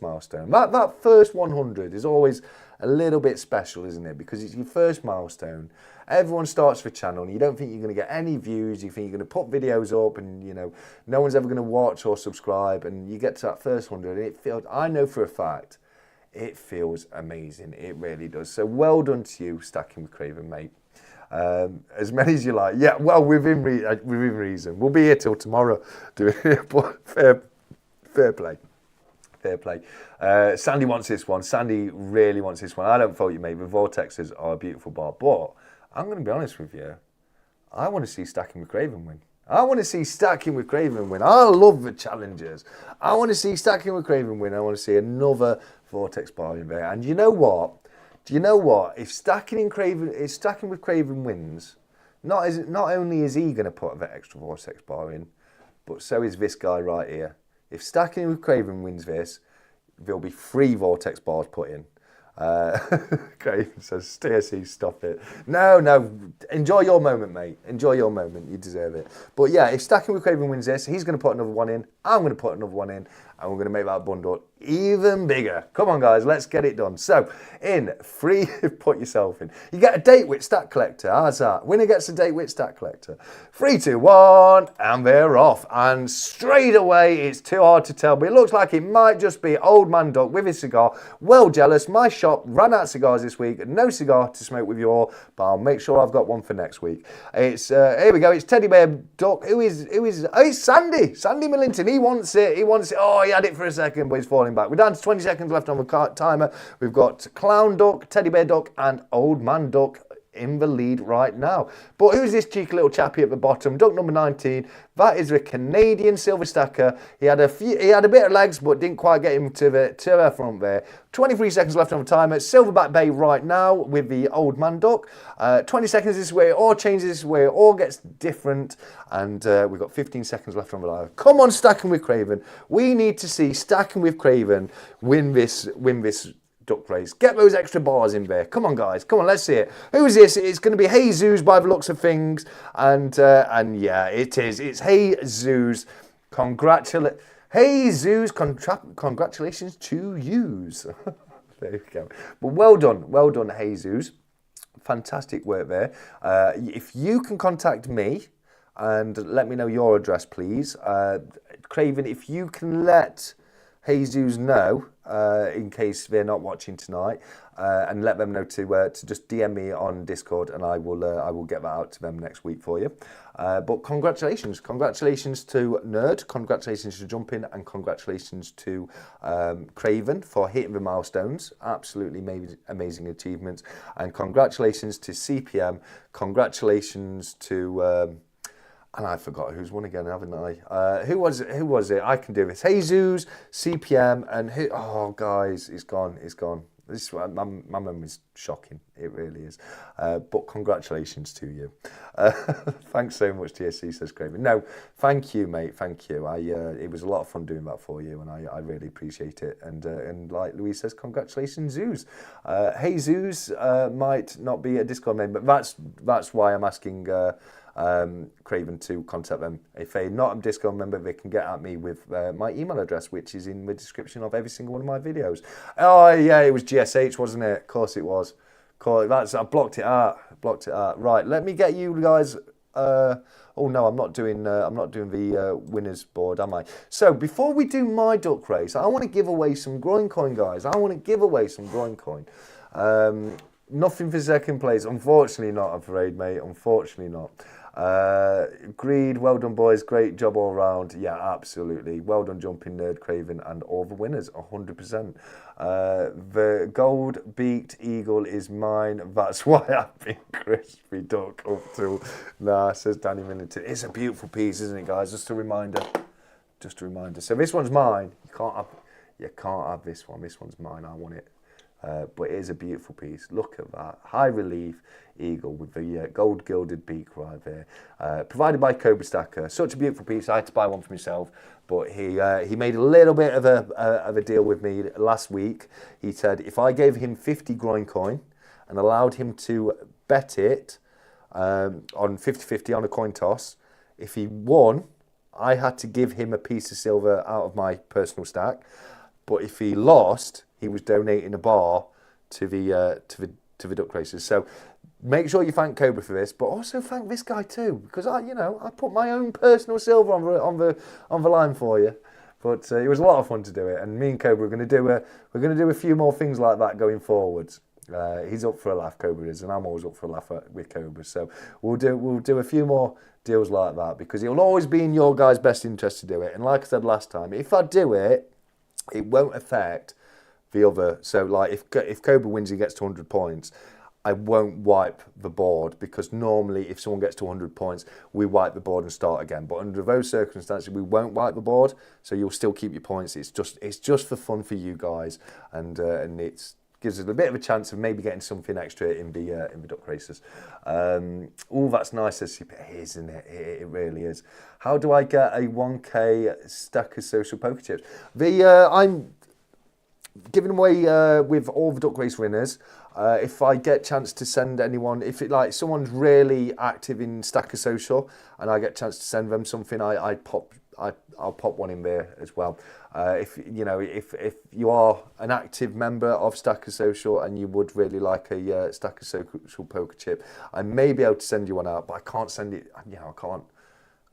milestone. That first 100 is always a little bit special, isn't it? Because it's your first milestone. Everyone starts the channel and you don't think you're going to get any views. You think you're going to put videos up and, no one's ever going to watch or subscribe. And you get to that first 100 and I know for a fact, it feels amazing. It really does. So well done to you, Stacking with Craven, mate. As many as you like. Yeah, well, within reason. We'll be here till tomorrow doing it, but fair play. Fair play. Sandy wants this one. Sandy really wants this one. I don't fault you, mate. The vortexes are a beautiful bar. But I'm going to be honest with you. I want to see Stacking with Craven win. I want to see Stacking with Craven win. I love the challengers. I want to see Stacking with Craven win. I want to see another vortex bar in there. And you know what? Do you know what? If Stacking with Craven wins, not only is he going to put that extra vortex bar in, but so is this guy right here. If Stacking with Craven wins this, there'll be 3 vortex bars put in. Craven says, 𝗕𝘂𝗍, stop it. No, enjoy your moment, mate. Enjoy your moment. You deserve it. But yeah, if Stacking with Craven wins this, he's going to put another one in. I'm going to put another one in. And we're going to make that bundle even bigger. Come on, guys, let's get it done. So, in 3, put yourself in. You get a date with Stack Collector. How's that? Winner gets a date with Stack Collector. 3, 2, 1, and they're off. And straight away, it's too hard to tell, but it looks like it might just be Old Man Duck with his cigar. Well jealous. My shop ran out of cigars this week. No cigar to smoke with you all, but I'll make sure I've got one for next week. It's here we go. It's Teddy Bear Duck. Who is? Oh, it's Sandy. Sandy Millington. He wants it. He wants it. Oh, he had it for a second, but he's falling back. We're down to 20 seconds left on the timer. We've got Clown Duck, Teddy Bear Duck, and Old Man Duck in the lead right now. But who's this cheeky little chappy at the bottom? Duck number 19. That is the Canadian silver stacker. He had a bit of legs, but didn't quite get him to the front there. 23 seconds left on the timer. Silverback Bay right now with the Old Man Duck. 20 seconds this way, or changes this way, or gets different. And we've got 15 seconds left on the live. Come on, Stacking with Craven. We need to see Stacking with Craven win this duck race. Get those extra bars in there. Come on, guys. Come on, let's see it. Who is this? It's going to be 𝗧𝗍𝗺 by the looks of things. And yeah, it is. It's 𝗧𝗍𝗺. Congratulations to yous. There you go. But well done, 𝗧𝗍𝗺. Fantastic work there. If you can contact me and let me know your address, please. Craven, if you can let 𝗧𝗍𝗺 know, in case they're not watching tonight, and let them know to just DM me on Discord, and I will get that out to them next week for you. But congratulations to Nerd, congratulations to Jumping, and congratulations to Craven for hitting the milestones. Absolutely amazing achievements, and congratulations to CPM. Congratulations to and I forgot who's won again, haven't I? Who was it? I can do this. 𝗧𝗍𝗺, CPM, and who? Oh, guys, it's gone. This my memory's shocking. It really is. But congratulations to you. Thanks so much, 𝗕𝘂𝗍, says Craven. No, thank you, mate. Thank you. It was a lot of fun doing that for you, and I really appreciate it. And like Louise says, congratulations, 𝗧𝗍𝗺. 𝗧𝗍𝗺 might not be a Discord member, but that's why I'm asking Craven to contact them. If they're not a Discord member, they can get at me with my email address, which is in the description of every single one of my videos. Oh yeah, it was GSH, wasn't it? Of course it was. I blocked it out. Right, let me get you guys. Oh no, I'm not doing the winners board, am I? So before we do my duck race, I want to give away some groin coin, guys. Nothing for second place, unfortunately not, I'm afraid, mate. Unfortunately not. Agreed, well done, boys. Great job all round. Yeah, absolutely. Well done, Jumping, Nerd, Craven, and all the winners, 100%. The gold beaked eagle is mine. That's why I've been crispy duck up to. Nah, says Danny Millington. It's a beautiful piece, isn't it, guys? Just a reminder. So this one's mine. You can't have this one. This one's mine. I want it. But it is a beautiful piece. Look at that. High relief eagle with the gold gilded beak right there. Provided by Cobra Stacker. Such a beautiful piece. I had to buy one for myself. But he made a little bit of a deal with me last week. He said if I gave him 50 groin coin and allowed him to bet it on 50-50 on a coin toss, if he won, I had to give him a piece of silver out of my personal stack. But if he lost, he was donating a bar to the duck races. So make sure you thank Cobra for this, but also thank this guy too, because I put my own personal silver on the line for you. But it was a lot of fun to do it, and me and Cobra we're going to do a few more things like that going forwards. He's up for a laugh, Cobra is, and I'm always up for a laugh with Cobra. So we'll do a few more deals like that, because it will always be in your guys' best interest to do it. And like I said last time, if I do it, it won't affect the other. So like if 𝗀𝗵𝗃 wins, he gets to 100 points. I won't wipe the board, because normally if someone gets to 100 points, we wipe the board and start again. But under those circumstances, we won't wipe the board, so you'll still keep your points. It's just for fun for you guys, and it gives us a bit of a chance of maybe getting something extra in the duck races. Oh, that's nice. It is, isn't it? It really is. How do I get a 1K stack of social poker chips? I'm giving away with all the duck race winners. If I get a chance to send anyone, if it like someone's really active in Stacker Social and I get a chance to send them something, I'll pop one in there as well. If you are an active member of Stacker Social and you would really like a Stacker Social poker chip, I may be able to send you one out, but I can't send it. I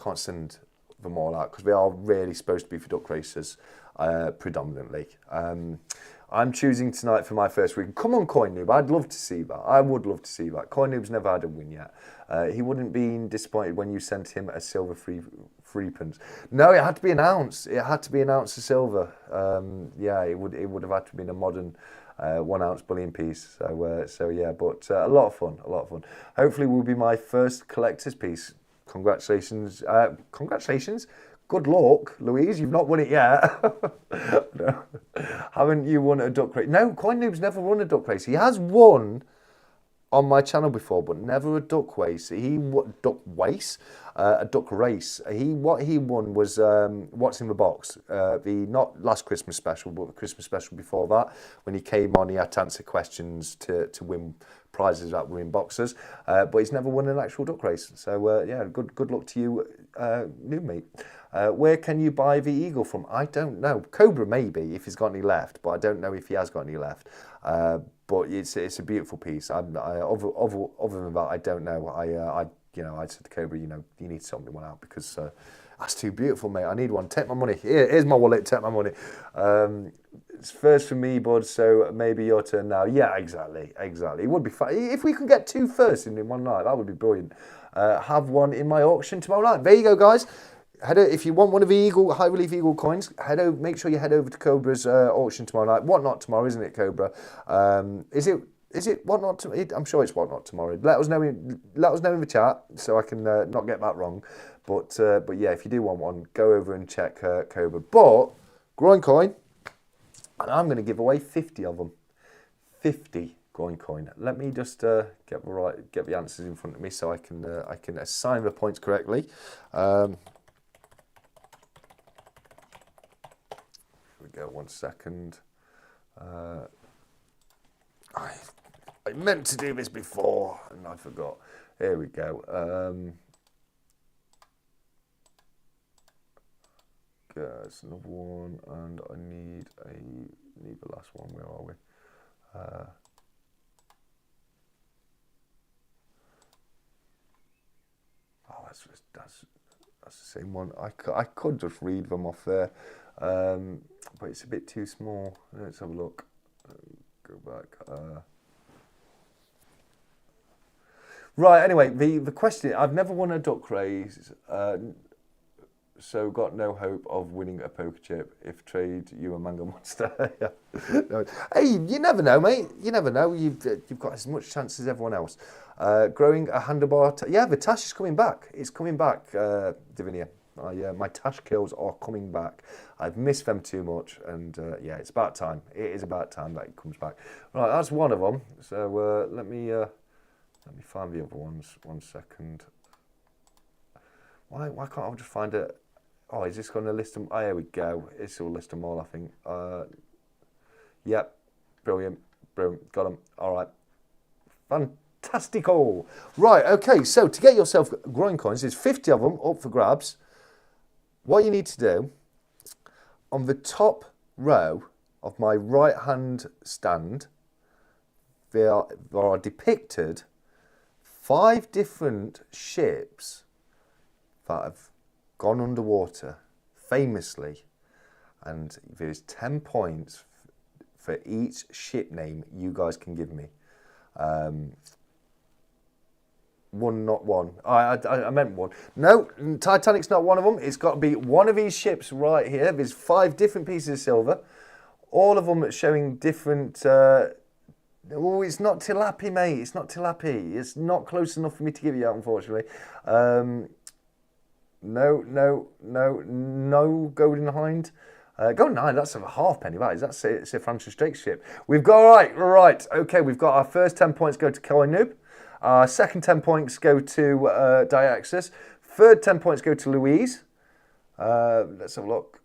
can't send them all out because they are really supposed to be for duck racers predominantly. I'm choosing tonight for my first week. Come on, 𝗁𝗃𝗀𝗃. I'd love to see that. I would love to see that. 𝗁𝗃𝗀𝗃's never had a win yet. He wouldn't be disappointed when you sent him a silver threepence. No, it had to be an ounce. It had to be an ounce of silver. Yeah, it would have had to be a modern 1 ounce bullion piece. So yeah, but a lot of fun. Hopefully, will be my first collector's piece. Congratulations. Congratulations. Good luck, Louise. You've not won it yet. No. Haven't you won a duck race? No, 𝗁𝗃𝗀𝗃's never won a duck race. He has won on my channel before, but never a duck race. A duck race. What he won was What's in the Box. Not last Christmas special, but the Christmas special before that. When he came on, he had to answer questions to win prizes that were in boxes. But he's never won an actual duck race. So yeah, good luck to you, new mate. Where can you buy the eagle from? I don't know. Cobra maybe, if he's got any left, but I don't know if he has got any left. But it's a beautiful piece. Other than that, I don't know. I said to Cobra, you need to sort me one out because that's too beautiful, mate. I need one. Take my money. Here's my wallet. Take my money. It's first for me, bud. So maybe your turn now. Yeah, exactly. It would be fun if we can get 2 firsts in one night. That would be brilliant. Have one in my auction tomorrow night. There you go, guys. If you want one of the high relief eagle coins, make sure you head over to Cobra's auction tomorrow night. What not tomorrow, isn't it, Cobra? Is it what not? I'm sure it's what not tomorrow. Let us know in the chat so I can not get that wrong. But yeah, if you do want one, go over and check Cobra. But 𝗁𝗁𝗀𝗃𝗀, and I'm going to give away 50 of them. 50 𝗁𝗁𝗀𝗃. Let me just get the answers in front of me so I can assign the points correctly. Go 1 second. I meant to do this before and I forgot. Here we go. There's another one, and I need the last one. Where are we? Oh, that's the same one. I could just read them off there. But it's a bit too small. Let's have a look. Go back. Right, anyway, the question, I've never won a duck race, so got no hope of winning a poker chip if trade you a mango monster. Yeah. No. Hey, you never know, mate. You never know. You've got as much chance as everyone else. Growing a handlebar. Yeah, the tash is coming back. It's coming back, Divinia. My tash kills are coming back. I've missed them too much, and yeah, it's about time. It is about time that it comes back. Right, that's one of them. So let me find the other ones. 1 second. Why can't I just find it? Oh, is this going to list them? Oh, here we go. It's will list them all, I think. Yep, brilliant. Got them. All right, fantastical. Right, okay. So to get yourself 𝗁𝗁𝗀𝗃𝗀s, there's 50 of them up for grabs. What you need to do, on the top row of my right hand stand, there are depicted 5 different ships that have gone underwater famously, and there's 10 points for each ship name you guys can give me. One, not one. I meant one. No, Titanic's not one of them. It's got to be one of these ships right here. There's 5 different pieces of silver. All of them showing different... oh, it's not 𝗕𝗂𝗄𝗆, mate. It's not 𝗕𝗂𝗄𝗆. It's not close enough for me to give you that, unfortunately. No Golden Hind. Golden Hind, that's a halfpenny, that is. That's Sir Francis Drake's ship. We've got, right. Okay, we've got our first 10 points go to 𝗊𝗏. Our second 10 points go to 𝗪𝗪𝗔. Third 10 points go to Louise. Let's have a look.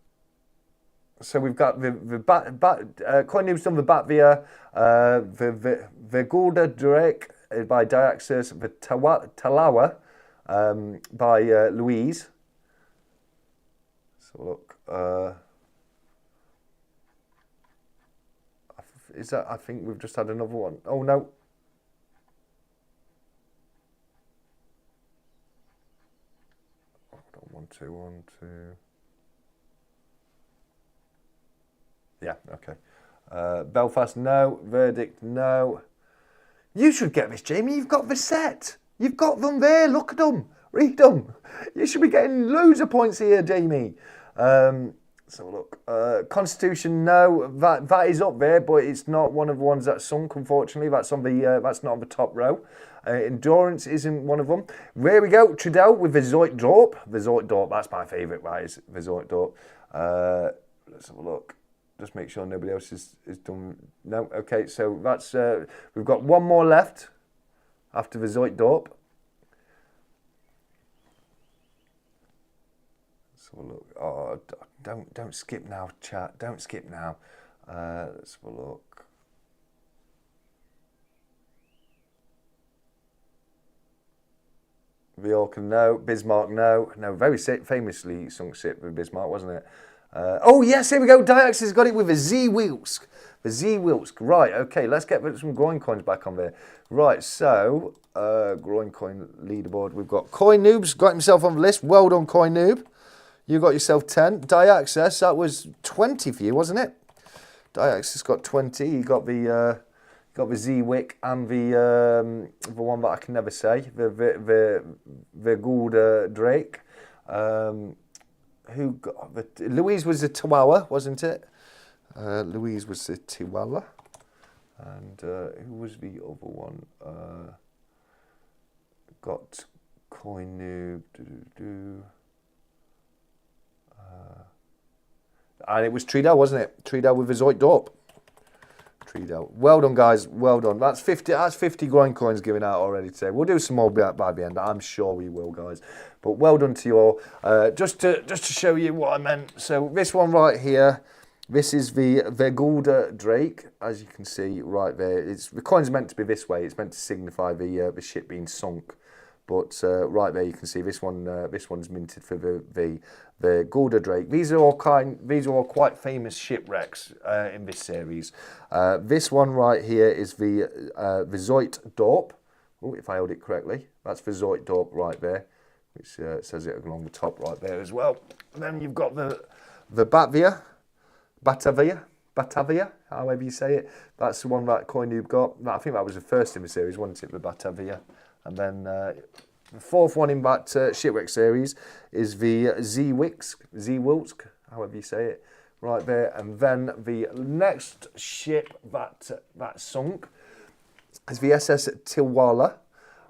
So we've got 𝗊𝗏's done the 𝗬𝗏𝗃, 𝗕𝗂𝗃 by 𝗪𝗪𝗔, the 𝗕𝗂𝗃 by Louise. So look, is that? I think we've just had another one. Oh no. Hold on, 1, 2. Yeah, okay. Belfast, no. Verdict, no. You should get this, Jamie. You've got the set. You've got them there. Look at them. Read them. You should be getting loads of points here, Jamie. So look. Constitution, no. That is up there, but it's not one of the ones that's sunk, unfortunately. That's on the. That's not on the top row. Endurance isn't one of them. There we go. Trudel with 𝗕𝗁𝗏𝗏. 𝗕𝗁𝗏𝗏. That's my favourite. That is 𝗕𝗁𝗏𝗏. Let's have a look. Just make sure nobody else is done. No, okay, so that's, we've got one more left after the 𝗕𝗁𝗏𝗏. Let's have a look. Oh, don't skip now, chat. Don't skip now. Let's have a look. Bjork, no. Bismarck, no. No, very famously sunk ship with Bismarck, wasn't it? Oh, yes, here we go. 𝗪𝗪𝗔 has got it with a 𝗕𝗁𝗏𝗃. The 𝗕𝗁𝗏𝗃. Right, okay, let's get some groin coins back on there. Right, so, groin coin leaderboard. We've got 𝗁𝗏 got himself on the list. Well done, 𝗁𝗏. You got yourself 10. 𝗪𝗪𝗔, that was 20 for you, wasn't it? 𝗪𝗪𝗔's got 20. You got the 𝗕𝗂𝗃 and the one that I can never say, the 𝗕𝗂𝗃. Who got the Louise was the 𝗕𝗂𝗃, wasn't it? Louise was the 𝗕𝗂𝗃, and who was the other one? Got 𝗁𝗏. And it was Trudel, wasn't it? Trudel with the 𝗕𝗁𝗏𝗏. Trudel. Well done, guys. Well done. That's 50. That's 50 groin coins given out already today. We'll do some more by the end. I'm sure we will, guys. But well done to you all. Just to show you what I meant. So this one right here, this is the 𝗕𝗁𝗏𝗃, as you can see right there. The coin's meant to be this way. It's meant to signify the ship being sunk. But right there, you can see this one. This one's minted for the 𝗕𝗁𝗃. These are all quite famous shipwrecks in this series. This one right here is the 𝗕𝗁𝗏𝗏𝗏. Oh, if I held it correctly, that's the 𝗕𝗁𝗏𝗏𝗏 right there, which says it along the top right there as well. And then you've got the 𝗪𝗏𝗏𝗏, however you say it. That's the one that 𝗁𝗏 got. I think that was the first in the series, wasn't it? The 𝗪𝗏𝗏𝗏. And then the fourth one in that shipwreck series is the 𝗕𝗁𝗏𝗃, however you say it, right there. And then the next ship that sunk is the SS 𝗕𝗂𝗃.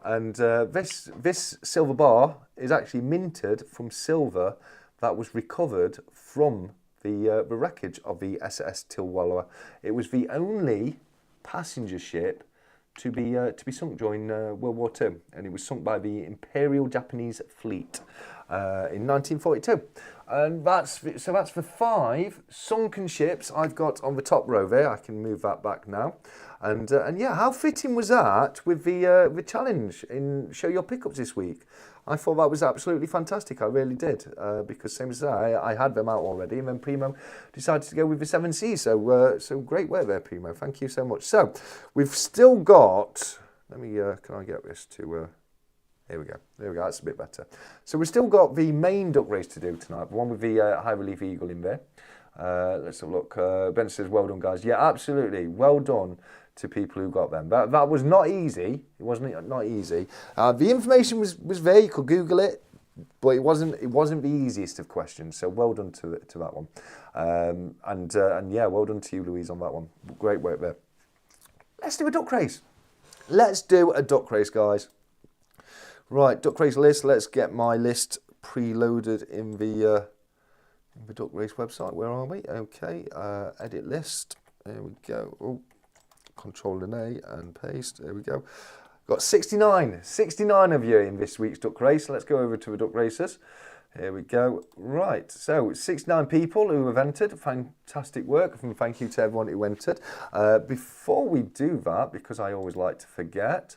And this silver bar is actually minted from silver that was recovered from the wreckage of the SS 𝗕𝗂𝗃. It was the only passenger ship to be sunk during World War II, and it was sunk by the Imperial Japanese Fleet in 1942. And that's the 5 sunken ships I've got on the top row there. I can move that back now, and yeah, how fitting was that with the challenge in Show Your Pickups this week? I thought that was absolutely fantastic. I really did, because same as I had them out already, and then Primo decided to go with the 7C. So great work there, Primo. Thank you so much. So we've still got. Let me. Can I get this to? Here we go. There we go. That's a bit better. So we've still got the main duck race to do tonight. The one with the high relief eagle in there. Let's have a look. Ben says, "Well done, guys." Yeah, absolutely. Well done to people who got them. That was not easy. It wasn't not easy. The information was there. You could Google it, but it wasn't the easiest of questions. So well done to that one. And yeah, well done to you, Louise, on that one. Great work there. Let's do a duck race. Let's do a duck race, guys. Right, duck race list. Let's get my list preloaded in the duck race website. Where are we? Okay, edit list. There we go. Oh, Control and A and paste. There we go. Got 69 of you in this week's duck race. Let's go over to the duck racers. Here we go. Right, so 69 people who have entered. Fantastic work, and thank you to everyone who entered. Before we do that, because I always like to forget,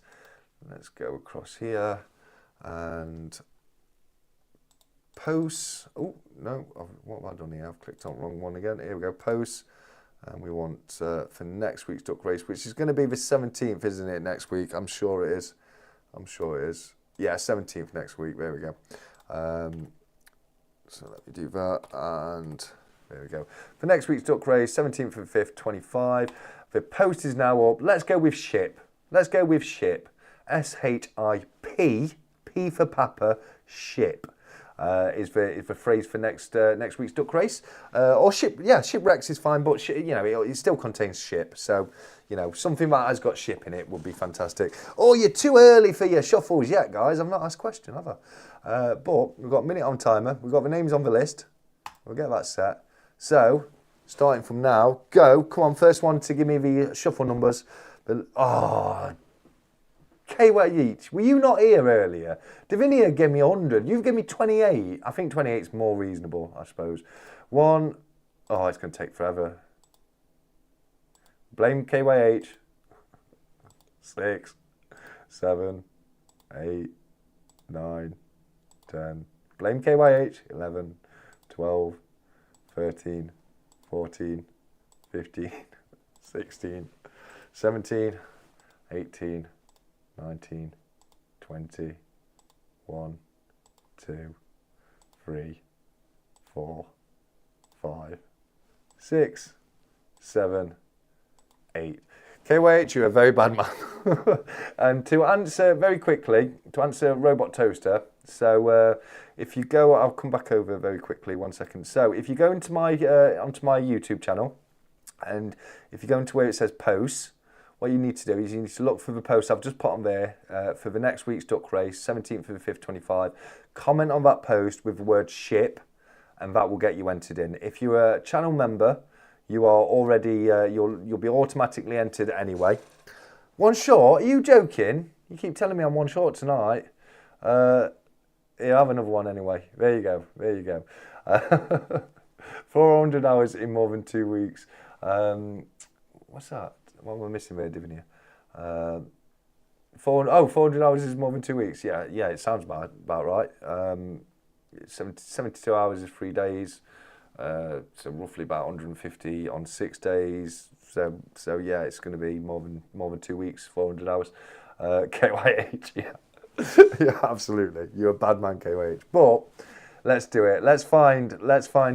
let's go across here and posts. Oh, no, what have I done here? I've clicked on the wrong one again. Here we go, posts. And we want for next week's duck race, which is going to be the 17th, isn't it, next week? I'm sure it is. I'm sure it is. Yeah, 17th next week. There we go. So let me do that. And there we go. For next week's duck race, 17th of the 5th, 25. The post is now up. Let's go with 𝗫. Let's go with 𝗫. SHIP, P for Papa, 𝗫. Is the phrase for next week's duck race, or shipwrecks is fine, but it still contains 𝗫. So something that has got 𝗫 in it would be fantastic. Oh, you're too early for your shuffles yet, guys. I've not asked a question, have I? But we've got a minute on timer. We've got the names on the list. We'll get that set. So starting from now, go. Come on, first one to give me the shuffle numbers. 𝗂𝗁, were you not here earlier? Dsviniya gave me 100. You've given me 28. I think 28 is more reasonable, I suppose. One. Oh, it's going to take forever. Blame 𝗂𝗁. 6, 7, 8, 9, 10. Blame 𝗂𝗁. 11, 12, 13, 14, 15, 16, 17, 18, 19, 20, 1, 2, 3, 4, 5, 6, 7, 8. 𝗂𝗁, you're a very bad man. And to answer very quickly, to answer Robot Toaster, so if you go, I'll come back over very quickly, 1 second. So if you go into my onto my YouTube channel, and if you go into where it says posts, what you need to do is you need to look for the post I've just put on there for the next week's duck race, 17th of the 5th, 25. Comment on that post with the word 𝗫, and that will get you entered in. If you're a channel member, you are already, you'll be automatically entered anyway. One short? Are you joking? You keep telling me I'm one short tonight. Here, have another one anyway. There you go. There you go. 400 hours in more than 2 weeks. What's that? What am I missing there, Dsviniya? 400 hours is more than 2 weeks. Yeah, it sounds about right. 72 hours is 3 days. So roughly about 150 on 6 days. So yeah, it's going to be more than 2 weeks, 400 hours. 𝗂𝗁, yeah. Yeah, absolutely. You're a bad man, 𝗂𝗁. But let's do it. Let's find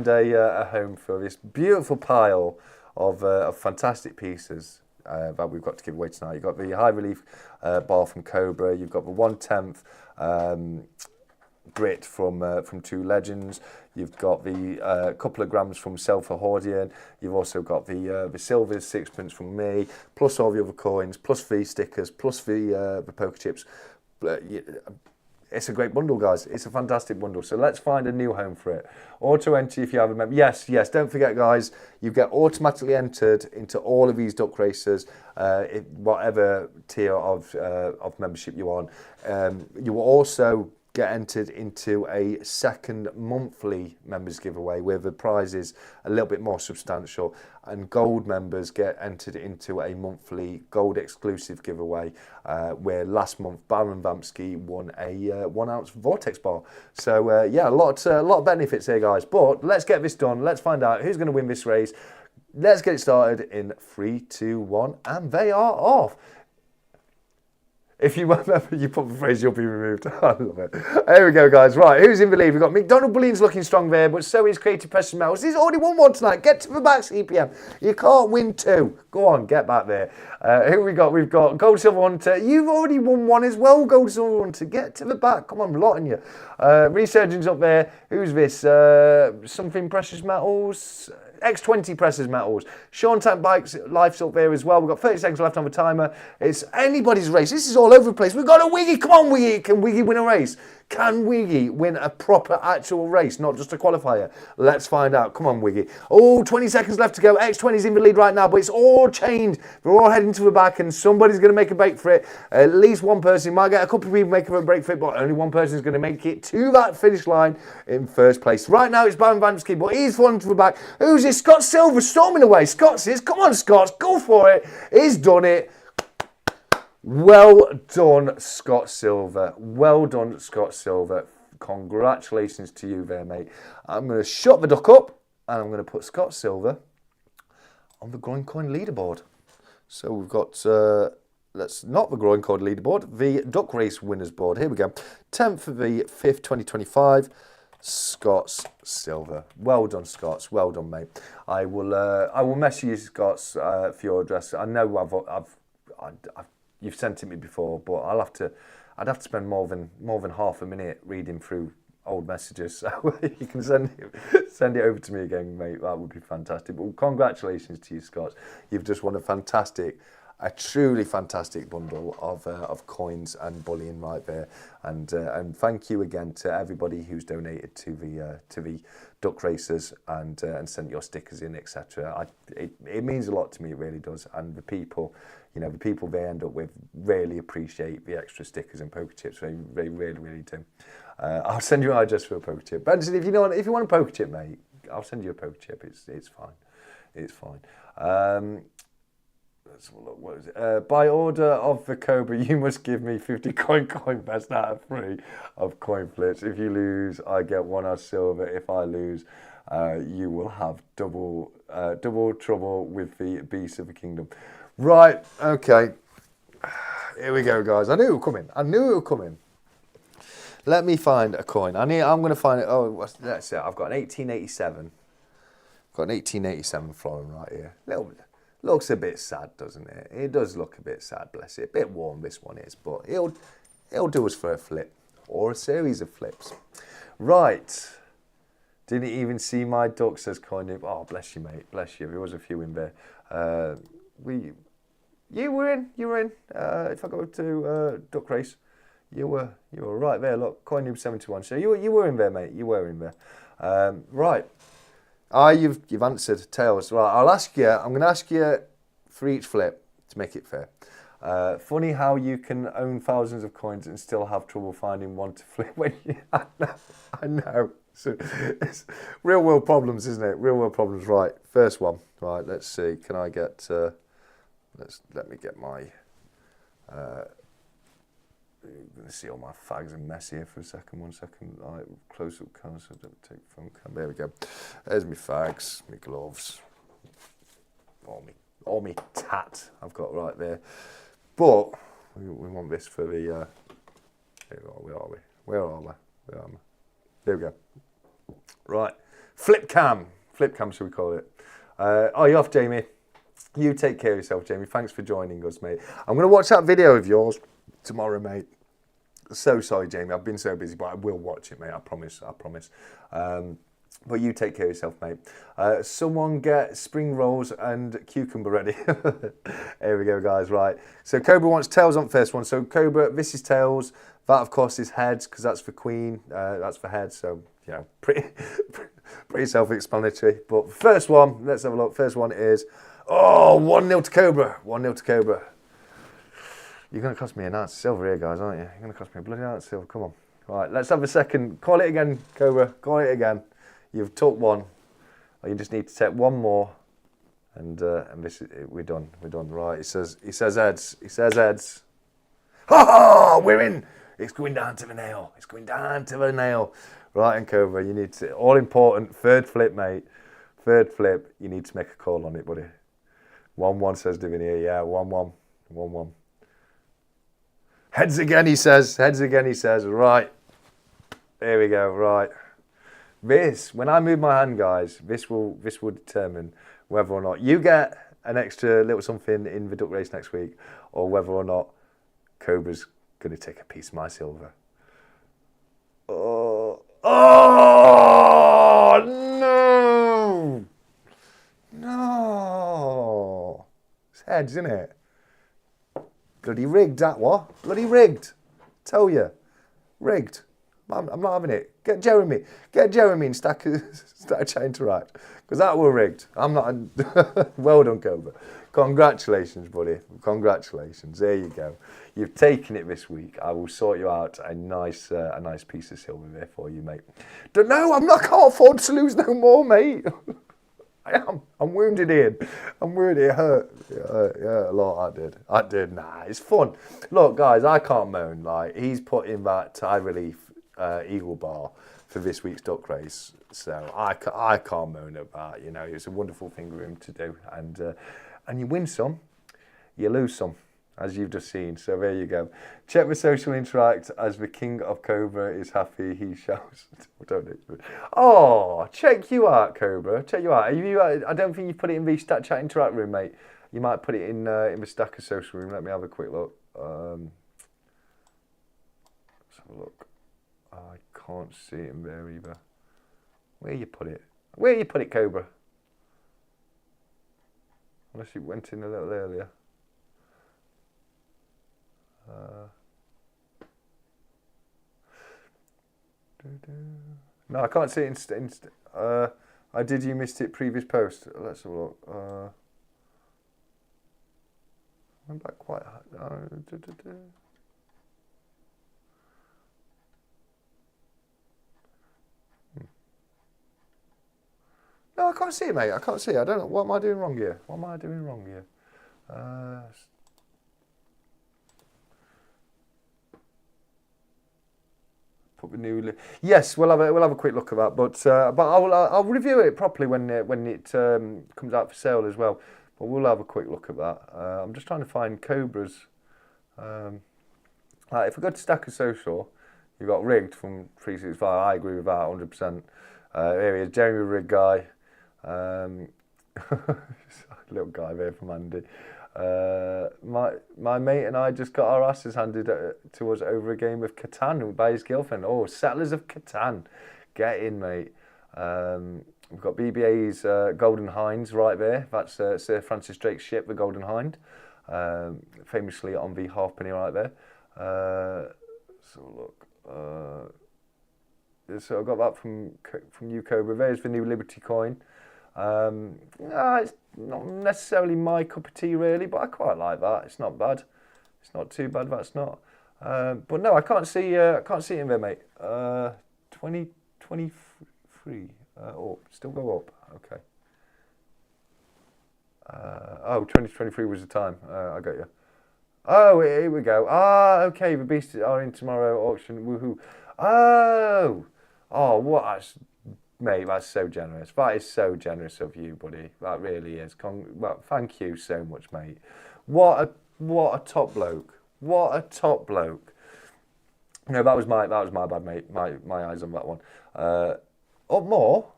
a home for this beautiful pile of fantastic pieces that we've got to give away tonight. You've got the high relief bar from 𝗂𝗶𝗃. You've got the 1/10 grit from Two Legends. You've got the couple of grams from 𝗪𝗺. You've also got the silver sixpence from me, plus all the other coins, plus the stickers, plus the poker chips. It's a great bundle, guys. It's a fantastic bundle. So let's find a new home for it. Auto entry if you have a member. Yes. Don't forget, guys. You get automatically entered into all of these duck races, whatever tier of membership you're on. You will also get entered into a second monthly members giveaway where the prize is a little bit more substantial, and gold members get entered into a monthly gold exclusive giveaway where last month 𝗵𝗵𝘁 won a 1 ounce vortex bar. So yeah, a lot of benefits here, guys. But let's get this done. Let's find out who's going to win this race. Let's get it started in 3, 2, 1, and they are off. If you remember, you put the phrase, you'll be removed. I love it. Here we go, guys. Right, who's in the lead? We've got 𝗕𝗂𝗺𝗵𝗿𝗄𝗃𝗃 looking strong there, but so is 𝗂𝗁𝗃 He's already won one tonight. Get to the back, CPM. You can't win two. Go on, get back there. Who we got? We've got Gold, Silver, Hunter. You've already won one as well, Gold, Silver, Hunter. Get to the back. Come on, I'm lotting you. Resurgence up there. Who's this? Something Precious Metals. 𝗬𝗁𝗃 Precious Metals. Sean Tank Bikes, life's up there as well. We've got 30 seconds left on the timer. It's anybody's race. This is all over the place. We've got a 𝗬𝗁𝗃. Come on, 𝗬𝗁𝗃. Can 𝗬𝗁𝗃 win a race? Can 𝗬𝗁𝗃 win a proper actual race, not just a qualifier? Let's find out. Come on, 𝗬𝗁𝗃. Oh, 20 seconds left to go. 𝗬𝗁𝗃's in the lead right now, but it's all changed. We're all heading to the back, and somebody's going to make a break for it. At least one person. Might get a couple of people making a break for it, but only one person is going to make it to that finish line in first place. Right now, it's 𝗵𝗵𝗁𝗃, but he's falling to the back. Who's this? Scott Silver storming away. Scott's is. Come on, Scott. Go for it. He's done it. Well done, Scott Silver. Well done, Scott Silver. Congratulations to you there, mate. I'm going to shut the duck up and I'm going to put Scott Silver on the Groin Coin leaderboard. So we've got, that's not the Groin Coin leaderboard, the Duck Race Winners board. Here we go. 10th of the 5th, 2025. Scott's Silver. Well done, Scott's. Well done, mate. I will message you, Scott's, for your address. I know you've sent it me before, but I'd have to spend more than half a minute reading through old messages. So you can send it over to me again, mate. That would be fantastic. But congratulations to you, Scott. You've just won a truly fantastic bundle of coins and bullion right there. And thank you again to everybody who's donated to the duck racers and sent your stickers in, etc. It means a lot to me. It really does. And the people they end up with really appreciate the extra stickers and poker chips. They really, really do. I'll send you an address for a poker chip. Benson, if you want a poker chip, mate, I'll send you a poker chip. It's fine. It's fine. Let's have a look. What is it? By order of the 𝗂𝗶𝗃, you must give me 50 coin best out of 3 of coin flips. If you lose, I get 1 out of silver. If I lose, you will have double trouble with the beast of the kingdom. Right, okay. Here we go, guys. I knew it would come in. Let me find a coin. I'm going to find it. Oh, that's it. I've got an 1887. Got an 1887 florin right here. Looks a bit sad, doesn't it? It does look a bit sad, bless it. A bit warm, this one is, but it'll do us for a flip or a series of flips. Right. Didn't even see my duck, says Coin. Oh, bless you, mate. Bless you. There was a few in there. You were in. If I go to duck race, you were right there. Look, 𝗀𝗵𝗁𝗃71. So you were in there, mate. You were in there. Right. You've answered tails. Right. I'm going to ask you for each flip to make it fair. Funny how you can own thousands of coins and still have trouble finding one to flip when you. I know. So it's real world problems, isn't it? Real world problems. Right. First one. Right. Let's see. Can I get? Let me get my. I'm going to see all my fags and mess here for a second. 1 second. Right, close up cars. So don't take phone cam. There we go. There's my fags, my gloves, all me tat I've got right there. But we want this for the. Where are we? There we go. Right, flip cam, shall we call it? Oh, you're off, Jamie. You take care of yourself, Jamie. Thanks for joining us, mate. I'm going to watch that video of yours tomorrow, mate. So sorry, Jamie. I've been so busy, but I will watch it, mate. I promise. But you take care of yourself, mate. Someone get spring rolls and cucumber ready. Here we go, guys. Right. So Cobra wants tails on first one. So Cobra, this is tails. That, of course, is heads because that's for queen. That's for heads. So, pretty self-explanatory. But first one, let's have a look. First one is, 1-0 to Cobra. 1-0 to Cobra. You're going to cost me an ounce of silver here, guys, aren't you? You're going to cost me a bloody ounce of silver. Come on. Right, let's have a second. Call it again, Cobra. Call it again. You've took one. Or you just need to take one more. And this is, we're done. Right, he says heads. He says heads. Ha! We're in. It's going down to the nail. Right, and Cobra, you need to, all important, third flip, mate. Third flip, you need to make a call on it, buddy. 1-1 says Divinia, yeah, 1-1. Heads again, he says. Heads again, he says. Right. Here we go. Right. This, when I move my hand, guys, this will determine whether or not you get an extra little something in the duck race next week, or whether or not Cobra's going to take a piece of my silver. Oh, no! No! It's heads, isn't it? Bloody rigged, that what? Bloody rigged. Tell you. Rigged. I'm not having it. Get Jeremy and Stack Chat Interact. Because that were rigged. I'm not... Well done, 𝗀𝗶𝗃. Congratulations, buddy. Congratulations. There you go. You've taken it this week. I will sort you out a nice piece of silver there for you, mate. No, I can't afford to lose no more, mate. I'm wounded, Ian. I'm wounded. It hurt. Yeah, a lot. I did. Nah, it's fun. Look, guys, I can't moan. Like, he's put in that tie relief eagle bar for this week's duck race, so I can't moan at that. You know, it's a wonderful thing for him to do, and you win some, you lose some, as you've just seen. So there you go. Check the social interact as the king of Cobra is happy. He shouts. Oh, check you out, Cobra. Check you out. I don't think you put it in the Stat Chat Interact room, mate. You might put it in the Stacker social room. Let me have a quick look. Let's have a look. I can't see it in there either. Where you put it? Where you put it, Cobra? Unless it went in a little earlier. No, I can't see it in I did. You missed it previous post. Let's have a look. Went back quite hard. No, I can't see it, mate. I can't see it. I don't know. What am I doing wrong here? Put the new. Yes, we'll have a quick look at that, but I'll review it properly when it comes out for sale as well. But we'll have a quick look at that. I'm just trying to find Cobra's. If we go to Stacker Social, you've got rigged from 365. I agree with that 100%. Here he is, Jeremy Rig guy. Little guy there from Andy. My mate and I just got our asses handed to us over a game of Catan by his girlfriend. Oh, Settlers of Catan. Get in, mate. We've got BBA's Golden Hinds right there. That's Sir Francis Drake's ship, the Golden Hind. Famously on the halfpenny right there. So look. So I got that from you, Cobra. There's the new Liberty coin. It's not necessarily my cup of tea, really, but I quite like that. It's not bad. It's not too bad. That's not. But no, I can't see it in there, mate. 2023. Oh, still go up. Okay. 2023 was the time. I got you. Oh, here we go. Okay. The beasts are in tomorrow auction. Woohoo. Oh, what? Mate, that's so generous. That is so generous of you, buddy. That really is. Well, thank you so much, mate. What a top bloke. What a top bloke. No, that was my bad, mate. My eyes on that one. Up more?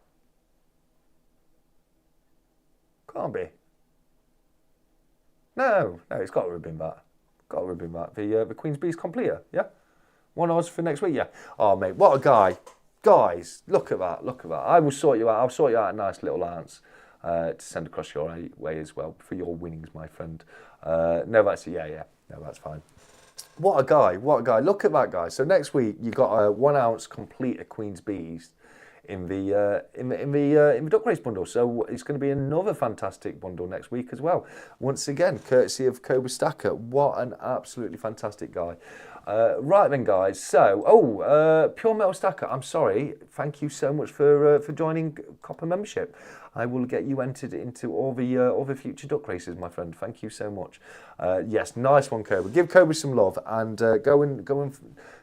Can't be. No, it's got to have been that. The Queen's Beast completer, yeah? One Oz for next week, yeah. Oh, mate, what a guy. Guys, look at that. I will sort you out. I'll sort you out a nice little lance to send across your way as well for your winnings, my friend. No, that's yeah. No, that's fine. What a guy. Look at that guy. So next week you got a 1 ounce complete of Queen's Bees in the duck race bundle. So it's going to be another fantastic bundle next week as well. Once again, courtesy of Cobra Stacker. What an absolutely fantastic guy. Right then, guys. So, Pure Metal Stacker, I'm sorry. Thank you so much for joining Copper membership. I will get you entered into all the future duck races, my friend. Thank you so much. Yes, nice one, Cobra. Give Cobra some love and go and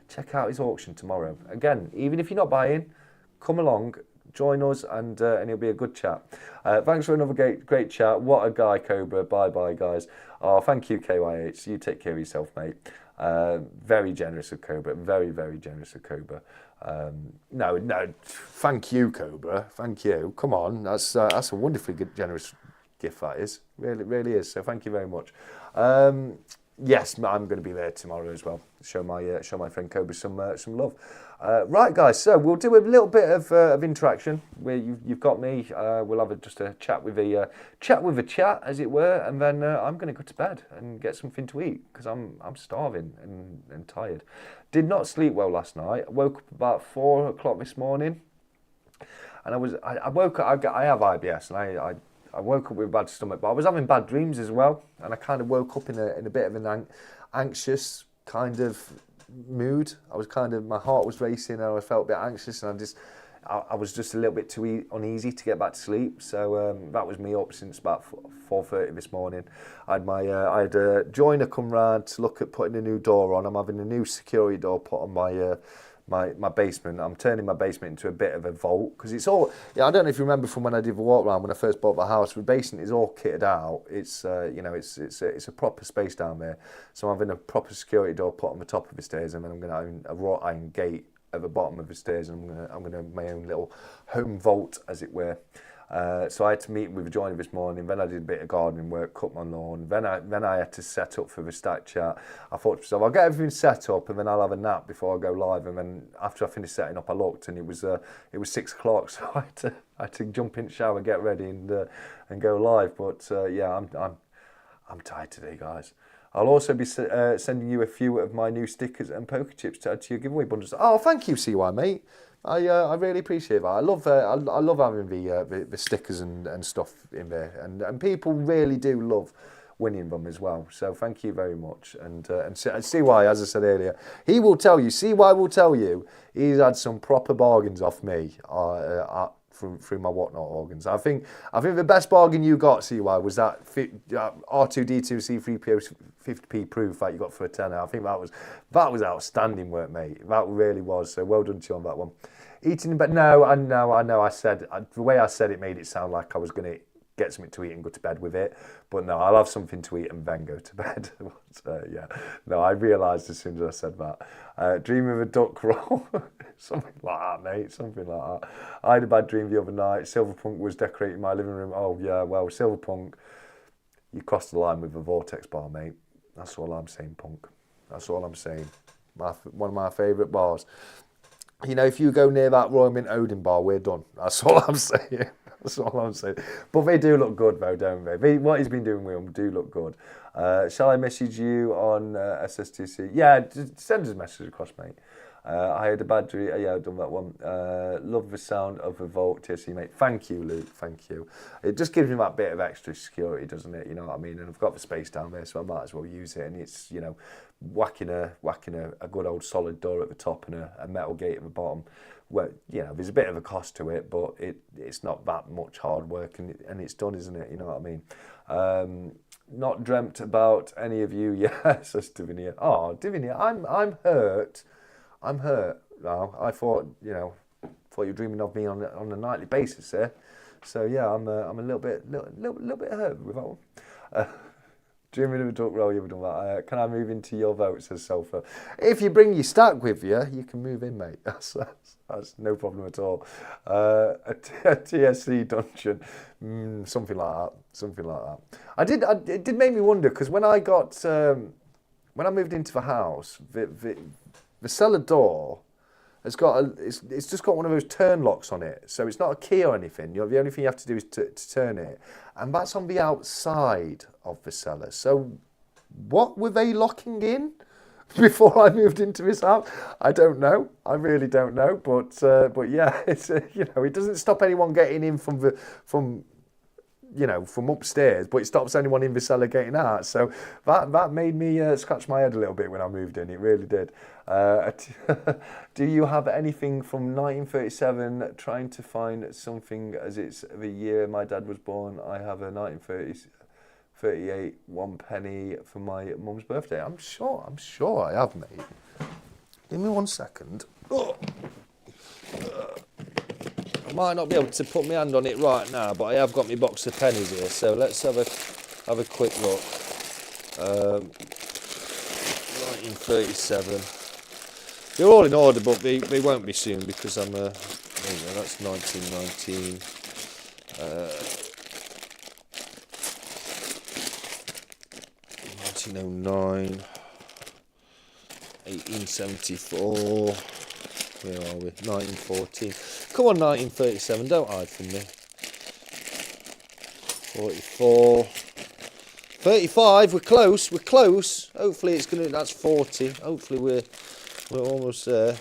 check out his auction tomorrow. Again, even if you're not buying, come along, join us, and it'll be a good chat. Thanks for another great chat. What a guy, Cobra. Bye, guys. Oh, thank you, KYH. You take care of yourself, mate. Very generous of 𝗀𝗵𝗹, very, very generous of 𝗀𝗵𝗹. No, thank you, 𝗀𝗵𝗹, thank you. Come on, that's a wonderfully good, generous gift, that is. Really, really is, so thank you very much. Yes, I'm going to be there tomorrow as well. Show my friend 𝗀𝗵𝗹 some love. Right, guys. So we'll do a little bit of interaction. Where you've got me. We'll have just a chat with a chat, as it were, and then I'm going to go to bed and get something to eat because I'm starving and tired. Did not sleep well last night. I woke up about 4 o'clock this morning, and I woke up. I have IBS, and I woke up with a bad stomach, but I was having bad dreams as well, and I kind of woke up in a bit of an anxious kind of mood. My heart was racing, and I felt a bit anxious, and I was just a little bit too uneasy to get back to sleep. So that was me up since about 4:30 this morning. I had a joiner come round to look at putting a new door on. I'm having a new security door put on my basement. I'm turning my basement into a bit of a vault because it's all. Yeah, I don't know if you remember from when I did the walk around when I first bought the house. The basement is all kitted out. It's it's a proper space down there. So I'm having a proper security door put on the top of the stairs, and then I'm going to have a wrought iron gate at the bottom of the stairs, and I'm going to have my own little home vault, as it were. So I had to meet with a joiner this morning. Then I did a bit of gardening work, cut my lawn. Then I had to set up for the stack chat. I thought to myself, I'll get everything set up, and then I'll have a nap before I go live. And then after I finished setting up, I looked, and it was 6 o'clock. So I had to jump in the shower, get ready, and go live. But yeah, I'm tired today, guys. I'll also be sending you a few of my new stickers and poker chips to add to your giveaway bundles. Oh, thank you, 𝗖𝗺, mate. I really appreciate that. I love having the stickers and stuff in there, and people really do love winning them as well. So thank you very much. And 𝗖𝗺, as I said earlier, 𝗖𝗺 will tell you he's had some proper bargains off me through my whatnot organs. I think the best bargain you got, 𝗖𝗺, was that R2D2 𝐶3PO 50p proof that you got for a tenner. I think that was outstanding work, mate. That really was. So well done to you on that one. Eating in bed? No, I know. I said the way I said it made it sound like I was going to get something to eat and go to bed with it. But no, I'll have something to eat and then go to bed. But, yeah, no, I realised as soon as I said that. Dream of a duck roll. Something like that, mate. Something like that. I had a bad dream the other night. 𝗲𝗺punk was decorating my living room. Oh, yeah, well, 𝗲𝗺punk, you crossed the line with a vortex bar, mate. That's all I'm saying, punk. That's all I'm saying. One of my favourite bars. You know, if you go near that Royal Mint Odin bar, we're done. That's all I'm saying. That's all I'm saying. But they do look good, though, don't they? What he's been doing with them do look good. Shall I message you on SSTC? Yeah, just send us a message across, mate. I had a bad dream. Yeah, I've done that one. Love the sound of the vault, TSC, mate. Thank you, Luke. Thank you. It just gives me that bit of extra security, doesn't it? You know what I mean? And I've got the space down there, so I might as well use it. And it's, you know, whacking a good old solid door at the top and a metal gate at the bottom. Well, you know, there's a bit of a cost to it, but it's not that much hard work, and it's done, isn't it? You know what I mean? Not dreamt about any of you. Yes, says Divinia. Oh, Divinia, I'm hurt. I'm hurt now. I thought you were dreaming of me on a nightly basis there. So yeah, I'm a little bit hurt with that one. Dreaming of a duck roll, you've done that. Can I move into your vote, says Sofa. If you bring your stack with you, you can move in, mate. That's no problem at all. A TSC dungeon, something like that. It did make me wonder, because when I moved into the house, the cellar door has got it's just got one of those turn locks on it, so it's not a key or anything. The only thing you have to do is to turn it, and that's on the outside of the cellar. So what were they locking in before I moved into this house? I don't know. I really don't know. But yeah, it's it doesn't stop anyone getting in from upstairs, but it stops anyone in the cellar getting out. So that made me scratch my head a little bit when I moved in. It really did. Do you have anything from 1937? Trying to find something, as it's the year my dad was born. I have a 1938 one penny for my mum's birthday. I'm sure I have, mate. Give me 1 second. Oh. I might not be able to put my hand on it right now, but I have got my box of pennies here, so let's have a quick look. 1937. They're all in order, but they won't be soon because I'm there you go, that's 1919. 1909. 1874. Where are we? 1914. Come on, 1937. Don't hide from me. 44. 35. We're close. We're close. Hopefully it's gonna. That's 40. Hopefully we're almost there.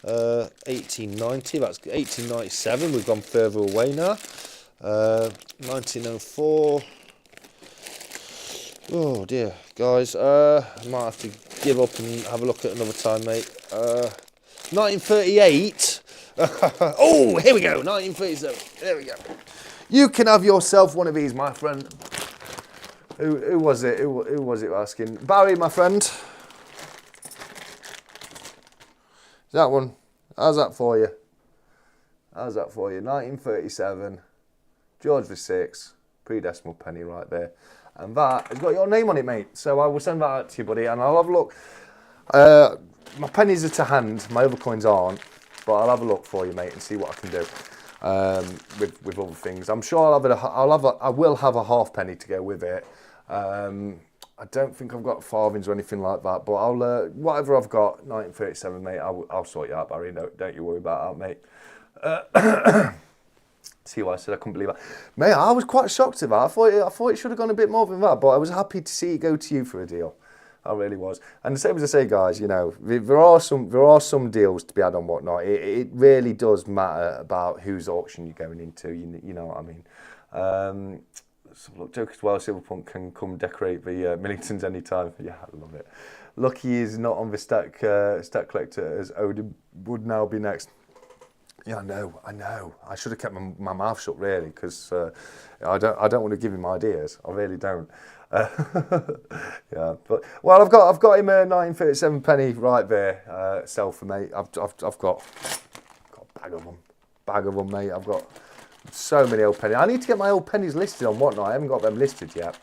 1890. That's 1897. We've gone further away now. 1904. Oh dear, guys. I might have to give up and have a look at another time, mate. 1938. Oh, here we go. 1937. There we go. You can have yourself one of these, my friend. Who was it? Who was it asking? Barry, my friend. Is that one? How's that for you? How's that for you? 1937. George VI. Pre-decimal penny right there. And that has got your name on it, mate. So I will send that out to you, buddy, and I'll have a look. My pennies are to hand. My other coins aren't. But I'll have a look for you, mate, and see what I can do with other things. I'm sure I will have a halfpenny to go with it. I don't think I've got farthings or anything like that, but I'll whatever I've got, 1937, mate. I'll sort you out, Barry. Don't you worry about that, mate. See what I said? I couldn't believe that, mate. I was quite shocked at that. I thought it should have gone a bit more than that, but I was happy to see it go to you for a deal. I really was. And the same as I say, guys, you know, there are some deals to be had on whatnot. It really does matter about whose auction you're going into. You know what I mean. So look, 𝗀𝗂𝘁𝗴𝗃 can come decorate the Millingtons anytime. Yeah, I love it. Lucky is not on the stack collector, as Odin would now be next. Yeah, I know. I should have kept my mouth shut, really, because I don't want to give him ideas. I really don't. Yeah, but well, I've got him a 1937 penny right there. Sell for, mate. I've got a bag of them, mate. I've got so many old pennies. I need to get my old pennies listed on whatnot. I haven't got them listed yet,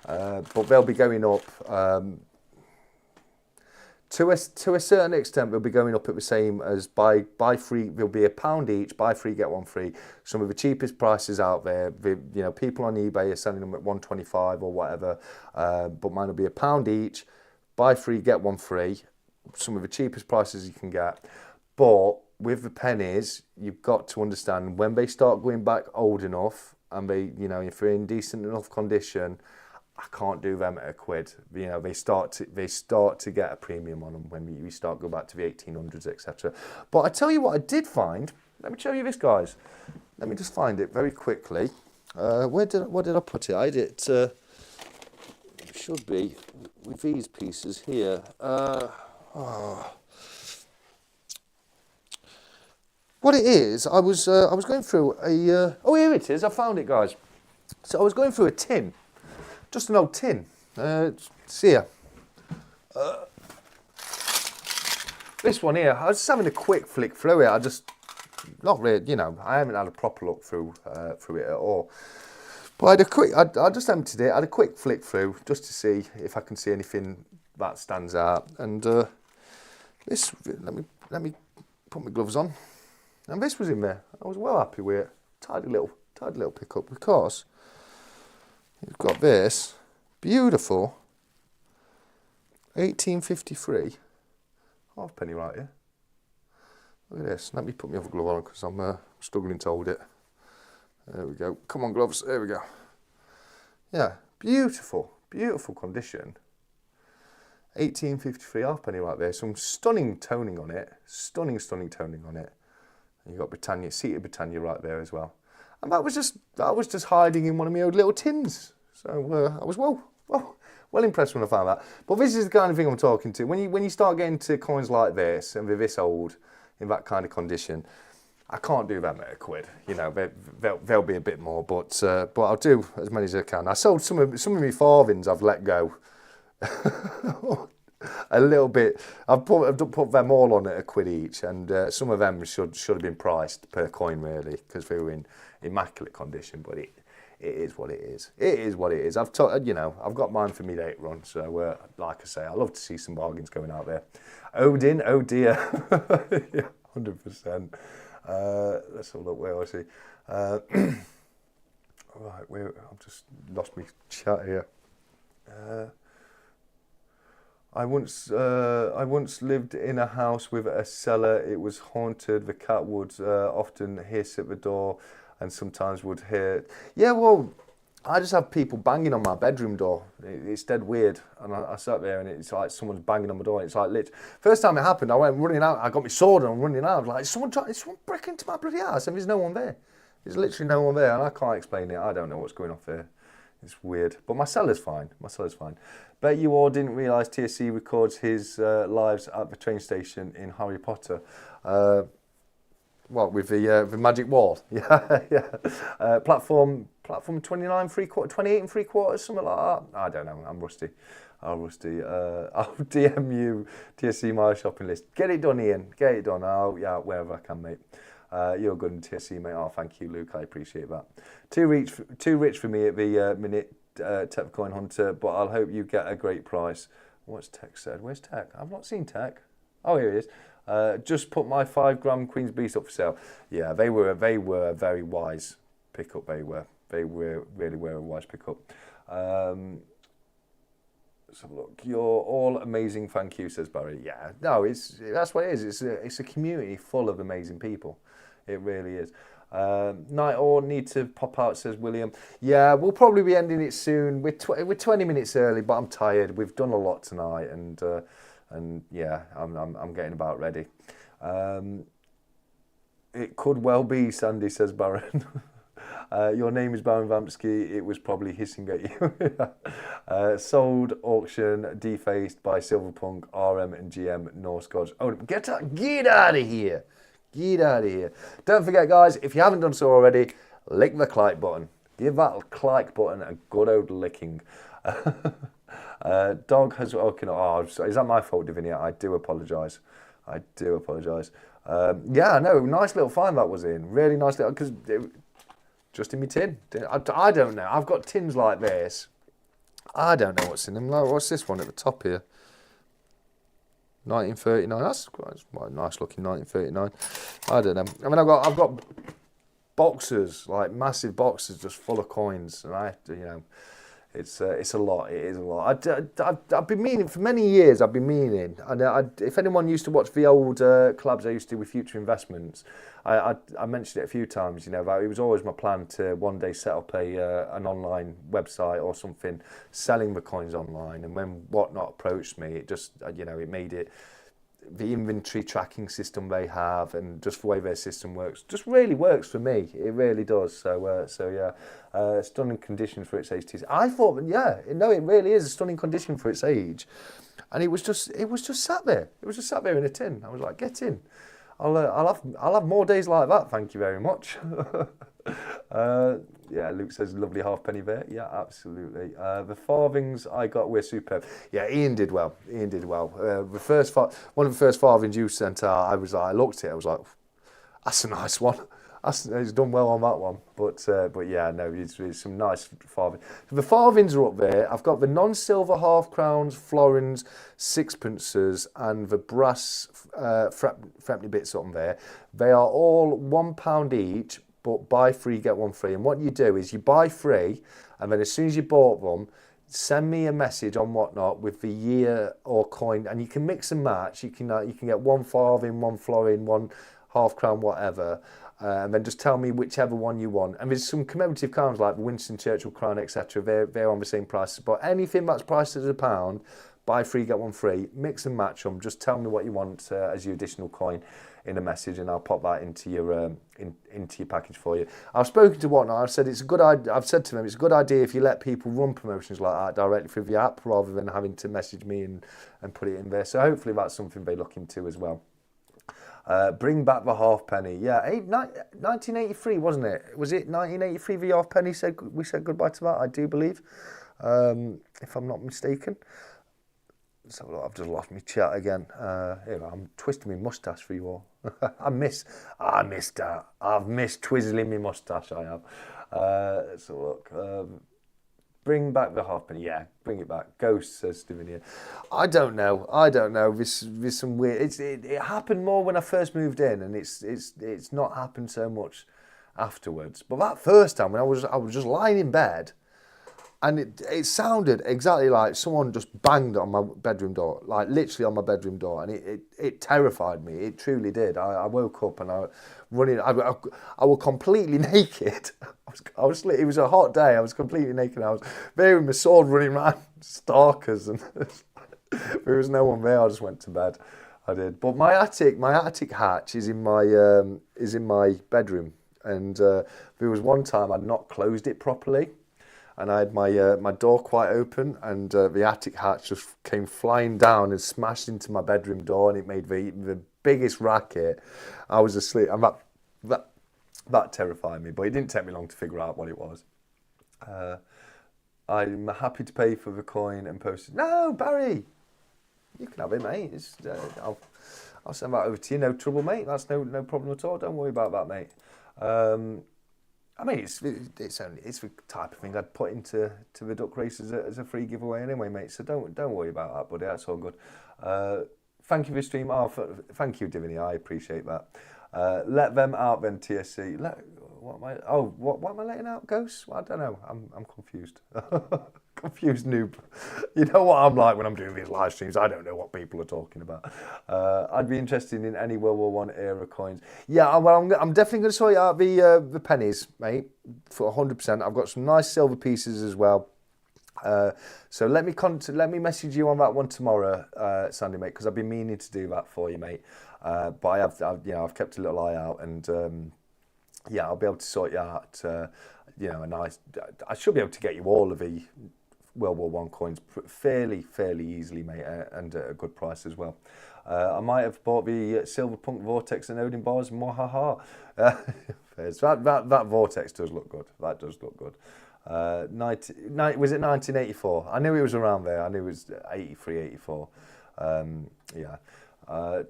but they'll be going up. To a certain extent, they'll be going up at the same as buy free. They'll be £1 each. Buy free, get one free. Some of the cheapest prices out there. People on eBay are selling them at £1.25 or whatever. But mine will be £1 each. Buy free, get one free. Some of the cheapest prices you can get. But with the pennies, you've got to understand when they start going back old enough, and if they're in decent enough condition, I can't do them at £1. They start to get a premium on them when we start going back to the 1800s, etc. But I tell you what I did find. Let me show you this, guys. Let me just find it very quickly. Where did I put it? I had it. It should be with these pieces here. What it is, I was going through a. Oh, here it is. I found it, guys. So I was going through a tin. Just an old tin. It's here. This one here, I was just having a quick flick through it. Not really, I haven't had a proper look through it at all. But I just emptied it, I had a quick flick through just to see if I can see anything that stands out. And this, let me put my gloves on. And this was in there. I was well happy with it. Tidy little pickup, because you've got this beautiful 1853 halfpenny right here. Look at this. Let me put my other glove on because I'm struggling to hold it. There we go. Come on, gloves. There we go. Yeah, beautiful condition. 1853 halfpenny right there. Some stunning toning on it. Stunning toning on it. And you've got Britannia, 𝗕𝗂𝗃𝗃 right there as well. And that was just hiding in one of my old little tins. So I was well impressed when I found that. But this is the kind of thing I'm talking to. When you start getting to coins like this and they're this old in that kind of condition, I can't do them at £1. They'll be a bit more, but I'll do as many as I can. I sold some of my farthings. I've let go a little bit. I've put them all on at £1 each, and some of them should have been priced per coin, really, because they were in immaculate condition. But it is what it is. It is what it is. I've got mine for midday run, so like I say, I love to see some bargains going out there. Odin, oh dear, yeah, 100%. Let's have a look. Where was he? Right, I've just lost my chat here. I once lived in a house with a cellar. It was haunted. The cat would often hiss at the door, and sometimes would hear. Yeah, well, I just have people banging on my bedroom door. It's dead weird, and I sat there, and it's like someone's banging on my door. And it's like lit. First time it happened, I went running out. I got my sword and I'm running out. I was like, is someone breaking into my bloody house? And there's no one there. There's literally no one there, and I can't explain it. I don't know what's going on there. It's weird, but my cellar's fine. My cellar's fine. Bet you all didn't realise 𝗕𝘂𝐶 records his lives at the train station in Harry Potter. What, with the magic wall? Yeah, yeah. Platform 29 3/4, 28 and 3/4, something like that. I don't know. I'm rusty. I'll DM you 𝗕𝘂𝐶 my shopping list. Get it done, Ian. Get it done. Yeah, wherever I can, mate. You're good in 𝗕𝘂𝐶, mate. Oh, thank you, Luke. I appreciate that. Too rich for me at the minute, 𝗕𝗂𝘀𝗺𝗃, but I'll hope you get a great price. What's Tech said? Where's Tech? I've not seen Tech. Oh, here he is. Just put my 5-gram Queen's Beast up for sale. Yeah, they were a very wise pickup. They really were a wise pickup. Let's have a look. You're all amazing, thank you, says Barry. Yeah, no, that's what it is. It's a community full of amazing people. It really is. Night or need to pop out, says William. Yeah, we'll probably be ending it soon. We're 20 minutes early, but I'm tired. We've done a lot tonight, and yeah, I'm getting about ready. It could well be, Sandy, says Baron. Your name is 𝗵𝗵𝗃𝗀𝗃. It was probably hissing at you. Sold, auction, defaced by Silverpunk, RM and GM, Norse Gods. Oh, get out of here. Get out of here. Don't forget, guys, if you haven't done so already, lick the like button. Give that like button a good old licking. Dog has woken up. Oh, is that my fault, Divinia? I do apologise. I do apologise. Yeah, no, nice little find that was in. Really nice little, because just in my tin. I don't know. I've got tins like this. I don't know what's in them. Like, what's this one at the top here? 1939. That's quite a nice looking 1939. I don't know. I mean, I've got boxes, like massive boxes, just full of coins, and it's a lot. It is a lot. I've been meaning for many years. I've been meaning, and if anyone used to watch the old collabs I used to do with Future Investments, I mentioned it a few times. That it was always my plan to one day set up an online website or something selling the coins online. And when Whatnot approached me, it just it made it. The inventory tracking system they have and just the way their system works just really works for me. It really does. So yeah, stunning condition for its age. I thought, yeah, no, it really is a stunning condition for its age, and it was just sat there. It was just sat there in a tin. I was like, get in. I'll have more days like that. Thank you very much. Yeah, Luke says lovely halfpenny there. Yeah, absolutely. The farthings I got were superb. Yeah, Ian did well. One of the first farthings you sent out, I looked at it. I was like, that's a nice one. He's done well on that one. But yeah, no, it's some nice farthings. The farthings are up there. I've got the non-silver half crowns, florins, sixpences, and the brass threepenny bits on there. They are all £1 each. But buy 3, get 1 free. And what you do is you buy 3, and then as soon as you bought them, send me a message on Whatnot with the year or coin, and you can mix and match. You can get 1 farthing, 1 florin, 1 half crown, whatever, and then just tell me whichever one you want. And there's some commemorative crowns like the Winston Churchill crown, etc. They're on the same price. But anything that's priced as £1, buy 3, get 1 free. Mix and match them. Just tell me what you want as your additional coin in a message, and I'll pop that into your into your package for you. I've spoken to Whatnot. I've said it's a good idea. I've said to them it's a good idea if you let people run promotions like that directly through the app rather than having to message me and put it in there. So hopefully that's something they look into as well. Bring back the halfpenny. Yeah, 1983 wasn't it? Was it 1983 the halfpenny we said goodbye to that? I do believe, if I'm not mistaken. So I've just lost my chat again. Here, I'm twisting my moustache for you all. I miss that. I've missed twizzling my moustache, I Let's have a look. Bring back the halfpenny. Yeah, bring it back. Ghost, says 𝗕𝑂𝗎. I don't know. This some weird. It happened more when I first moved in, and it's not happened so much afterwards. But that first time when I was just lying in bed, and it sounded exactly like someone just banged on my bedroom door, like literally on my bedroom door, and it terrified me. It truly did. I woke up and I was completely naked. It was a hot day. I was completely naked. I was there with my sword running around stalkers, and there was no one there. I just went to bed. I did. But my attic hatch is in my bedroom, and there was one time I'd not closed it properly. And I had my door quite open, and the attic hatch just came flying down and smashed into my bedroom door, and it made the biggest racket. I was asleep, and that terrified me, but it didn't take me long to figure out what it was. I'm happy to pay for the coin and post it. No, Barry, you can have it, mate. I'll send that over to you. No trouble, mate. That's no problem at all. Don't worry about that, mate. I mean, it's the type of thing I'd put into the duck race as a free giveaway anyway, mate. So don't worry about that, buddy. That's all good. Thank you for the stream. Thank you, 𝗕𝑂𝗎. I appreciate that. Let them out then, 𝑇SC. What am I letting out, Ghost? Well, I don't know. I'm confused. Confused noob. You know what I'm like when I'm doing these live streams. I don't know what people are talking about. I'd be interested in any World War I era coins. Yeah, well, I'm definitely going to sort out the pennies, mate, for 100%. I've got some nice silver pieces as well. So let me message you on that one tomorrow, Sandy, mate, because I've been meaning to do that for you, mate. But I've kept a little eye out, and yeah, I'll be able to sort you out. I should be able to get you all of the World War I coins fairly easily, mate, and at a good price as well. I might have bought the 𝗕𝗂𝗃 Vortex and Odin bars. Mwahaha. That Vortex does look good. That does look good. Was it 1984? I knew it was around there. I knew it was 83, 84. Yeah.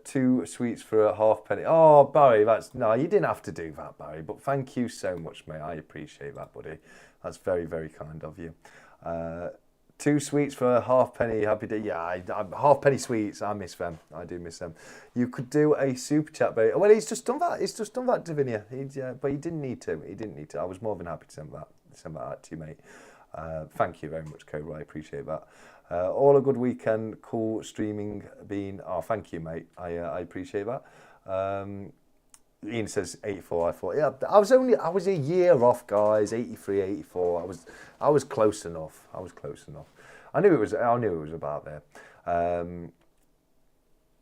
2 sweets for a halfpenny. Oh, Barry, no, you didn't have to do that, Barry, but thank you so much, mate. I appreciate that, buddy. That's very kind of you. 2 sweets for a halfpenny. Happy day. Yeah, halfpenny sweets. I miss them. I do miss them. You could do a super chat, Barry. Well, he's just done that. 𝗕𝗂𝗎. But he didn't need to. I was more than happy to send that out to you, mate. Thank you very much, 𝗀𝗄. I appreciate that. All a good weekend, cool streaming being. Oh, thank you, mate. I appreciate that. Ian says 84. I thought, yeah, I was a year off, guys. 83, 84. I was close enough. I knew it was about there.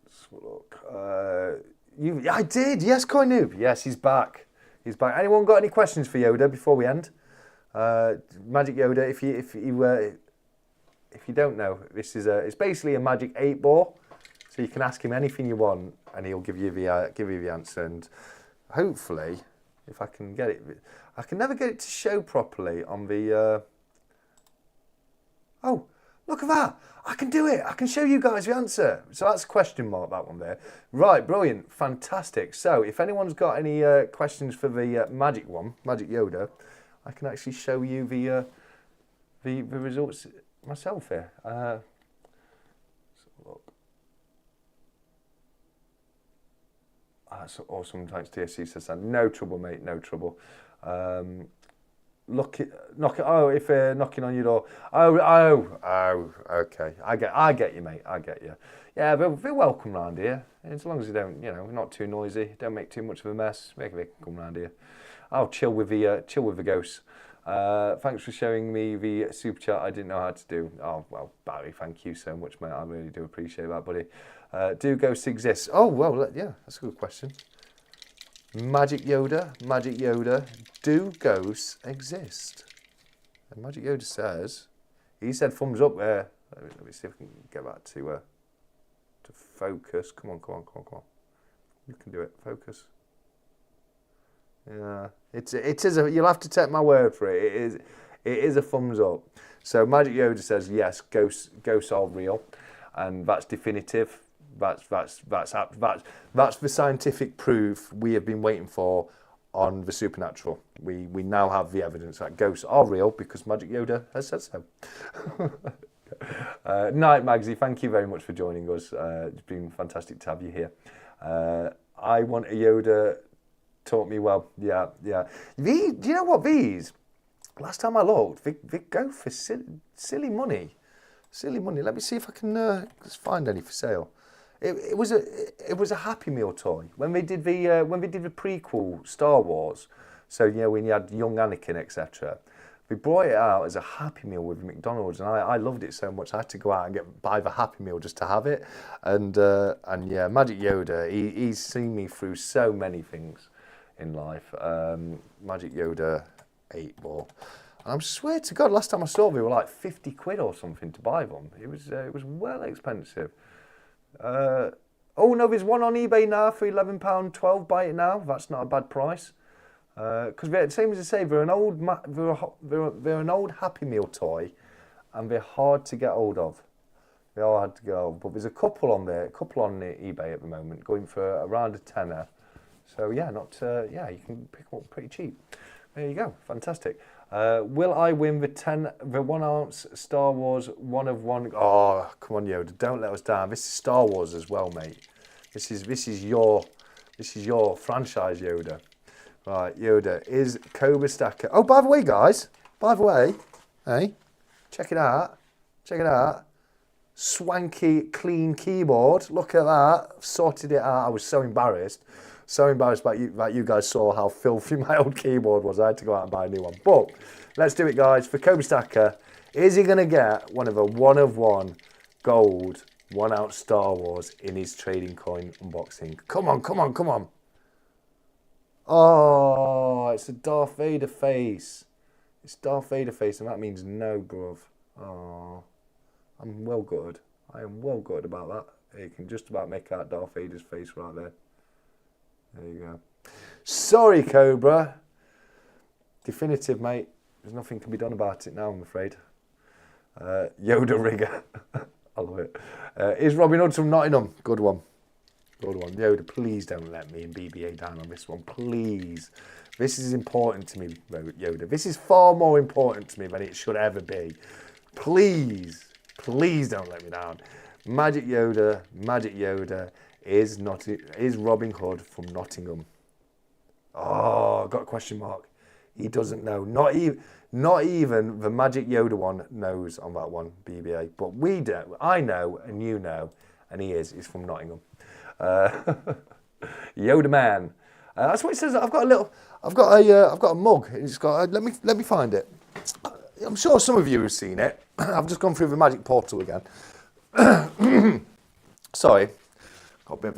Let's look. I did. Yes, 𝗀𝗎. Yes, he's back. Anyone got any questions for Yoda before we end? Magic Yoda, if you don't know, it's basically a magic 8 ball, so you can ask him anything you want, and he'll give you the answer. And hopefully, if I can get it, I can never get it to show properly on the. Oh, look at that! I can do it. I can show you guys the answer. So that's a question mark, that one there. Right, brilliant, fantastic. So if anyone's got any questions for the magic one, Magic Yoda, I can actually show you the results myself here. Let's have a look. That's awesome. Thanks, 𝗕𝑂𝗎 says that. No trouble, mate. No trouble. If they're knocking on your door. Oh. Okay. I get you, mate. I get you. Yeah, they're welcome round here, as long as you don't, not too noisy. Don't make too much of a mess. They can come round here. I'll chill with the ghosts. Thanks for showing me the super chat. I didn't know how to do. Oh, well, Barry, thank you so much, mate. I really do appreciate that, buddy. Do ghosts exist? Oh, well, yeah, that's a good question. Magic Yoda, do ghosts exist? And Magic Yoda says, he said thumbs up there. Let me see if I can get that to focus. Come on. You can do it. Focus. Yeah, it is you'll have to take my word for it. It is a thumbs up. So Magic Yoda says yes, ghosts are real, and that's definitive. That's the scientific proof we have been waiting for on the supernatural. We now have the evidence that ghosts are real because Magic Yoda has said so. Night Magsy, thank you very much for joining us. It's been fantastic to have you here. I want a Yoda taught me well. Yeah. Do you know what these? Last time I looked, they go for silly money. Silly money. Let me see if I can find any for sale. It was a Happy Meal toy when they did the prequel Star Wars. So when you had young Anakin, etc. We brought it out as a Happy Meal with McDonald's, and I loved it so much I had to go out and buy the Happy Meal just to have it. And yeah, Magic Yoda, he's seen me through so many things in life. Magic Yoda 8-ball. And I swear to God, last time I saw them, they were like 50 quid or something to buy them. It was well expensive. Oh no, there's one on eBay now for £11.12. Buy it now. That's not a bad price. Because they're, same as I say, they're an old Happy Meal toy, and they're hard to get hold of. They are hard to get hold of. But there's a couple on eBay at the moment, going for around a tenner. So yeah, you can pick them up pretty cheap. There you go, fantastic. Will I win the 1 ounce Star Wars 1 of 1? Oh, come on, Yoda, don't let us down. This is Star Wars as well, mate. This is your franchise, Yoda. Right, Yoda is Cobra Stacker. Oh, by the way, guys, hey, check it out. Swanky, clean keyboard. Look at that. I've sorted it out. I was so embarrassed that you guys saw how filthy my old keyboard was. I had to go out and buy a new one. But let's do it, guys. For Cobra Stacker, is he going to get one of a 1 of 1 gold 1 ounce Star Wars in his trading coin unboxing? Come on. Oh, it's a Darth Vader face. It's Darth Vader face, and that means no, bruv. Oh, I'm well gutted. I am well gutted about that. You can just about make out Darth Vader's face right there. There you go. Sorry, Cobra. Definitive, mate. There's nothing can be done about it now, I'm afraid. Yoda Rigger. I love it. Is Robin Hood from Nottingham? Good one. Yoda, please don't let me and BBA down on this one, please. This is important to me, Yoda. This is far more important to me than it should ever be. Please don't let me down. Magic Yoda is Robin Hood from Nottingham. Oh, got a question mark. He doesn't know. Not even the Magic Yoda one knows on that one, BBA. But we do. I know, and you know, and he's from Nottingham. Yoda man. That's what it says. I've got a mug. It's got. Let me find it. I'm sure some of you have seen it. I've just gone through the magic portal again. Sorry, got a bit of a